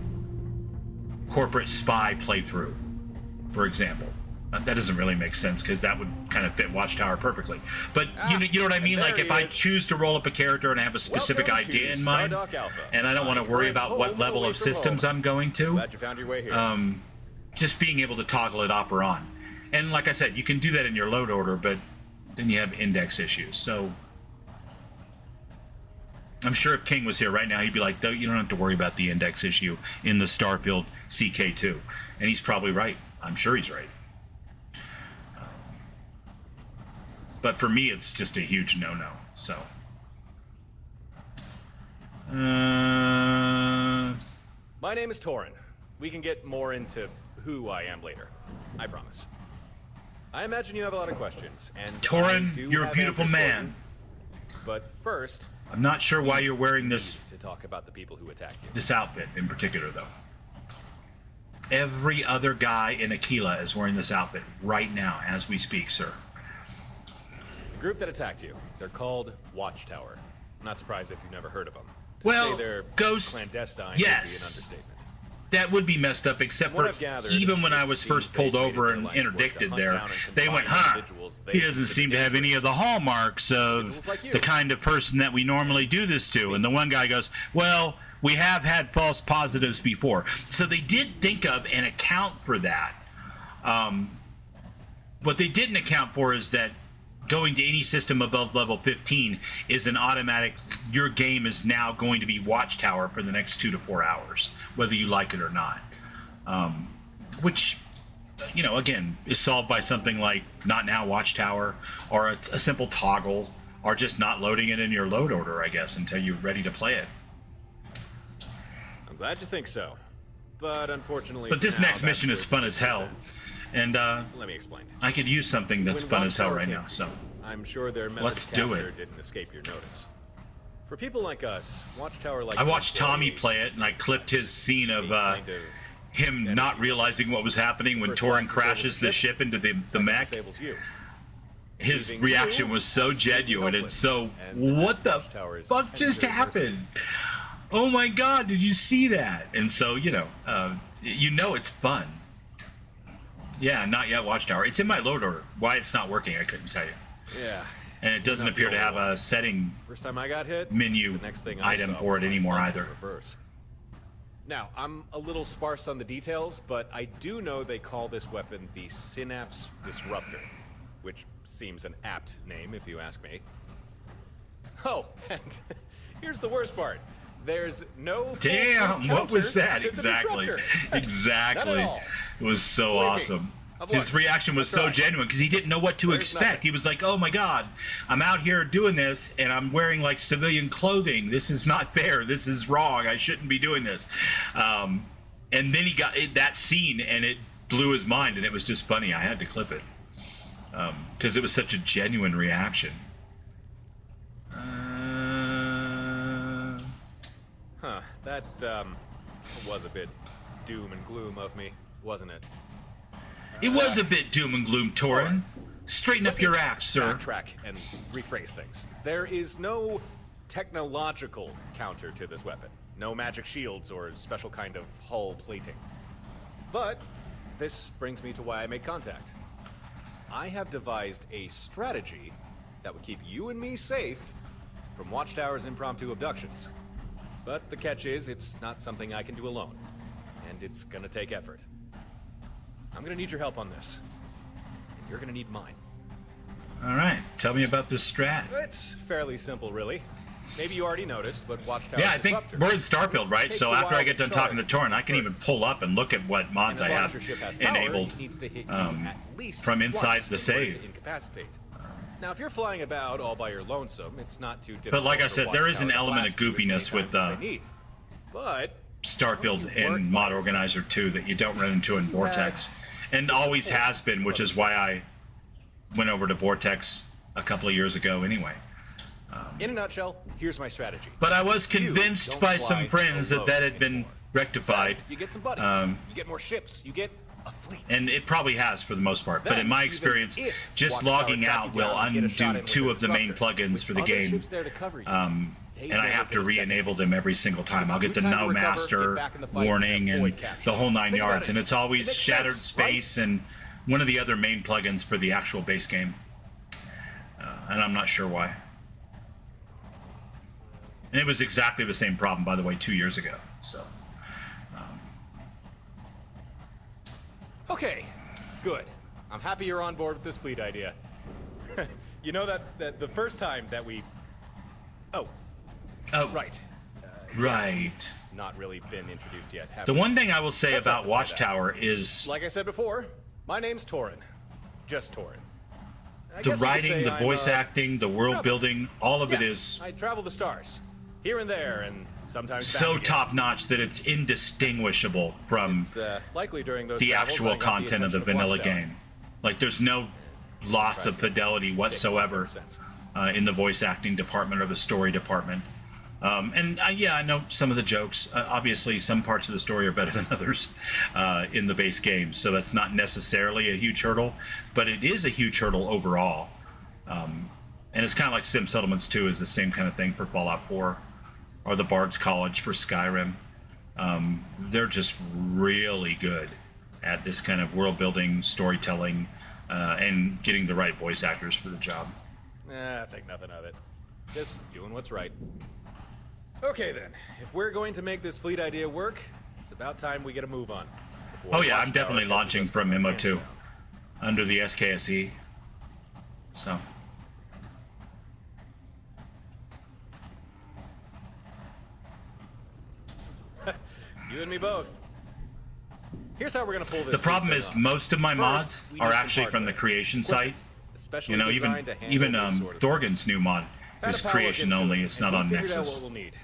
corporate spy playthrough, for example. That doesn't really make sense, because that would kind of fit Watchtower perfectly. But you know what I mean? Like, if I choose to roll up a character and I have a specific idea in mind, and I don't want to worry about what level of systems I'm going to, Glad you found your way here. just being able to toggle it off or on. And like I said, you can do that in your load order, but then you have index issues. So I'm sure if King was here right now, he'd be like, you don't have to worry about the index issue in the Starfield CK2. And he's probably right. I'm sure he's right. But for me, it's just a huge no-no. So. My name is Torin. We can get more into who I am later. I promise. I imagine you have a lot of questions, and Torin, you're a beautiful man. But first, I'm not sure why you're wearing this to talk about the people who attacked you. This outfit in particular, though. Every other guy in Aquila is wearing this outfit right now as we speak, sir. The group that attacked you, they're called Watchtower. I'm not surprised if you've never heard of them. Well, say they're Ghost, clandestine yes. would be an understatement. That would be messed up, except From for what I've gathered, even when I it was seems first pulled they've over made it and their life's work to interdicted hunt there. down and They went, confine huh, individuals they he doesn't consider seem to have any of the hallmarks of Individuals like you. the kind of person that we normally do this to. And the one guy goes, well, we have had false positives before. So they did think of and account for that. What they didn't account for is that going to any system above level 15 is an automatic, your game is now going to be Watchtower for the next 2 to 4 hours, whether you like it or not. Which, you know, again, is solved by something like Not Now Watchtower, or a simple toggle, or just not loading it in your load order, I guess, until you're ready to play it. I'm glad you think so. But unfortunately, But this now next that's mission is where fun as it hell. ends. And Let me explain. I could use something that's When fun as hell Watchtower right came now, for so you, I'm sure their method let's of do capture it. didn't escape your notice. For people like us, Watchtower likes I to watched employ Tommy play it, and I clipped his scene of him not realizing what was happening when First Torin class crashes the disables ship into the mech. disables you. His Leaving reaction you was so genuine and helpless. so, And what the Watchtower's fuck just tender mercy. happened? Oh my god, did you see that? And so, you know it's fun. Yeah, not yet Watchtower. It's in my load order. Why it's not working, I couldn't tell you. Yeah. And it doesn't Not appear the to have only a setting First time I got hit, menu the next thing I item saw for was it my anymore punch either. in reverse. Now, I'm a little sparse on the details, but I do know they call this weapon the Synapse Disruptor, which seems an apt name if you ask me. Oh, and here's the worst part. There's no full Damn, what was counter that to the exactly? disruptor. Not Exactly. at all. It was so Believe me, awesome. I've His looked. reaction was I've so tried. genuine because he didn't know what to There's expect. nothing. He was like, "Oh my god, I'm out here doing this and I'm wearing like civilian clothing. This is not fair. This is wrong. I shouldn't be doing this." And then he got that scene and it blew his mind, and it was just funny. I had to clip it because it was such a genuine reaction. Huh, that was a bit doom and gloom of me, wasn't it? It was a bit doom and gloom, Torin. Straighten up your act, sir. Backtrack and rephrase things. There is no technological counter to this weapon. No magic shields or special kind of hull plating. But this brings me to why I made contact. I have devised a strategy that would keep you and me safe from Watchtower's impromptu abductions. But the catch is, it's not something I can do alone. And it's gonna take effort. I'm gonna need your help on this. And you're gonna need mine. All right, tell me about this strat. It's fairly simple, really. Maybe you already noticed, but Watchtower Yeah, I think we're in Starfield, right? So after I get done talking to Torin, I can even pull up and look at what mods I have enabled from inside the save. Now, if you're flying about all by your lonesome, it's not too difficult. But like I for said, there is an Watchtower to element of blast you as many goopiness with times as they need. But Starfield and Mod Organizer 2 that you don't run into in Vortex. And always has been, which is why I went over to Vortex a couple of years ago anyway. In a nutshell, here's my strategy. But I was convinced don't by fly some friends that alone that had been rectified. You get some buddies. You get more ships. You get a fleet. And it probably has for the most part. But Then, in my even experience, if just Watchtower logging track out you will down and get a shot in undo with 2 their of the main disruptor, plugins for the other game. ships there to cover you, they And I never have to get a second. re-enable them every single time. I'll get the Time to No recover, Master get back in the fight, warning and and avoid capture. the whole 9 Think about yards. it. And it's It always makes Shattered sense, Space and one of the other main plugins for the actual base game. And I'm not sure why. And it was exactly the same problem, by the way, 2 years ago. So, Okay, good. I'm happy you're on board with this fleet idea. You know that the first time that we... Oh, right. right. Not really been introduced yet. have The we? one thing I will say Let's about amplify that. Watchtower is Like I said before, my name's Torin. Just Torin. I the guess you could writing, say the I'm, voice acting, the world building, all of it yeah, is I travel the stars, here and there, and sometimes back so again. top-notch that it's indistinguishable from It's likely during those the travels actual I got the content of the attention vanilla Watchtower. game. Like, there's no loss of fidelity whatsoever in the voice acting department or the story department. Yeah, I know some of the jokes. Obviously, some parts of the story are better than others in the base game, so that's not necessarily a huge hurdle, but it is a huge hurdle overall. And it's kind of like Sim Settlements 2 is the same kind of thing for Fallout 4, or the Bard's College for Skyrim. They're just really good at this kind of world building, storytelling, and getting the right voice actors for the job. I think nothing of it. Just doing what's right. Okay then, if we're going to make this fleet idea work, it's about time we get a move on. Oh yeah, I'm definitely launching from MO2 under the SKSE. So. You and me both. Here's how we're gonna pull this. The problem is off. most of my First, mods we are need some actually from the hardware. creation site. Especially You know, designed to handle even this sort of Thorgan's new mod Had is a power creation look into only. it, It's and not we on figured out Nexus. what we'll need.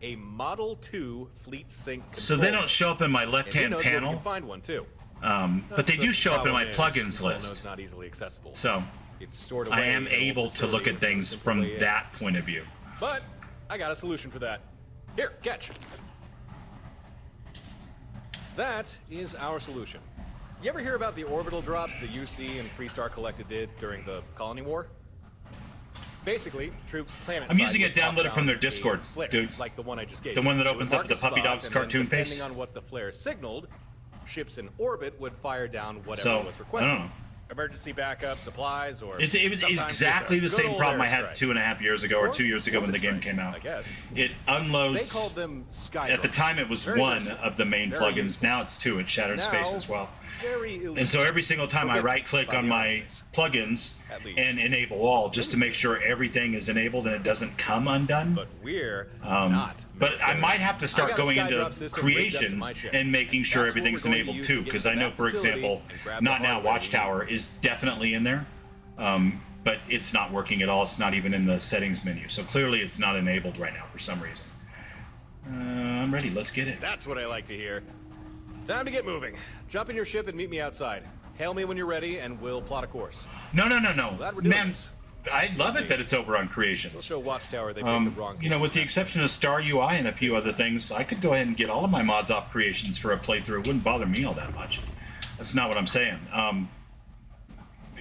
A Model 2 fleet sync So controller. they don't show up in my And who left-hand knows where we panel. can find one too. But they The do show up in my problem is, plugins control list. node's not easily accessible. So It's stored I away am in an old able to look facility at with no things simple from way in. that point of view. But I got a solution for that. Here, catch. That is our solution. You ever hear about the orbital drops the UC and Freestar Collective did during the Colony War? Basically, troops planet. I'm using it downloaded from their Discord, dude. Like the one I just gave. The one that It opens would up mark the a Puppy spot, Dogs and then cartoon paste. Depending on what the flare signaled, ships in orbit would fire down whatever So, was I requested. don't know. Emergency backup, supplies, or It was sometimes exactly the just a good same old problem I airstrike. had 2.5 years ago or 2 years ago when the game came out. I guess. It They unloads. called them Sky At the drones. time, it was Very one versatile. of the main Very plugins. useful. Now it's two. It's Shattered Space Now, as well. very illegal. And so every single time I Okay, right-click by on the my analysis. plugins At least. and enable all, just to make sure everything is enabled and it doesn't come undone. But we're not. But I might have to I start got a going Skydrop into system rigged up to creations my ship. and making sure That's what everything's we're going to enabled use too. to get Because to I know, that for facility example, and grab the Not Now hardware we Watchtower is definitely in there. But it's not working at all. It's not even in the settings menu. So clearly it's not enabled right now for some reason. I'm ready. Let's get it. That's what I like to hear. Time to get moving. Jump in your ship and meet me outside. Hail me when you're ready, and we'll plot a course. No. Glad we're doing Man, this. I love it that it's over on Creations. We'll show Watchtower they made the wrong. You know, with the exception of Star UI and a few other things, I could go ahead and get all of my mods off Creations for a playthrough. It wouldn't bother me all that much. That's not what I'm saying.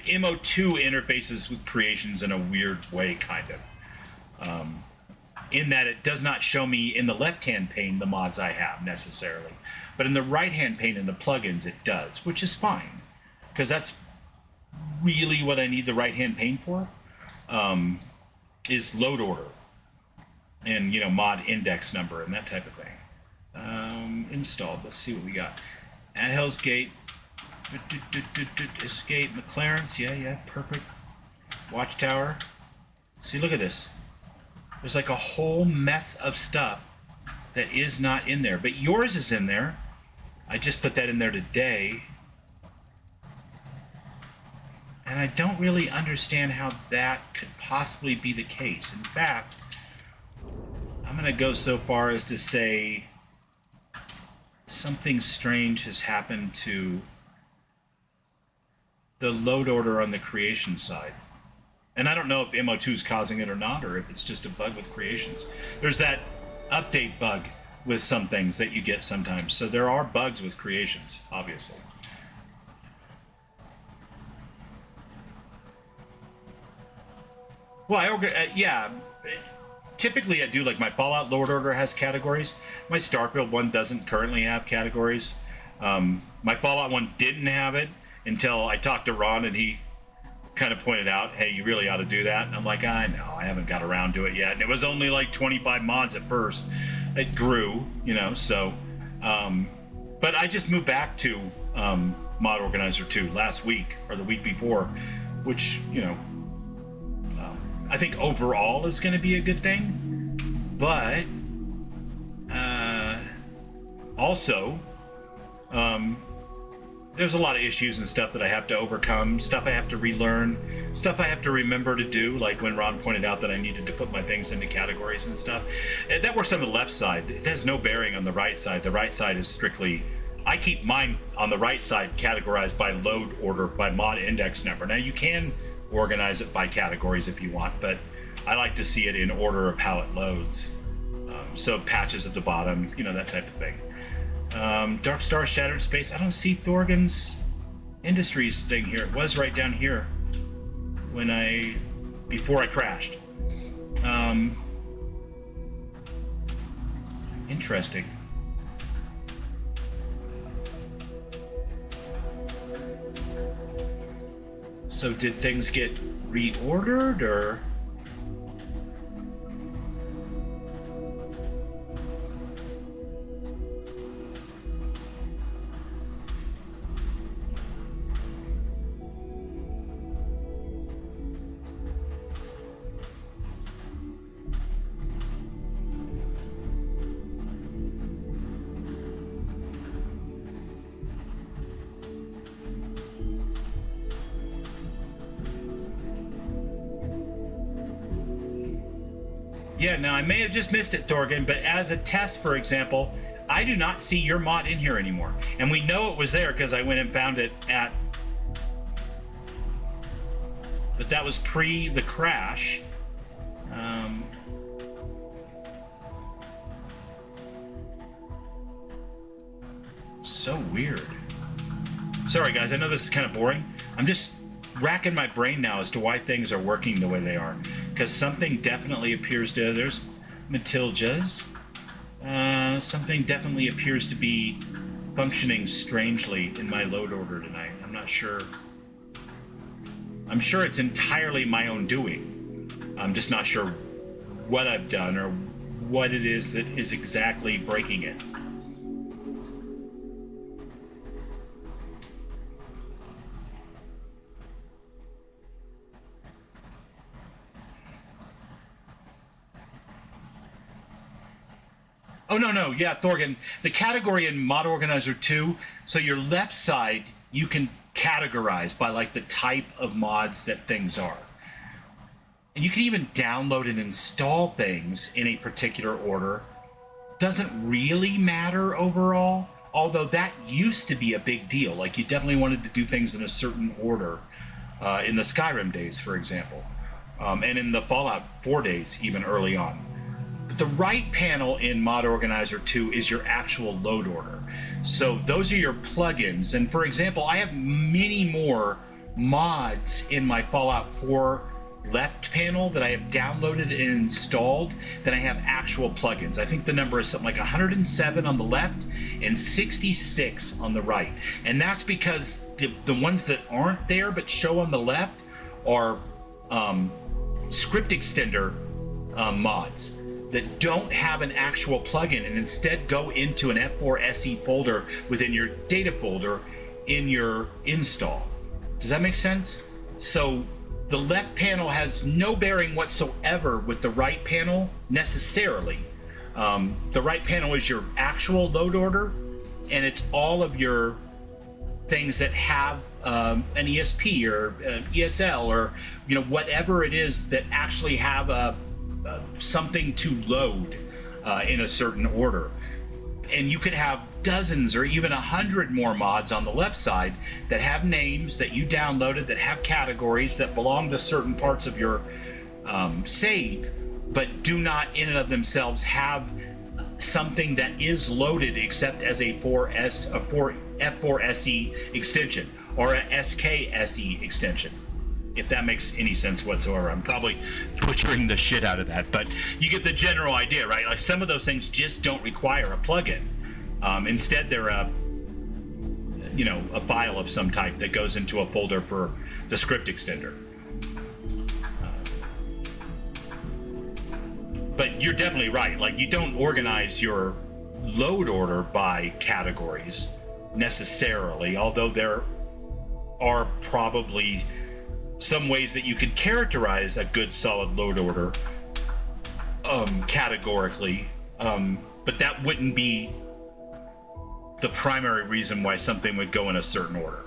MO2 interfaces with Creations in a weird way, kind of. In that it does not show me in the left-hand pane the mods I have, necessarily. But in the right-hand pane in the plugins, it does, which is fine. Because that's really what I need the right-hand pane for, is load order. And, you know, mod index number and that type of thing. Installed. Let's see what we got. At Hell's Gate. Escape McClarence. Yeah, perfect. Watchtower. See, look at this. There's like a whole mess of stuff that is not in there. But yours is in there. I just put that in there today. And I don't really understand how that could possibly be the case. In fact, I'm going to go so far as to say something strange has happened to the load order on the creation side. And I don't know if MO2 is causing it or not, or if it's just a bug with creations. There's that update bug with some things that you get sometimes. So there are bugs with creations, obviously. Well, yeah. Typically, I do, like, my Fallout load order has categories. My Starfield one doesn't currently have categories. My Fallout one didn't have it until I talked to Ron, and he kind of pointed out, hey, you really ought to do that. And I'm like, I know, I haven't got around to it yet. And it was only like 25 mods at first. It grew, you know, so. But I just moved back to Mod Organizer 2 last week, or the week before, which, you know, I think overall is going to be a good thing. But also, there's a lot of issues and stuff that I have to overcome, stuff I have to relearn, stuff I have to remember to do, like when Ron pointed out that I needed to put my things into categories and stuff. That works on the left side. It has no bearing on the right side. The right side is strictly, I keep mine on the right side categorized by load order, by mod index number. Now you can organize it by categories if you want, but I like to see it in order of how it loads. So patches at the bottom, you know, that type of thing. Darkstar, Shattered Space. I don't see Thorgan's Industries thing here. It was right down here when before I crashed. Interesting. So did things get reordered, or? Yeah, now I may have just missed it, Thorgan, but as a test, for example, I do not see your mod in here anymore. And we know it was there because I went and found it at... But that was pre the crash. So weird. Sorry, guys, I know this is kind of boring. I'm just racking my brain now as to why things are working the way they are. Because something definitely appears to... There's Matilda's. Something definitely appears to be functioning strangely in my load order tonight. I'm not sure. I'm sure it's entirely my own doing. I'm just not sure what I've done or what it is that is exactly breaking it. Oh, no. Yeah, Thorgan, the category in Mod Organizer 2, so your left side, you can categorize by, like, the type of mods that things are. And you can even download and install things in a particular order. Doesn't really matter overall, although that used to be a big deal. Like, you definitely wanted to do things in a certain order in the Skyrim days, for example. And in the Fallout 4 days, even early on. But the right panel in Mod Organizer 2 is your actual load order. So those are your plugins. And for example, I have many more mods in my Fallout 4 left panel that I have downloaded and installed than I have actual plugins. I think the number is something like 107 on the left and 66 on the right. And that's because the ones that aren't there but show on the left are script extender mods that don't have an actual plugin and instead go into an F4SE folder within your data folder in your install. Does that make sense? So the left panel has no bearing whatsoever with the right panel necessarily. The right panel is your actual load order, and it's all of your things that have an ESP or ESL or whatever it is that actually have something to load in a certain order. And you could have dozens or even 100 more mods on the left side that have names that you downloaded that have categories that belong to certain parts of your save, but do not in and of themselves have something that is loaded except as a F4SE extension or a SKSE extension. If that makes any sense whatsoever. I'm probably butchering the shit out of that, but you get the general idea, right? Like some of those things just don't require a plugin. Instead, they're a file of some type that goes into a folder for the script extender. But you're definitely right. Like, you don't organize your load order by categories necessarily, although there are probably some ways that you could characterize a good solid load order categorically, but that wouldn't be the primary reason why something would go in a certain order.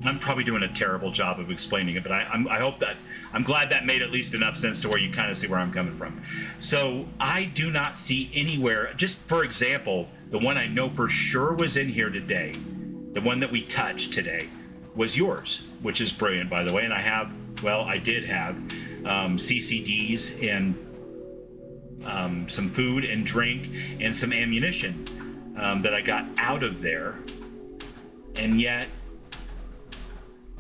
I'm probably doing a terrible job of explaining it, but I hope that I'm glad that made at least enough sense to where you kind of see where I'm coming from. So I do not see anywhere, just for example, the one I know for sure was in here today, the one that we touched today, was yours, which is brilliant, by the way. And I did have CCDs and some food and drink and some ammunition that I got out of there. And yet,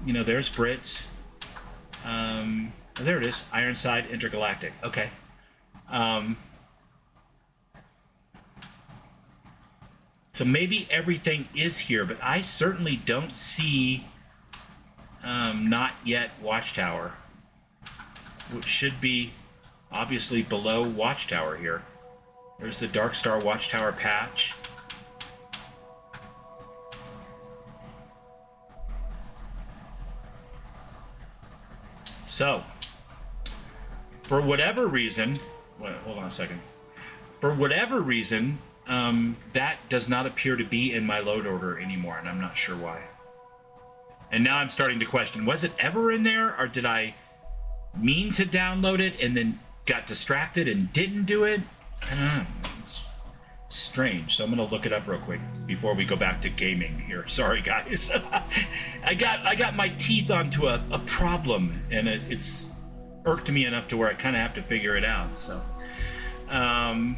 there's Brits. There it is, Ironside Intergalactic. Okay. So maybe everything is here, but I certainly don't see not yet Watchtower, which should be obviously below Watchtower here. There's the Darkstar Watchtower patch. So, for whatever reason, wait, hold on a second. For whatever reason, that does not appear to be in my load order anymore, and I'm not sure why. And now I'm starting to question, was it ever in there, or did I mean to download it and then got distracted and didn't do it? I don't know. It's strange. So I'm going to look it up real quick before we go back to gaming here. Sorry, guys. I got my teeth onto a problem, and it's irked me enough to where I kind of have to figure it out. So, I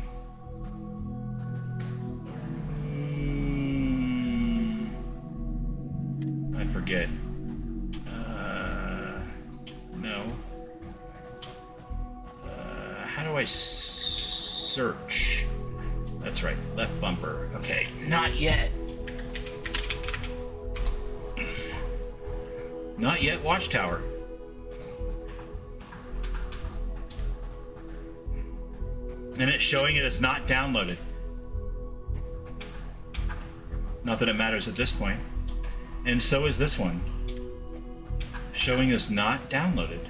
forget. No. How do I search? That's right, left bumper. Okay, not yet. Not yet, Watchtower. And it's showing it as not downloaded. Not that it matters at this point. And so is this one. Showing as not downloaded.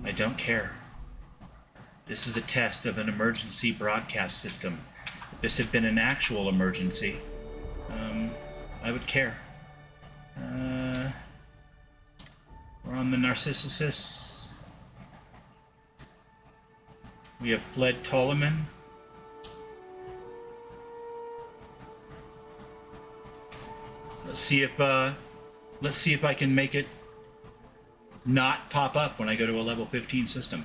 I don't care. This is a test of an emergency broadcast system. If this had been an actual emergency, I would care. We're on the Narcissus. We have fled Ptolemy. Let's see if I can make it not pop up when I go to a level 15 system.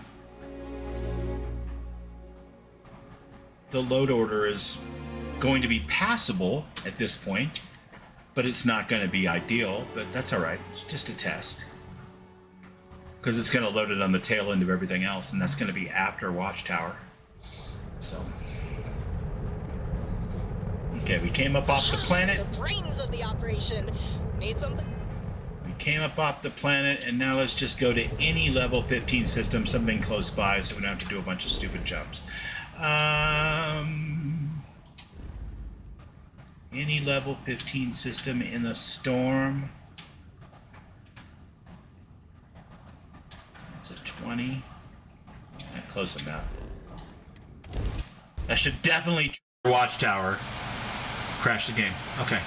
The load order is going to be passable at this point, but it's not going to be ideal, but that's all right. It's just a test. Because it's going to load it on the tail end of everything else, and that's going to be after Watchtower. So. Okay, we came up off the planet. The brains of the operation made something. We came up off the planet, and now let's just go to any level 15 system, something close by, so we don't have to do a bunch of stupid jumps. Any level 15 system in a storm. That's a 20. Not close enough. That should definitely Watchtower. Crash the game. Okay.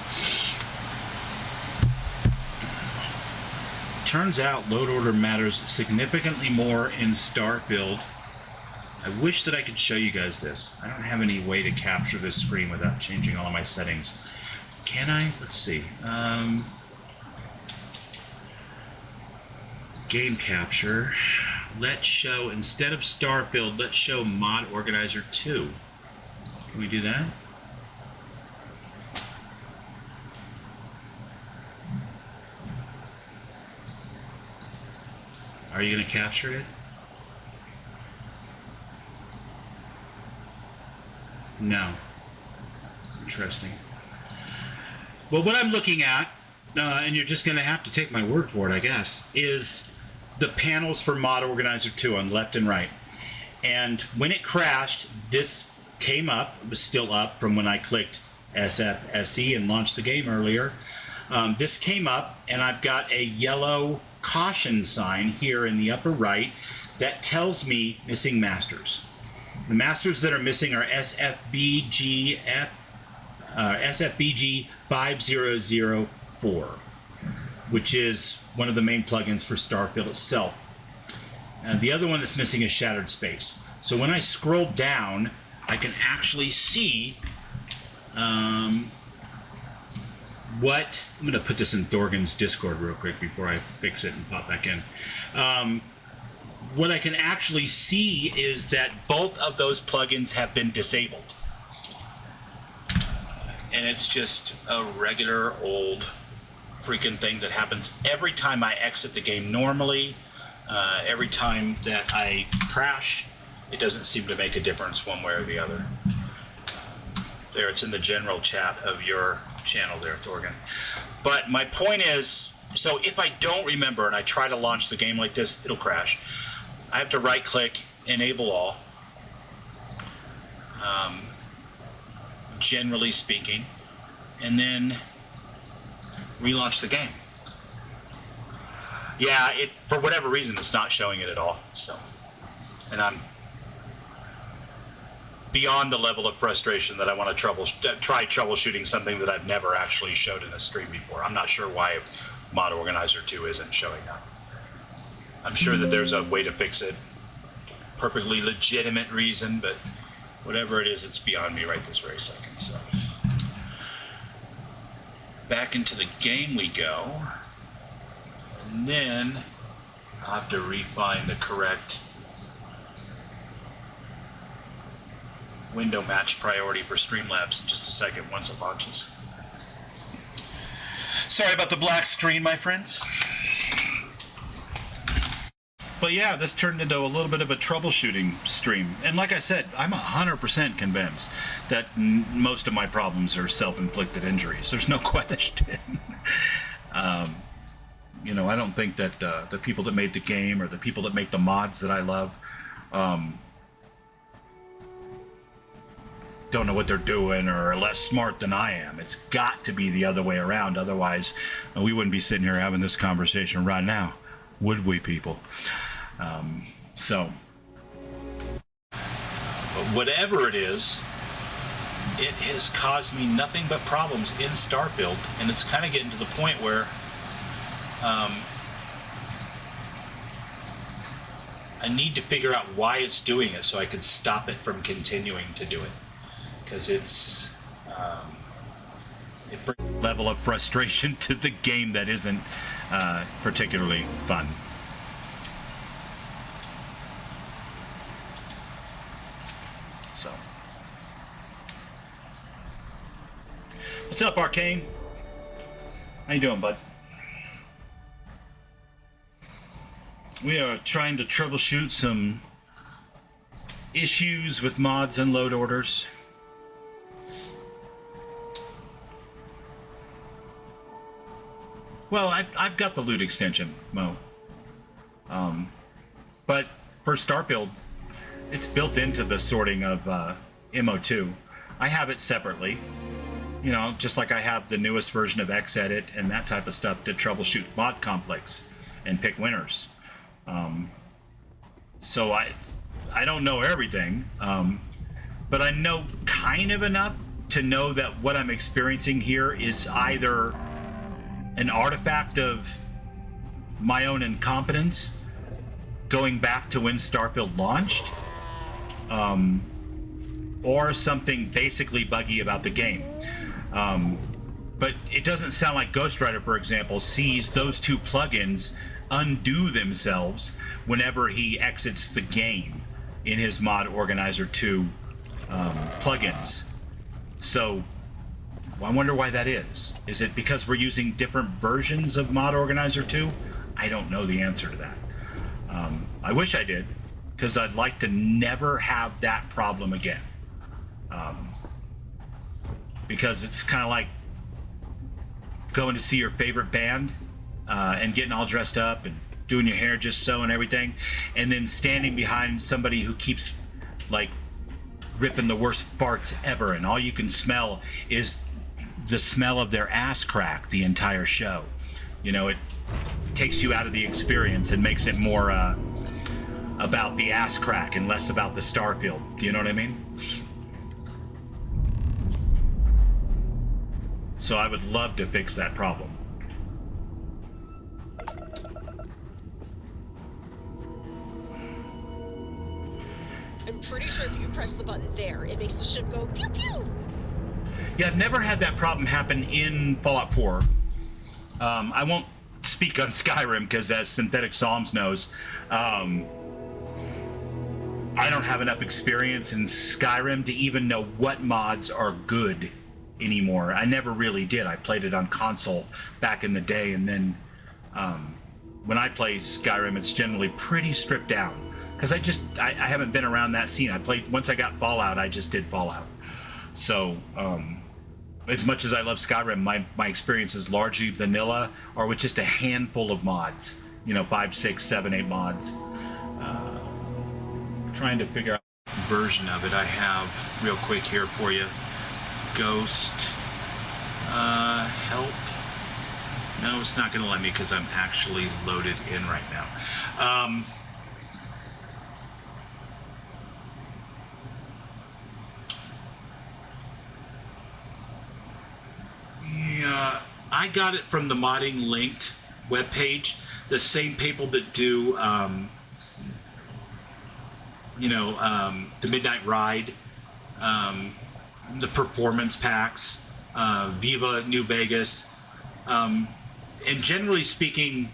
Turns out load order matters significantly more in Starfield. I wish that I could show you guys this. I don't have any way to capture this screen without changing all of my settings. Can I? Let's see. Game capture. Let's show, instead of Starfield, let's show Mod Organizer 2. Can we do that? Are you going to capture it? No. Interesting. Well, what I'm looking at, and you're just going to have to take my word for it, I guess, is the panels for Mod Organizer 2 on left and right. And when it crashed, this came up. It was still up from when I clicked SFSE and launched the game earlier. This came up, and I've got a yellow caution sign here in the upper right that tells me missing masters. The masters that are missing are SFBG 5004, which is one of the main plugins for Starfield itself. The other one that's missing is Shattered Space. So when I scroll down, I can actually see what... I'm going to put this in Thorgan's Discord real quick before I fix it and pop back in. What I can actually see is that both of those plugins have been disabled. and it's just a regular old freaking thing that happens every time I exit the game normally. Every time that I crash, it doesn't seem to make a difference one way or the other. There, it's in the general chat of your channel there, Thorgan. But my point is, so if I don't remember and I try to launch the game like this, it'll crash. I have to right-click, enable all, generally speaking, and then relaunch the game. Yeah, it, for whatever reason, it's not showing it at all. So, and I'm beyond the level of frustration that I want to try troubleshooting something that I've never actually showed in a stream before. I'm not sure why Mod Organizer 2 isn't showing up. I'm sure that there's a way to fix it. Perfectly legitimate reason, but whatever it is, it's beyond me right this very second. So, back into the game we go. And then I'll have to refine the correct window match priority for Streamlabs in just a second once it launches. Sorry about the black screen, my friends. But yeah, this turned into a little bit of a troubleshooting stream. And like I said, I'm 100% convinced that most of my problems are self-inflicted injuries. There's no question. You know, I don't think that the people that made the game or the people that make the mods that I love don't know what they're doing or are less smart than I am. It's got to be the other way around. Otherwise, we wouldn't be sitting here having this conversation right now, would we, people? But whatever it is, it has caused me nothing but problems in Starfield, and it's kind of getting to the point where I need to figure out why it's doing it so I can stop it from continuing to do it, because it's it brings a level of frustration to the game that isn't particularly fun. So, what's up, Arcane? How you doing, bud? We are trying to troubleshoot some issues with mods and load orders. Well, I've got the loot extension, Mo. But for Starfield, it's built into the sorting of MO2. I have it separately. You know, just like I have the newest version of Xedit and that type of stuff to troubleshoot mod conflicts and pick winners. So I don't know everything, but I know kind of enough to know that what I'm experiencing here is either an artifact of my own incompetence going back to when Starfield launched, or something basically buggy about the game. But it doesn't sound like Ghost Rider, for example, sees those two plugins undo themselves whenever he exits the game in his Mod Organizer 2 plugins. So I wonder why that is. Is it because we're using different versions of Mod Organizer 2? I don't know the answer to that. I wish I did, because I'd like to never have that problem again. Because it's kind of like going to see your favorite band and getting all dressed up and doing your hair just so and everything, and then standing behind somebody who keeps like ripping the worst farts ever, and all you can smell is the smell of their ass crack the entire show. You know, it takes you out of the experience and makes it more about the ass crack and less about the Starfield. Do you know what I mean? So I would love to fix that problem. I'm pretty sure if you press the button there, it makes the ship go pew pew. Yeah, I've never had that problem happen in Fallout 4. I won't speak on Skyrim because, as Synthetic Psalms knows, I don't have enough experience in Skyrim to even know what mods are good anymore. I never really did. I played it on console back in the day, and then when I play Skyrim, it's generally pretty stripped down because I haven't been around that scene. I played once I got Fallout. I just did Fallout. So as much as I love Skyrim, my experience is largely vanilla or with just a handful of mods. 5, 6, 7, 8 mods. Trying to figure out what version of it I have real quick here for you. Ghost. Help. No, it's not going to let me because I'm actually loaded in right now. Yeah, I got it from the Modding Linked webpage. The same people that do, the Midnight Ride, the performance packs, Viva New Vegas, and generally speaking,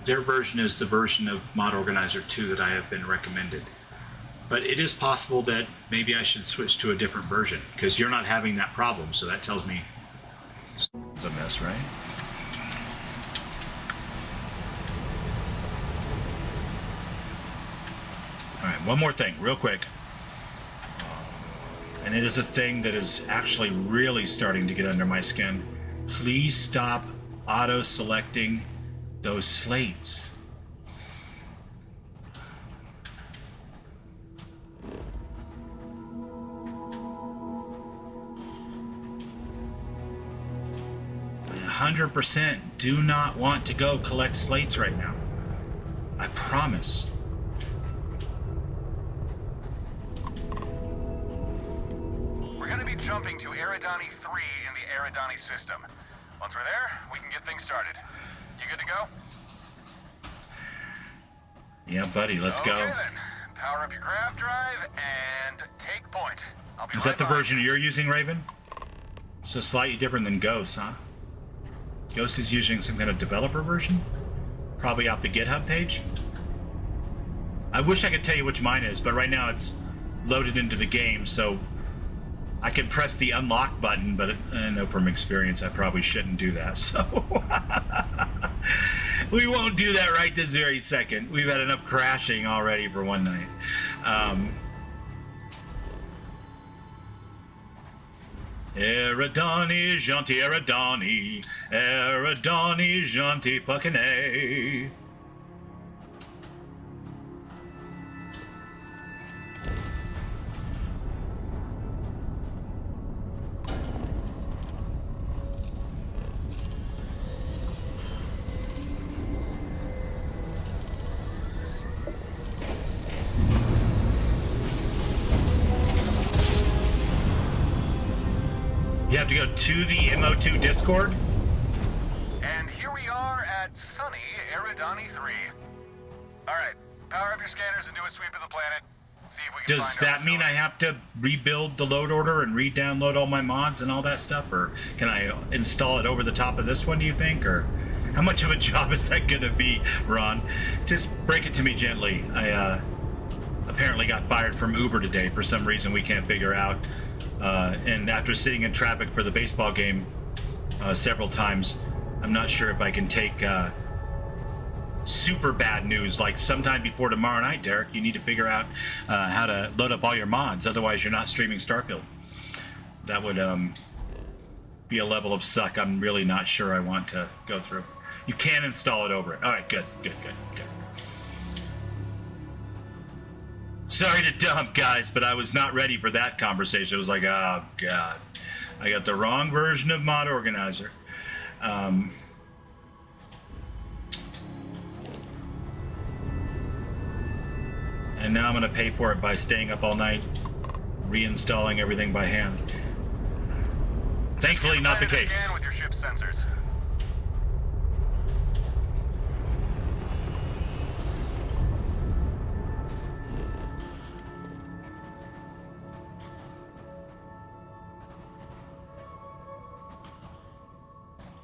their version is the version of Mod Organizer 2 that I have been recommended. But it is possible that maybe I should switch to a different version because you're not having that problem. So that tells me it's a mess, right? All right, one more thing, real quick. And it is a thing that is actually really starting to get under my skin. Please stop auto-selecting those slates. I 100% do not want to go collect slates right now. I promise. We're going to be jumping to Eridani 3 in the Eridani system. Once we're there, we can get things started. You good to go? Yeah, buddy, let's go. Okay then. Power up your grav drive and take point. I'll be Is right that the by. version you're using, Raven? So slightly different than Ghost, huh? Ghost is using some kind of developer version? Probably off the GitHub page? I wish I could tell you which mine is, but right now it's loaded into the game, so I can press the unlock button, but I know from experience I probably shouldn't do that, so we won't do that right this very second. We've had enough crashing already for one night. Eridani, gentil Eridani, Eridani, gentil fucking A. You have to go to the MO2 Discord? And here we are at sunny Eridani 3. Alright, power up your scanners and do a sweep of the planet. See if we can Does find that mean I have to rebuild the load order and re-download all my mods and all that stuff? Or can I install it over the top of this one, do you think? Or how much of a job is that going to be, Ron? Just break it to me gently. I apparently got fired from Uber today for some reason we can't figure out. And after sitting in traffic for the baseball game several times, I'm not sure if I can take super bad news like sometime before tomorrow night, Derek. You need to figure out how to load up all your mods, otherwise you're not streaming Starfield. That would be a level of suck I'm really not sure I want to go through. You can install it over it. All right, good. Sorry to dump, guys, but I was not ready for that conversation. It was like, oh, God. I got the wrong version of Mod Organizer. And now I'm going to pay for it by staying up all night, reinstalling everything by hand. Thankfully, not the case. With your ship's sensors.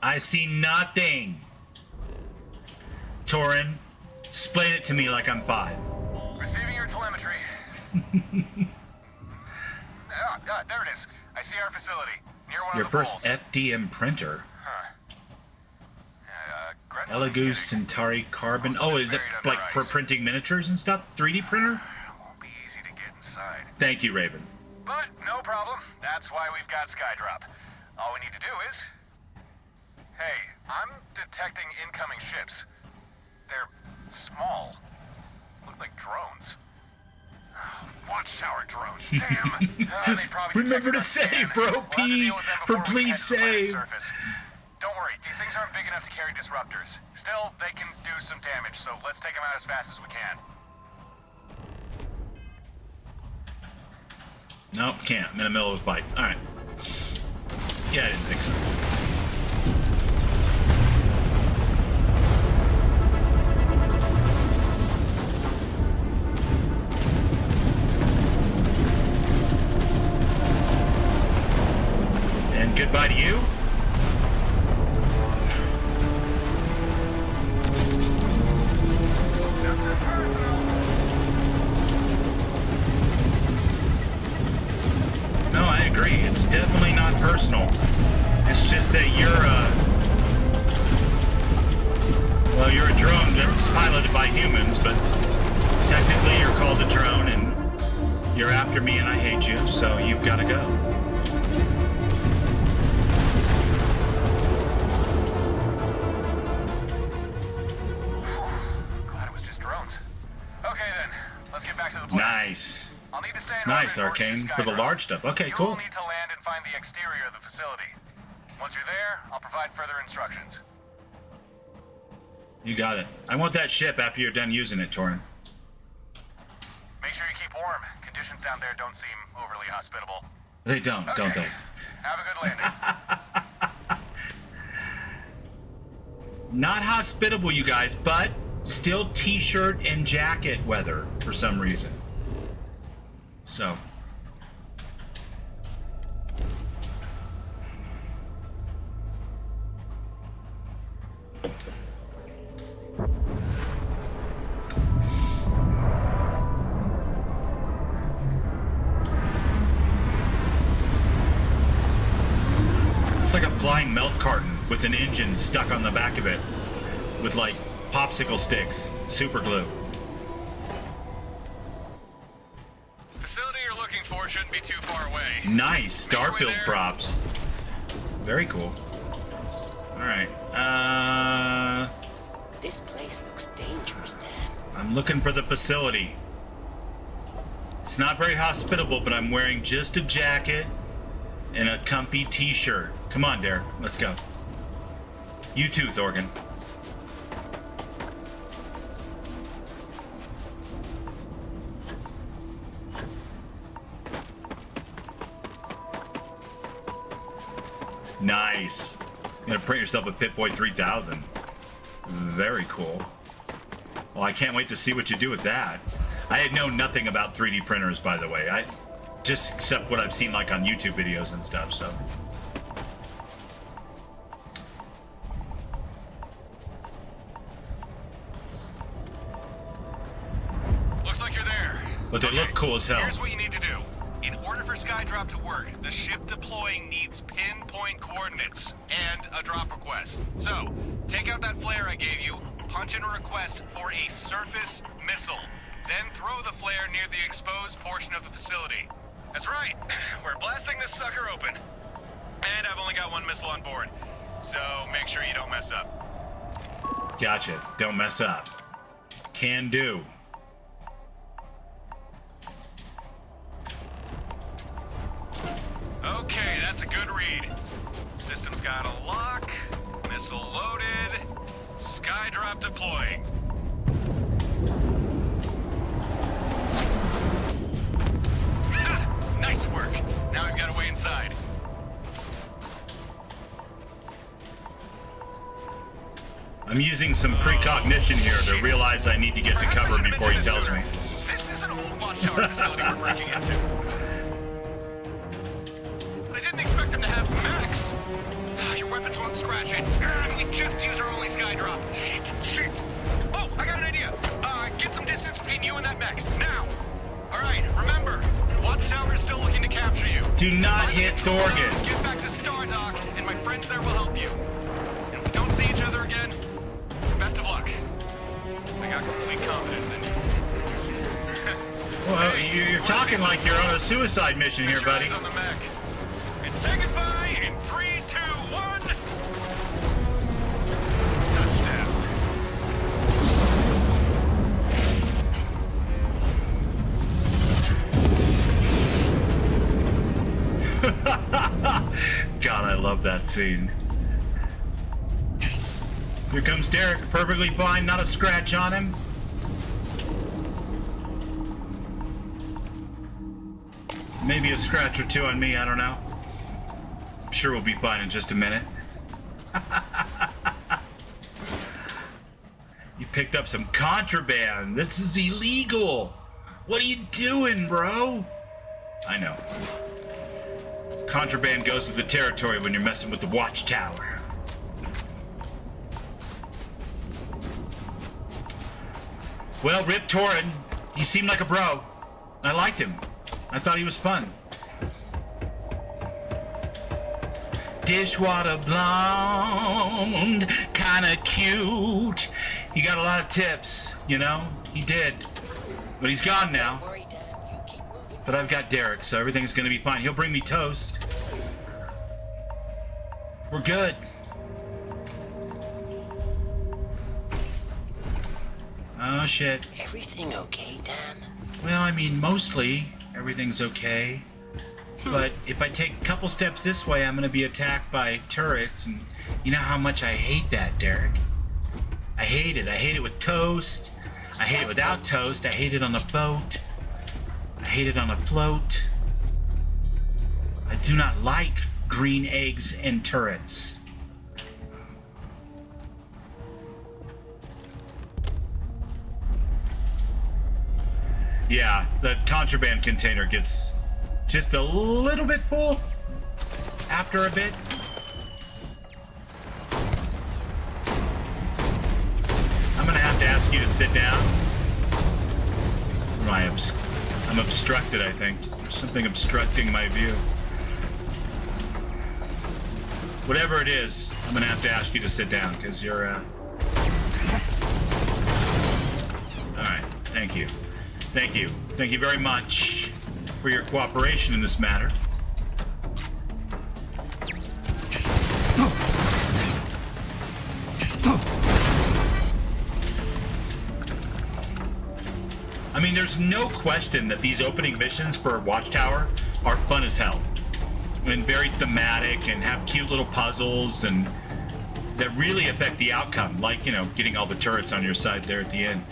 I see nothing. Torin, explain it to me like I'm 5. Receiving your telemetry. There it is. I see our facility. Your first FDM printer. Elegoo Centauri Carbon. Oh, is it like for printing miniatures and stuff? 3D printer? Won't be easy to get inside. Thank you, Raven. But no problem. That's why we've got Skydrop. All we need to do is... Hey, I'm detecting incoming ships. They're small. Look like drones. Watchtower drones. Damn. They probably Remember to save, bro. P for please save. Don't worry, these things aren't big enough to carry disruptors. Still, they can do some damage, so let's take them out as fast as we can. Nope, can't. I'm in the middle of a fight. Alright. Yeah, I didn't think so. And goodbye to you. No, I agree. It's definitely not personal. It's just that you're you're a drone that's piloted by humans, but technically you're called a drone and you're after me and I hate you, so you've got to go. Glad it was just drones. Okay then, let's get back to the plan. Nice. I'll need to stay in Nice, orbit for Arcane. you, For the Skydrop. large stuff. Okay, You cool. will need to land and find the exterior of the facility. Once you're there, I'll provide further instructions. You got it. I want that ship after you're done using it, Torin. Make sure you keep warm. Conditions down there don't seem overly hospitable. They don't they? Have a good landing. Not hospitable, you guys, but still t-shirt and jacket weather for some reason. So. It's like a flying milk carton with an engine stuck on the back of it with like popsicle sticks, super glue. Facility you're looking for shouldn't be too far away. Nice Starfield props. Very cool. All right. This place looks dangerous, Dan. I'm looking for the facility. It's not very hospitable, but I'm wearing just a jacket and a comfy t-shirt. Come on, Derek. Let's go. You too, Thorgan. Nice. You're gonna print yourself a Pip-Boy 3000. Very cool. Well, I can't wait to see what you do with that. I had known nothing about 3D printers, by the way. I just except what I've seen like on YouTube videos and stuff, so. Looks like you're there. But they look cool as hell. Here's what you need to do. In order for Skydrop to work, the ship deploying needs pinpoint coordinates and a drop request. So, take out that flare I gave you, punch in a request for a surface missile, then throw the flare near the exposed portion of the facility. That's right, we're blasting this sucker open. And I've only got one missile on board, so make sure you don't mess up. Gotcha. Don't mess up. Can do. Okay, that's a good read. System's got a lock, missile loaded, Skydrop deploying. Ha! Nice work. Now we've got a way inside. I'm using some precognition here to realize I need to get to cover before he tells me. This is an old Watchtower facility we're breaking into. I didn't expect them to have mechs. Your weapons won't scratch it. We just used our only Skydrop. Shit. Oh, I got an idea. Get some distance between you and that mech. Now. All right, remember, Watchtower is still looking to capture you. Do not hit Thorgan. Get back to Stardock, and my friends there will help you. And if we don't see each other again, best of luck. I got complete confidence in you. Well, you're talking like you're on a suicide mission here, buddy. On the mech. And say goodbye in 3, 2, 1. Touchdown. God, I love that scene. Here comes Derek, perfectly fine, not a scratch on him. Maybe a scratch or two on me, I don't know. I'm sure we'll be fine in just a minute. You picked up some contraband. This is illegal. What are you doing, bro? I know. Contraband goes with the territory when you're messing with the Watchtower. Well, Rip Torren, he seemed like a bro. I liked him. I thought he was fun. Dishwater blonde, kinda cute. He got a lot of tips, you know? He did. But he's gone now. But I've got Derek, so everything's gonna be fine. He'll bring me toast. We're good. Oh, shit. Everything okay, Dan? Well, I mean, mostly everything's okay. But if I take a couple steps this way, I'm gonna be attacked by turrets, and you know how much I hate that, Derek. I hate it. I hate it with toast. I hate it without toast. I hate it on a boat. I hate it on a float. I do not like green eggs and turrets. Yeah, the contraband container gets just a little bit full after a bit. I'm gonna have to ask you to sit down. I'm obstructed, I think. There's something obstructing my view. Whatever it is, I'm gonna have to ask you to sit down, because you're, Alright, thank you. Thank you. Thank you very much for your cooperation in this matter. I mean, there's no question that these opening missions for Watchtower are fun as hell. And very thematic and have cute little puzzles and that really affect the outcome. Like, you know, getting all the turrets on your side there at the end.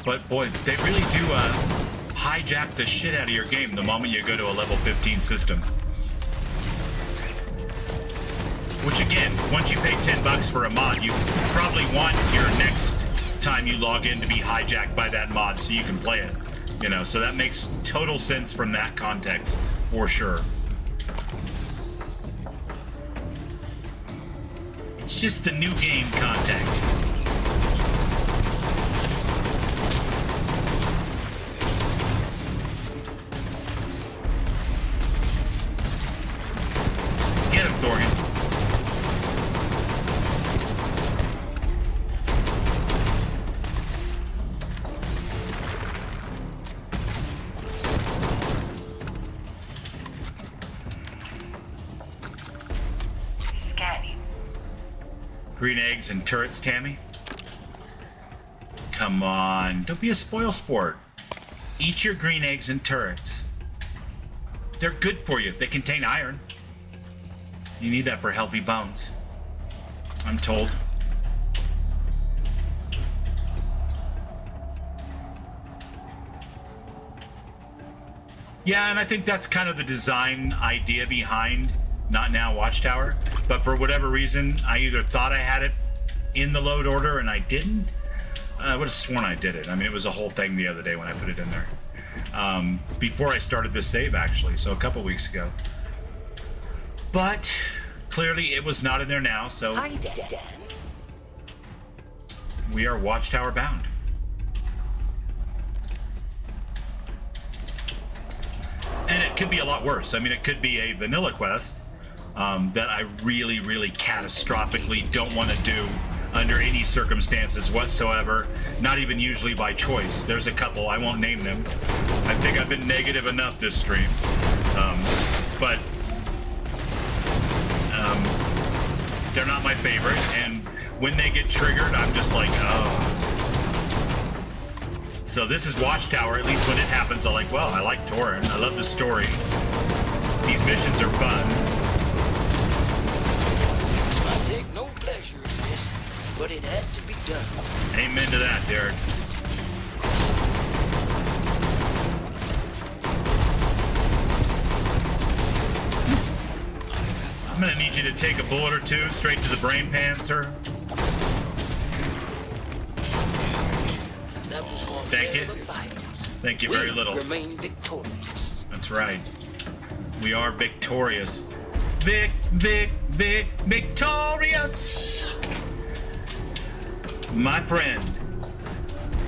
But boy, they really do hijack the shit out of your game the moment you go to a level 15 system. Which again, once you pay $10 for a mod, you probably want your next time you log in to be hijacked by that mod so you can play it. You know, so that makes total sense from that context, for sure. It's just the new game context. Get him, Thorgan. Green eggs and turrets, Tammy? Come on, don't be a spoil sport. Eat your green eggs and turrets. They're good for you. They contain iron. You need that for healthy bones, I'm told. Yeah, and I think that's kind of the design idea behind Not Now Watchtower, but for whatever reason, I either thought I had it in the load order and I didn't. I would have sworn I did it. I mean, it was a whole thing the other day when I put it in there. Before I started this save, actually, so a couple weeks ago. But clearly it was not in there now, so Hi, Dan. we are Watchtower bound. And it could be a lot worse. I mean, it could be a vanilla quest that I really, really catastrophically don't want to do under any circumstances whatsoever, not even usually by choice. There's a couple, I won't name them. I think I've been negative enough this stream. But they're not my favorite, and when they get triggered, I'm just like, oh. So this is Watchtower. At least when it happens, I'm like, well, I like Torin. I love the story. These missions are fun. I take no pleasure in this, but it had to be done. Amen to that, Derek. I'm gonna need you to take a bullet or two straight to the brain pan, sir. Thank you. Thank you very little. Remain victorious. That's right. We are victorious. Victorious! My friend.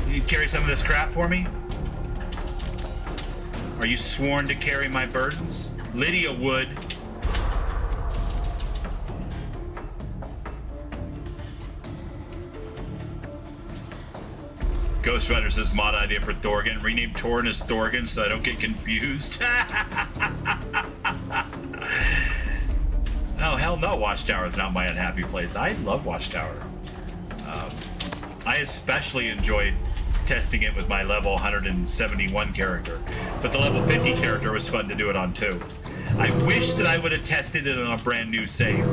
You carry some of this crap for me? Are you sworn to carry my burdens? Lydia would. Ghost Rider says mod idea for Thorgan. Rename Torin as Thorgan so I don't get confused. Oh, hell no, Watchtower is not my unhappy place. I love Watchtower. I especially enjoyed testing it with my level 171 character, but the level 50 character was fun to do it on too. I wish that I would have tested it on a brand new save.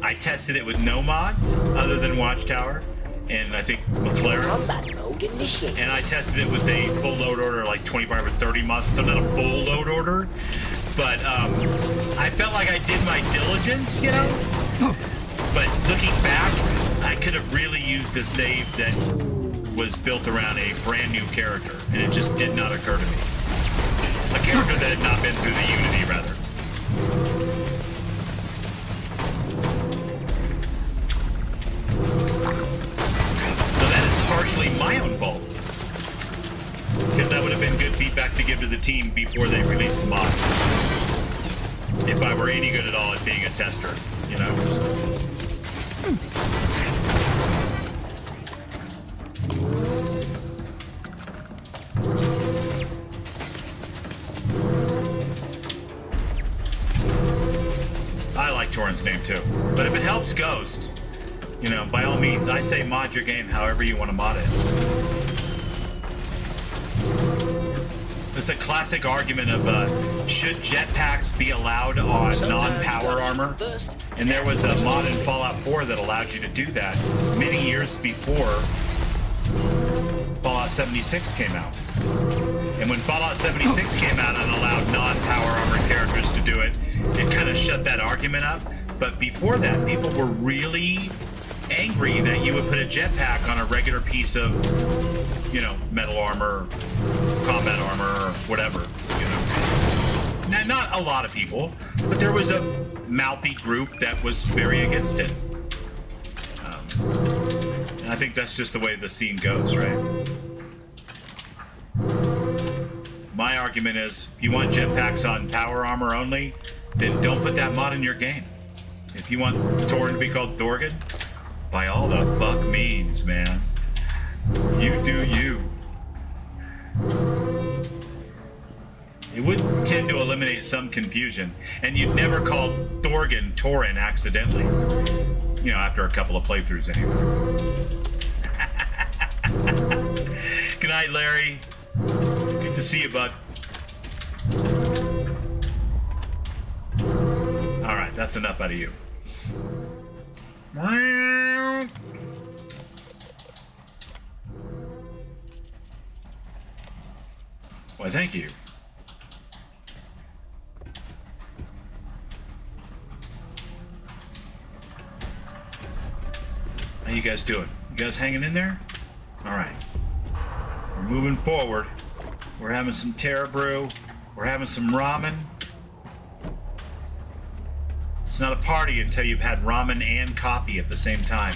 I tested it with no mods other than Watchtower, and I think McClarence. And I tested it with a full load order, like 25 or 30 mods, so not a full load order. But I felt like I did my diligence, you know? But looking back, I could have really used a save that was built around a brand new character, and it just did not occur to me. A character that had not been through the Unity, rather. So that is partially my own fault. Because that would have been good feedback to give to the team before they released the mod. If I were any good at all at being a tester, you know? I like Torin's name too. But if it helps Ghost, you know, by all means, I say mod your game however you want to mod it. It's a classic argument of should jetpacks be allowed on non-power armor? And there was a mod in Fallout 4 that allowed you to do that many years before Fallout 76 came out. And when Fallout 76 came out and allowed non-power armor characters to do it, it kind of shut that argument up. But before that, people were really angry that you would put a jetpack on a regular piece of, you know, metal armor, combat armor, or whatever, you know. Now, not a lot of people, but there was a mouthy group that was very against it. And I think that's just the way the scene goes, right? My argument is, if you want jetpacks on power armor only, then don't put that mod in your game. If you want Torin to be called Thorgan, by all the fuck means, man. You do you. It would tend to eliminate some confusion, and you'd never call Thorgan Torin accidentally. You know, after a couple of playthroughs anyway. Good night, Larry. Good to see you, bud. Alright, that's enough out of you. Why, thank you. How you guys doing? You guys hanging in there? All right. We're moving forward. We're having some Terra Brew. We're having some ramen. It's not a party until you've had ramen and coffee at the same time.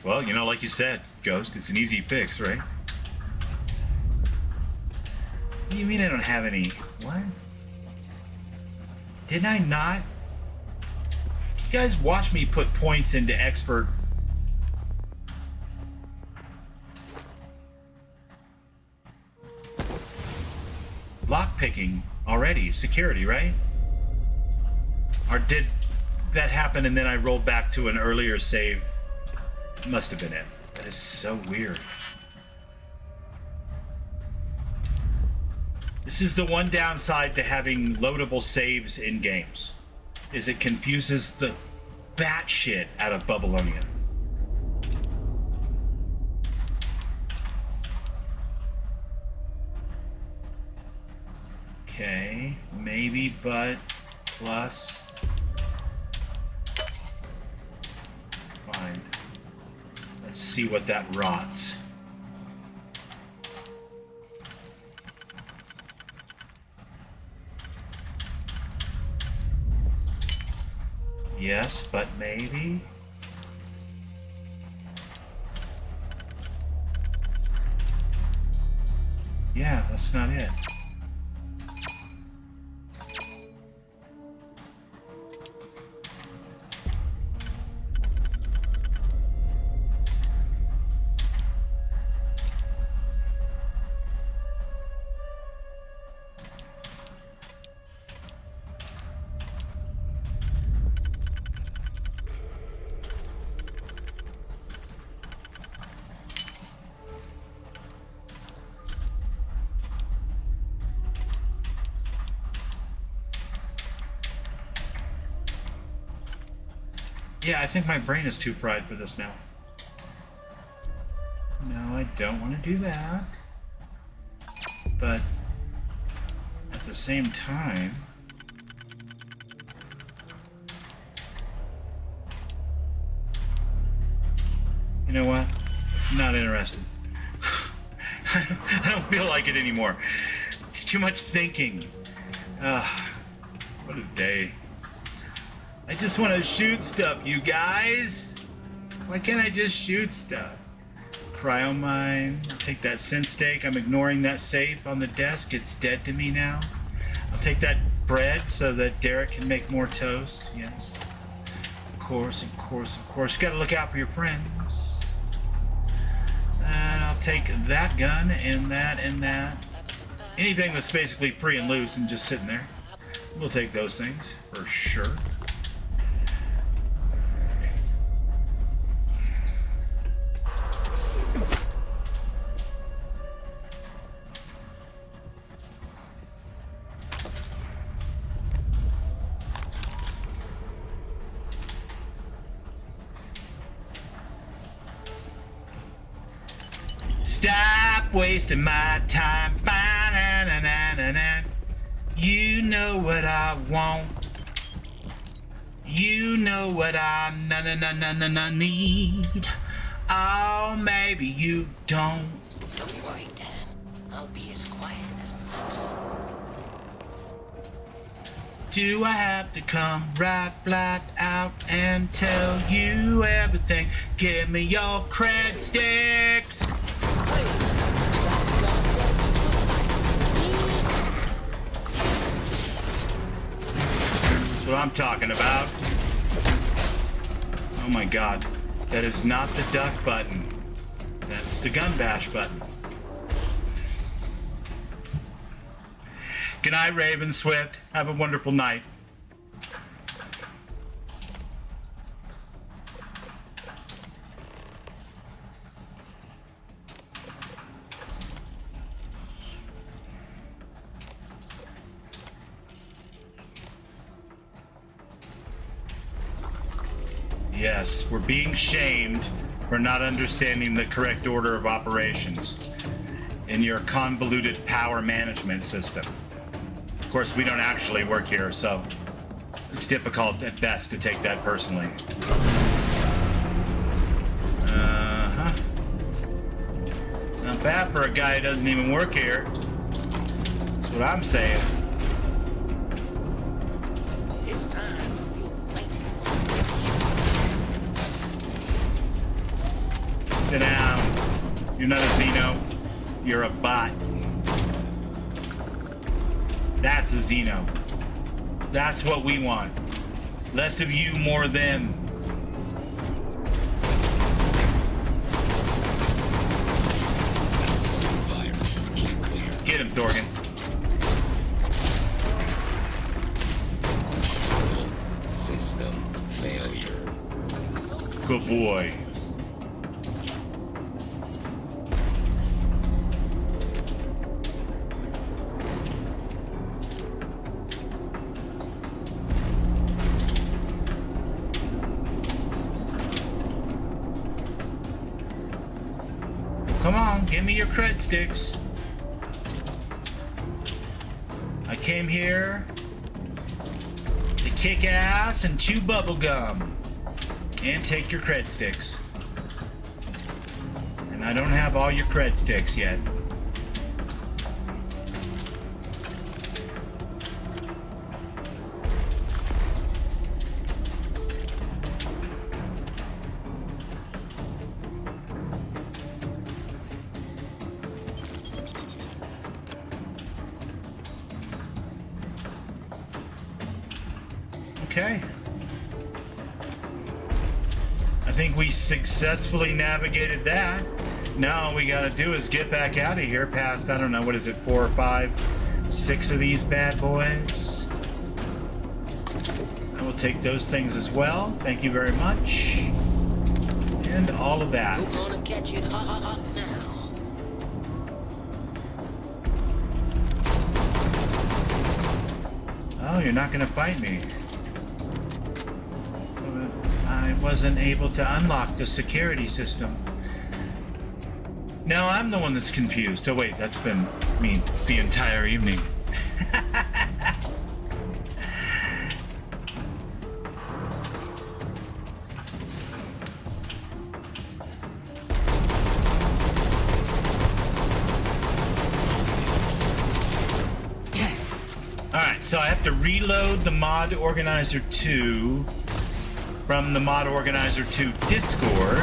Well, you know, like you said, Ghost, it's an easy fix, right? What do you mean I don't have any? What? Didn't I not? You guys watch me put points into expert. Lockpicking already. Security, right? Or did that happen and then I rolled back to an earlier save? Must have been it. That is so weird. This is the one downside to having loadable saves in games, is it confuses the batshit out of Bubbleonia. Okay, maybe, but plus. Fine. Let's see what that rots. Yes, but maybe. Yeah, that's not it. Yeah, I think my brain is too fried for this now. No, I don't want to do that. But at the same time, you know what? I'm not interested. I don't feel like it anymore. It's too much thinking. What a day. I just want to shoot stuff, you guys. Why can't I just shoot stuff? Cryomine. I'll take that sin steak. I'm ignoring that safe on the desk. It's dead to me now. I'll take that bread so that Derek can make more toast. Yes. Of course, of course, of course. You gotta look out for your friends. And I'll take that gun and that and that. Anything that's basically free and loose and just sitting there. We'll take those things for sure. Stop wasting my time. Ba-na-na-na-na-na. You know what I want. You know what I need. Oh, maybe you don't. Don't worry, Dad. I'll be as quiet as a mouse. Do I have to come right flat out and tell you everything? Give me your cred sticks. That's what I'm talking about. Oh my god. That is not the duck button. That's the gun bash button. Good night, Raven Swift. Have a wonderful night. Yes, we're being shamed for not understanding the correct order of operations in your convoluted power management system. Of course, we don't actually work here, so it's difficult at best to take that personally. Uh-huh. Not bad for a guy who doesn't even work here. That's what I'm saying. It's time to feel fighting. Sit down. You're not a Xeno. You're a bot. That's a Xeno. That's what we want. Less of you, more of them. Get him, Thorgan. System failure. Good boy. Come on, give me your cred sticks. I came here to kick ass and chew bubble gum and take your cred sticks. And I don't have all your cred sticks yet. Okay. I think we successfully navigated that. Now all we gotta do is get back out of here past, I don't know, what is it, 4 or 5, 6 of these bad boys. I will take those things as well. Thank you very much. And all of that. Go on and catch it hot now. Oh, you're not gonna fight me. I wasn't able to unlock the security system. Now I'm the one that's confused. Oh wait, that's been me the entire evening. Alright, so I have to reload the Mod Organizer 2 from the Mod Organizer 2 Discord,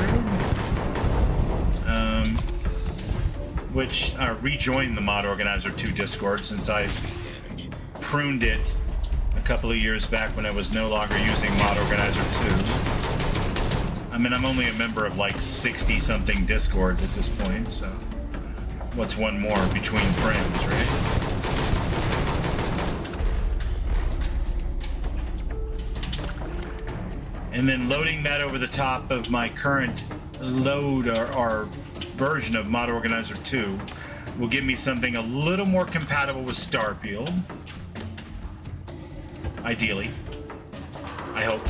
which rejoined the Mod Organizer 2 Discord since I pruned it a couple of years back when I was no longer using Mod Organizer 2. I mean, I'm only a member of like 60-something Discords at this point, so what's one more between friends, right? And then loading that over the top of my current load or version of Mod Organizer 2 will give me something a little more compatible with Starfield. Ideally. I hope.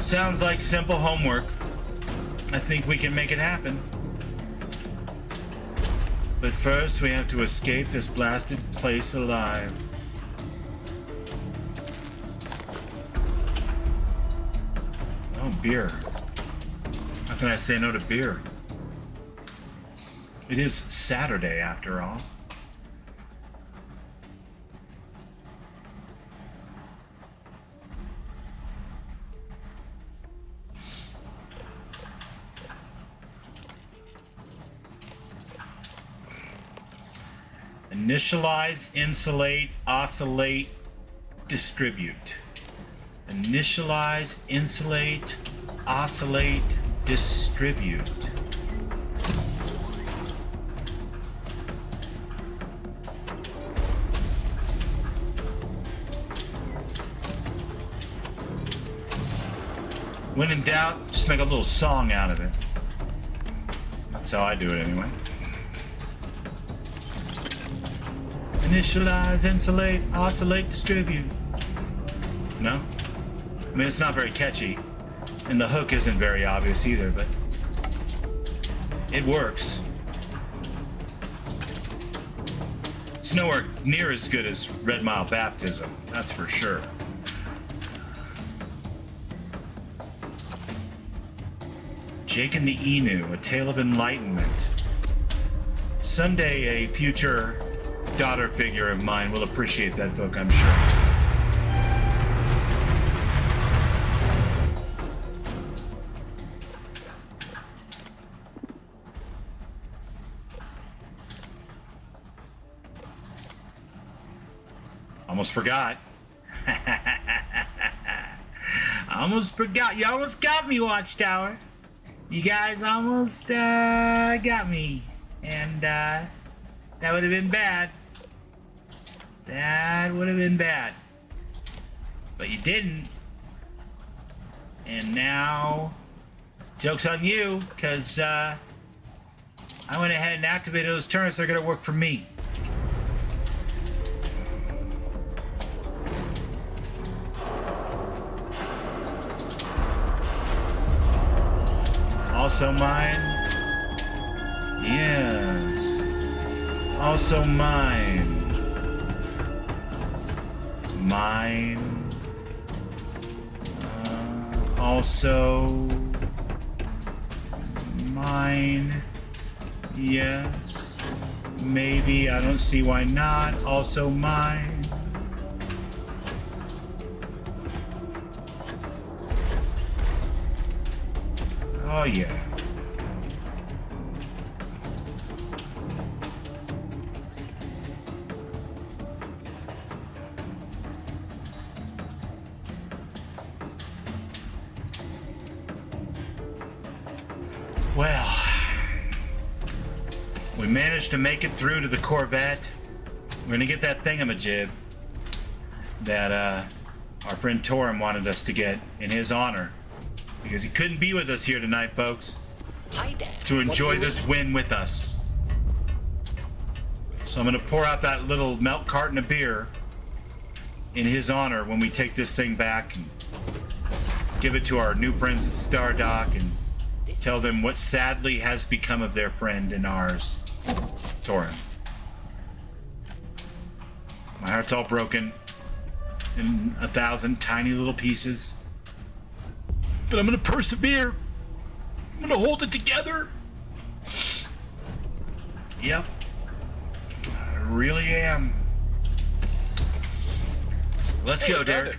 Sounds like simple homework. I think we can make it happen. But first, we have to escape this blasted place alive. Oh, beer. How can I say no to beer? It is Saturday, after all. Initialize, insulate, oscillate, distribute. Initialize, insulate, oscillate, distribute. When in doubt, just make a little song out of it. That's how I do it anyway. Initialize, insulate, oscillate, distribute. No? I mean, it's not very catchy. And the hook isn't very obvious either, but it works. It's nowhere near as good as Red Mile Baptism, that's for sure. Jake and the Inu, A Tale of Enlightenment. Someday a future daughter figure of mine will appreciate that book, I'm sure. Almost forgot. Almost forgot. You almost got me, Watchtower. You guys almost got me. And that would have been bad. That would have been bad. But you didn't. And now, joke's on you, because I went ahead and activated those turrets. They're going to work for me. Also mine. Yes. Also mine. Mine. Also mine. Yes. Maybe. I don't see why not. Also mine. Oh yeah. Well, we managed to make it through to the Corvette. We're gonna get that thingamajig that our friend Torum wanted us to get in his honor. Because he couldn't be with us here tonight, folks. Hi, Dad. To enjoy this win with us. So I'm going to pour out that little milk carton of beer in his honor when we take this thing back and give it to our new friends at Stardock and tell them what sadly has become of their friend and ours, Torin. My heart's all broken in 1,000 tiny little pieces. But I'm gonna persevere. I'm gonna hold it together. Yep. I really am. Let's go, Derek.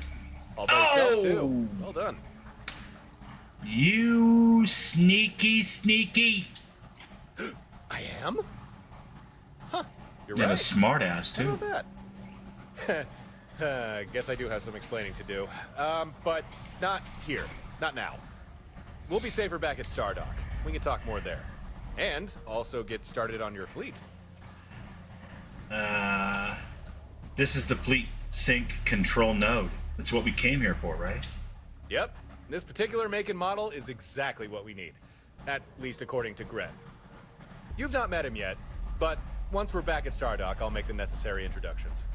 All by yourself, too. Well done. You sneaky. I am? Huh. You're and right. a smart ass, too. How about that? Guess I do have some explaining to do. But not here. Not now. We'll be safer back at Stardock. We can talk more there. And also get started on your fleet. This is the fleet sync control node. That's what we came here for, right? Yep. This particular make and model is exactly what we need. At least according to Gren. You've not met him yet, but once we're back at Stardock, I'll make the necessary introductions.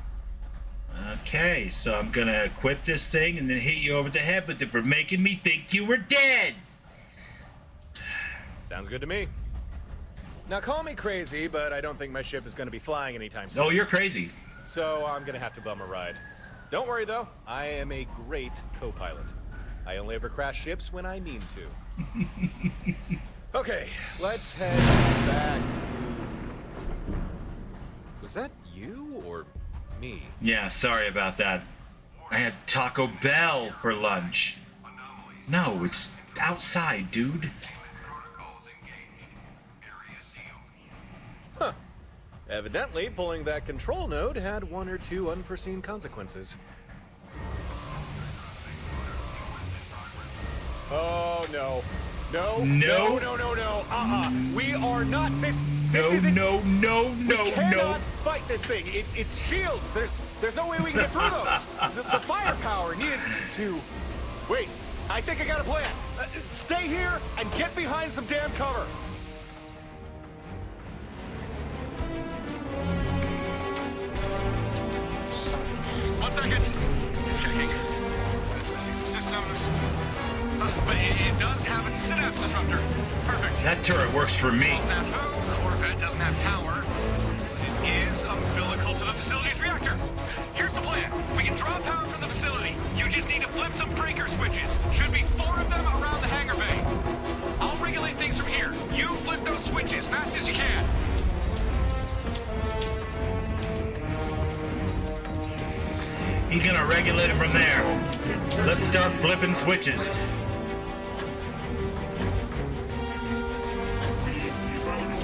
Okay, so I'm gonna equip this thing and then hit you over the head with it for making me think you were dead. Sounds good to me. Now call me crazy, but I don't think my ship is gonna be flying anytime soon. Oh, you're crazy. So I'm gonna have to bum a ride. Don't worry though, I am a great co-pilot. I only ever crash ships when I mean to. Okay, let's head back to... Was that you or me? Yeah, sorry about that. I had Taco Bell for lunch. No, it's outside, dude. Huh. Evidently, pulling that control node had one or two unforeseen consequences. Oh, no. No. We are not this isn't... No. We cannot fight this thing. It's shields. There's no way we can get through those. The firepower needed to... Wait, I think I got a plan. Stay here and get behind some damn cover. One second. Just checking. Let's see some systems. But it does have a synapse disruptor. Perfect. That turret works for me. Small snafu. Corvette doesn't have power. It is umbilical to the facility's reactor. Here's the plan. We can draw power from the facility. You just need to flip some breaker switches. Should be 4 of them around the hangar bay. I'll regulate things from here. You flip those switches fast as you can. He's gonna regulate it from there. Let's start flipping switches.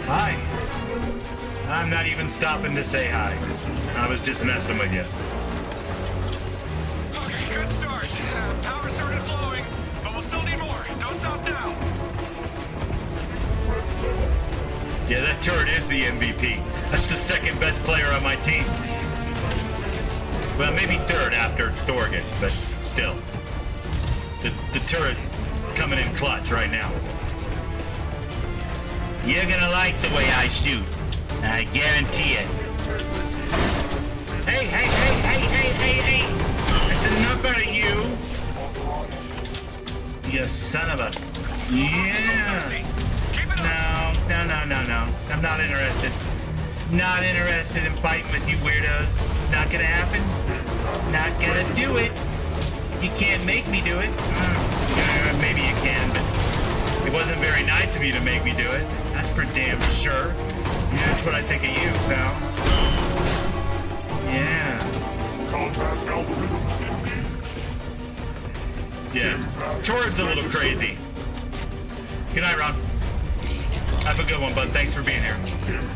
Hi. I'm not even stopping to say hi. I was just messing with you. Okay, good start. Power started flowing, but we'll still need more. Don't stop now. Yeah, that turret is the MVP. That's the second best player on my team. Well, maybe third after Thorgan, but still. The turret coming in clutch right now. You're gonna like the way I shoot. I guarantee it. Hey, hey, hey, hey, hey, hey, hey! That's enough out of you! You son of a... Yeah! No. I'm not interested. Not interested in fighting with you weirdos. Not gonna happen. Not gonna do it. You can't make me do it. Maybe you can, but it wasn't very nice of you to make me do it. That's for damn sure. Yeah, that's what I think of you, pal. Yeah. Yeah. Torrid's a little crazy. Good night, Ron. Have a good one, bud. Thanks for being here.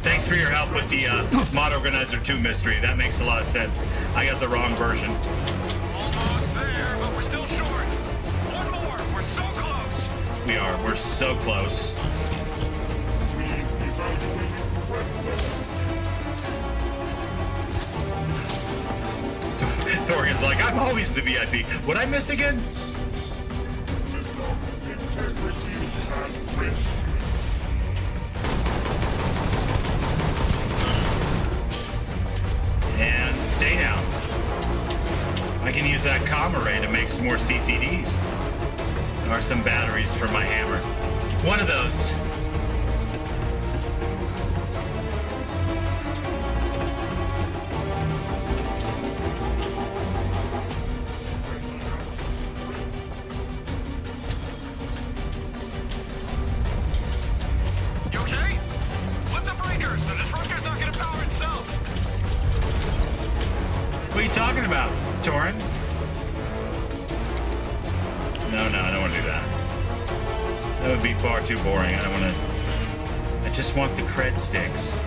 Thanks for your help with the Mod Organizer 2 mystery. That makes a lot of sense. I got the wrong version. Almost there, but we're still short. One more. We're so close. We are. We're so close. Thorgan's like, I'm always the VIP. What'd I miss again? And stay down. I can use that comm array to make some more CCDs. Or some batteries for my hammer. One of those. You okay? Flip the breakers. The disruptor's not gonna power itself. What are you talking about, Torin? No, I don't want to do that. That would be far too boring. I don't want to... I just want the cred sticks.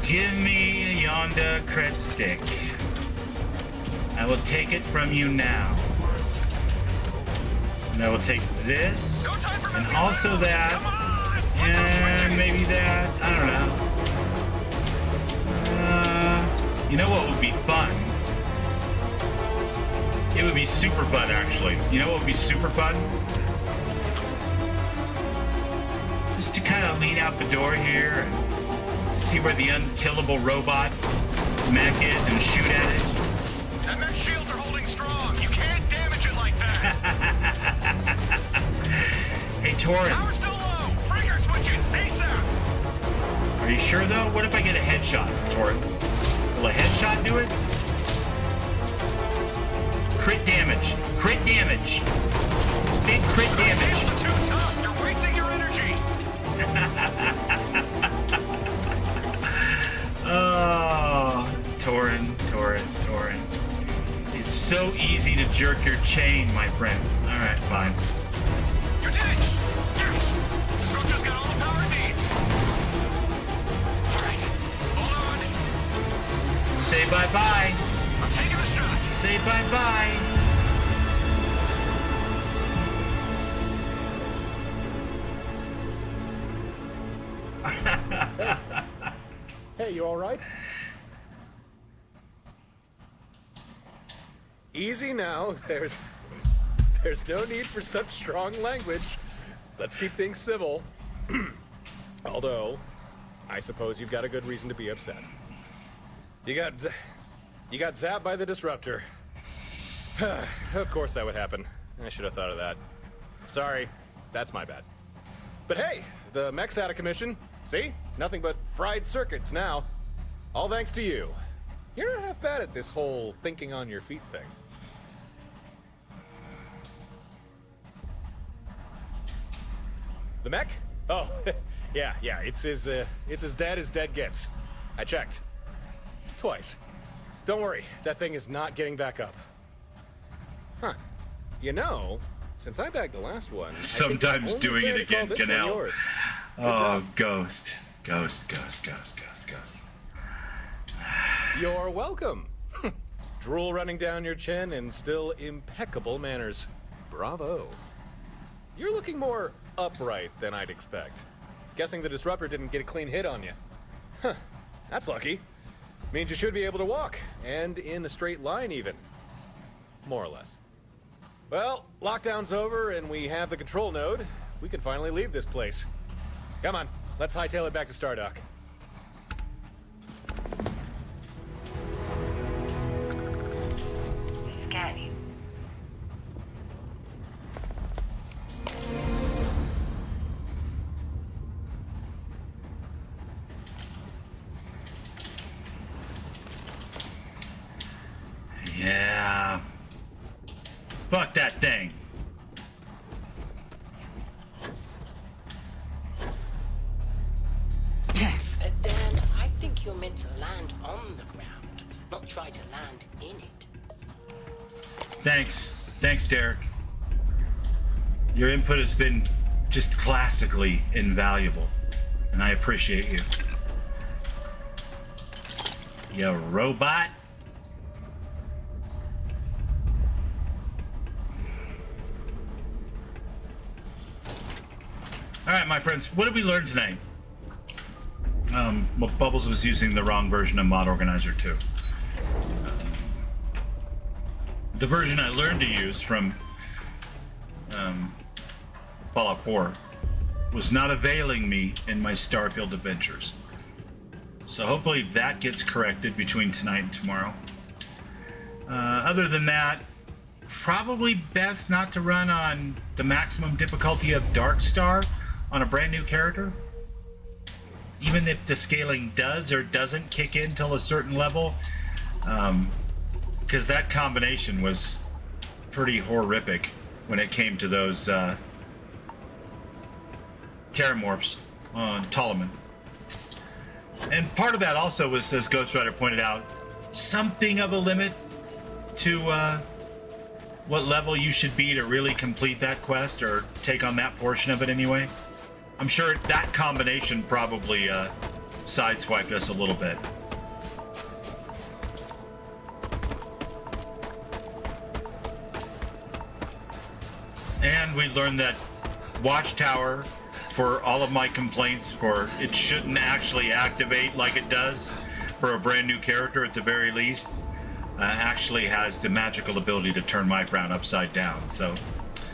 Give me yonder cred stick. I will take it from you now. And I will take this, and also that, and maybe that. I don't know. You know what would be fun? It would be super fun, actually. You know what would be super fun? Just to kind of lean out the door here and see where the unkillable robot mech is and shoot at it. That mech shields are holding strong. You can't damage it like that. Hey, Torin. Power's still low. Breaker switches ASAP. Are you sure, though? What if I get a headshot, Torin? Will a headshot do it? Crit damage. Crit damage. Big crit damage. Shields are too tough. You're wasting your energy. Oh, Torin. It's so easy to jerk your chain, my friend. All right, fine. You did it! Yes! Disruptor's got all the power it needs. All right, hold on. Say bye-bye. I'm taking the shot. Say bye-bye. Hey, you all right? Easy now. There's no need for such strong language. Let's keep things civil. Although, I suppose you've got a good reason to be upset. You got zapped by the disruptor. Of course that would happen. I should have thought of that. Sorry, that's my bad. But hey, the mech's out of commission. See? Nothing but fried circuits now. All thanks to you. You're not half bad at this whole thinking on your feet thing. The mech? Oh, yeah. It's as dead as dead gets. I checked. Twice. Don't worry, that thing is not getting back up. Huh. You know, since I bagged the last one, Sometimes doing it again can help. Oh, job. Ghost. You're welcome. Drool running down your chin and still impeccable manners. Bravo. You're looking more upright than I'd expect. Guessing the disruptor didn't get a clean hit on you. Huh, that's lucky. Means you should be able to walk, and in a straight line even. More or less. Well, lockdown's over and we have the control node. We can finally leave this place. Come on, let's hightail it back to Stardock. Scanning. Yeah. Fuck that thing. Dan, I think you're meant to land on the ground, not try to land in it. Thanks, Derek. Your input has been just classically invaluable, and I appreciate you. You robot. All right, my friends, what did we learn tonight? Well, Bubbles was using the wrong version of Mod Organizer 2. The version I learned to use from Fallout 4 was not availing me in my Starfield adventures. So hopefully that gets corrected between tonight and tomorrow. Other than that, probably best not to run on the maximum difficulty of Darkstar on a brand new character. Even if the scaling does or doesn't kick in till a certain level, because that combination was pretty horrific when it came to those terramorphs on Ptolemy. And part of that also was, as Ghost Rider pointed out, something of a limit to what level you should be to really complete that quest or take on that portion of it anyway. I'm sure that combination probably sideswiped us a little bit. And we learned that Watchtower, for all of my complaints for it shouldn't actually activate like it does for a brand new character at the very least, actually has the magical ability to turn my frown upside down. So,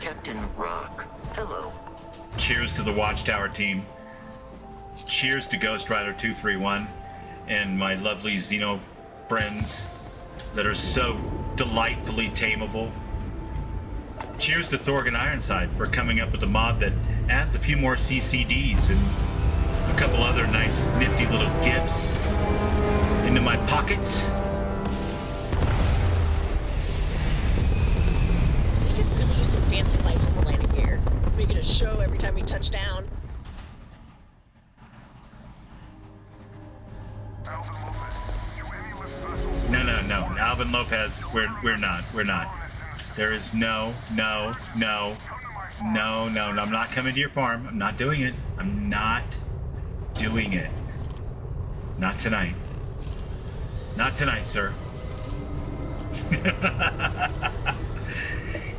Captain Rock, hello. Cheers to the Watchtower team. Cheers to Ghost Rider 231 and my lovely Xeno friends that are so delightfully tameable. Cheers to Thorgan Ironside for coming up with a mod that adds a few more CCDs and a couple other nice nifty little gifts into my pockets. We could really use some fancy lights on the landing gear. Make it a show every time we touch down. No. Alvin Lopez, we're not. There is no. I'm not coming to your farm. I'm not doing it. Not tonight. Not tonight, sir.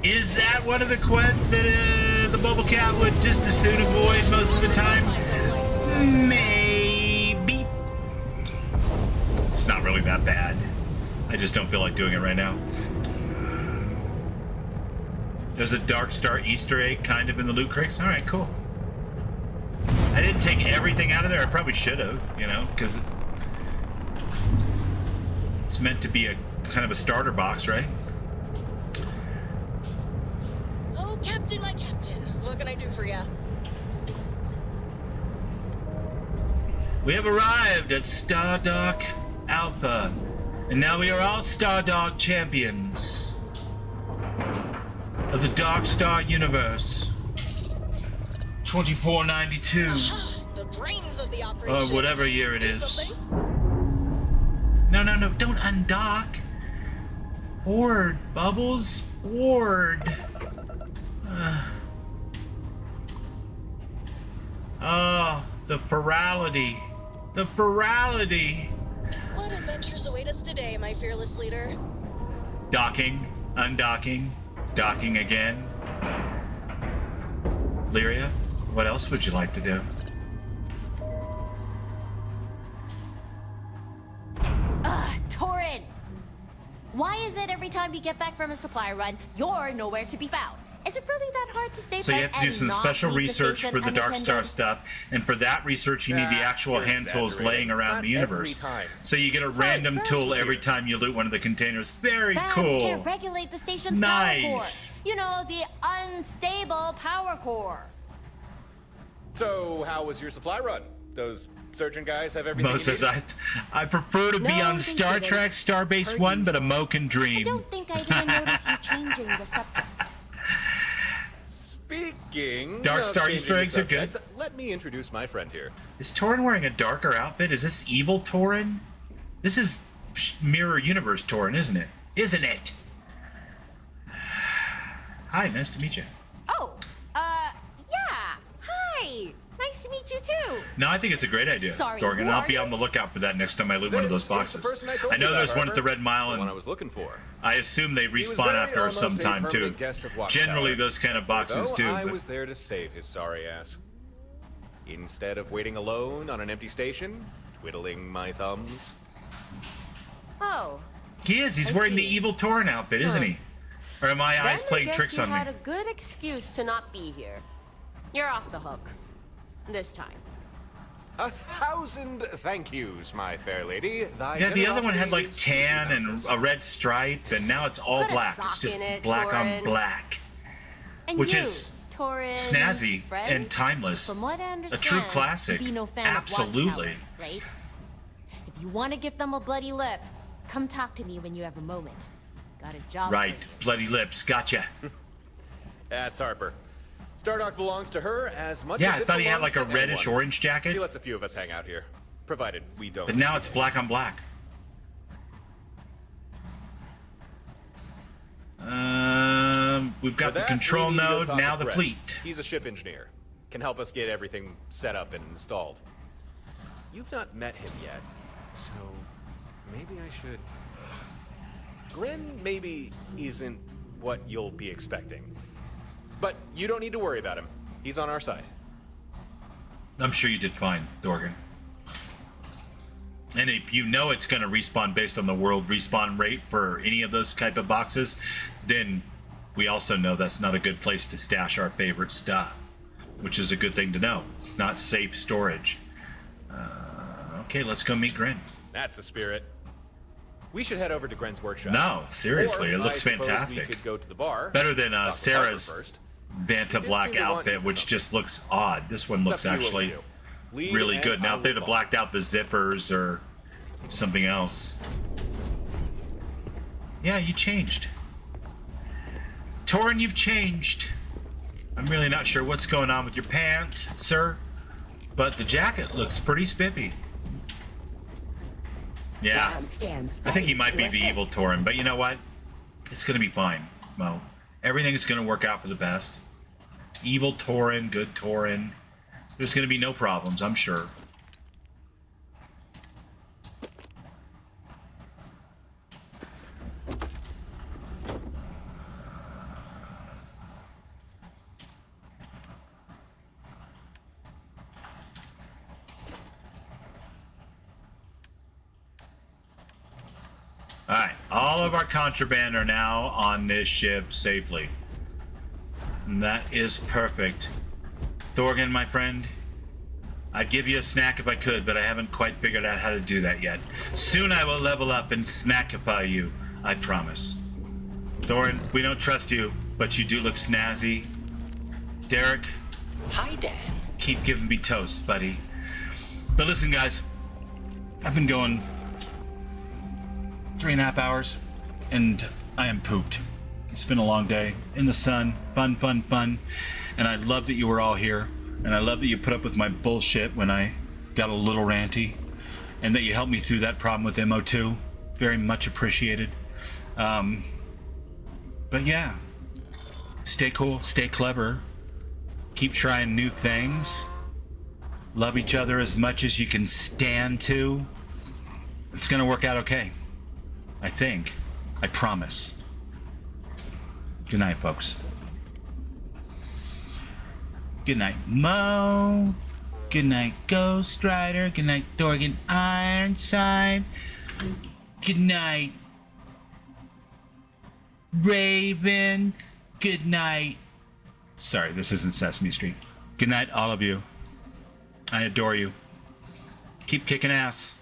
Is that one of the quests that the Bubble Cat would just as soon avoid most of the time? Maybe. It's not really that bad. I just don't feel like doing it right now. There's a Darkstar Easter egg kind of in the loot crates. All right, cool. I didn't take everything out of there. I probably should have, because it's meant to be a kind of a starter box, right? Oh, Captain, my Captain. What can I do for ya? We have arrived at Stardock Alpha, and now we are all Stardog champions of the Darkstar universe. 2492. The brains of the operation. Whatever year it is. Something? No, don't undock. Board, Bubbles, board. Oh, the virality. The virality. What adventures await us today, my fearless leader? Docking, undocking, docking again. Lyria, what else would you like to do? Torin! Why is it every time we get back from a supply run, you're nowhere to be found? Is it really that hard to stay So you have to do some special research for the Darkstar stuff. stuff, and for that research you need the actual hand tools laying around the universe. So you get a random tool every time you loot one of the containers. Very cool. Can't regulate the station's power core. You know, the unstable power core. So, how was your supply run? Those surgeon guys have everything Moses, you need? I prefer to be on Star Trek Starbase 1, but a Mo can dream. I don't think I didn't notice you changing the subject. Speaking Darkstar of Easter eggs are good. Let me introduce my friend here. Is Torin wearing a darker outfit? Is this evil Torin? This is Mirror Universe Torin, isn't it? Isn't it? Hi, nice to meet you. Oh, yeah. Hi. Nice to meet you too. No, I think it's a great idea, Sorry, Dorgan. who I'll are be you? on the lookout for that next time I loot one of those boxes. I know there's one at the Red Mile, and one I was looking for. I assume they respawn after some time too. Generally, those kind of boxes do. I was there to save his sorry ass. Instead of waiting alone on an empty station, twiddling my thumbs. Oh. He is. He's wearing the evil Torin outfit, isn't he? Or am my eyes playing tricks on me? You had a good excuse to not be here. You're off the hook. This time. 1,000 thank yous, my fair lady. Yeah, the other one had like tan and a red stripe, and now it's all black. It's just black on black. And which you, is Torin, snazzy friend? and timeless. From what I A understand, true classic. you'd be no fan Absolutely. Of Watchtower, right? If you want to give them a bloody lip, come talk to me when you have a moment. Got a job. Right. Bloody lips. Gotcha. That's Harper. Stardock belongs to her as much Yeah, as I thought he had belongs like a to reddish anyone. orange jacket. She lets a few of us hang out here, provided we don't. But now it's black on black. We've got the control node, now the fleet. He's a ship engineer. Can help us get everything set up and installed. You've not met him yet, so maybe I should. Gren maybe isn't what you'll be expecting. But you don't need to worry about him. He's on our side. I'm sure you did fine, Dorgan. And if you know it's going to respawn based on the world respawn rate for any of those type of boxes, then we also know that's not a good place to stash our favorite stuff, which is a good thing to know. It's not safe storage. Okay, let's go meet Gren. That's the spirit. We should head over to Gren's workshop. No, seriously, Or it looks I suppose fantastic. We could go to the bar. Better than talk with Sarah's Harper first. Vanta black outfit, which just looks odd. This one looks It's up to you what we actually do. Lead really and good. I Now, will if they'd have follow. blacked out the zippers or something else. Yeah, you changed. Torin, you've changed. I'm really not sure what's going on with your pants, sir, but the jacket looks pretty spiffy. Yeah, I think he might be the evil Torin, but you know what? It's going to be fine, Mo. Everything is going to work out for the best. Evil Torin, good Torin. There's going to be no problems, I'm sure. Alright, all of our contraband are now on this ship safely. And that is perfect. Thorgan, my friend, I'd give you a snack if I could, but I haven't quite figured out how to do that yet. Soon I will level up and snackify you, I promise. Thorin, we don't trust you, but you do look snazzy. Derek. Hi, Dan. Keep giving me toast, buddy. But listen, guys, I've been going 3.5 hours, and I am pooped. It's been a long day in the sun, fun, and I love that you were all here. And I love that you put up with my bullshit when I got a little ranty. And that you helped me through that problem with MO2. Very much appreciated. But yeah. Stay cool, stay clever. Keep trying new things. Love each other as much as you can stand to. It's gonna work out okay. I think. I promise. Good night, folks. Good night, Mo. Good night, Ghost Rider. Good night, Dorgan Ironside. Good night, Raven. Good night. Sorry, this isn't Sesame Street. Good night, all of you. I adore you. Keep kicking ass.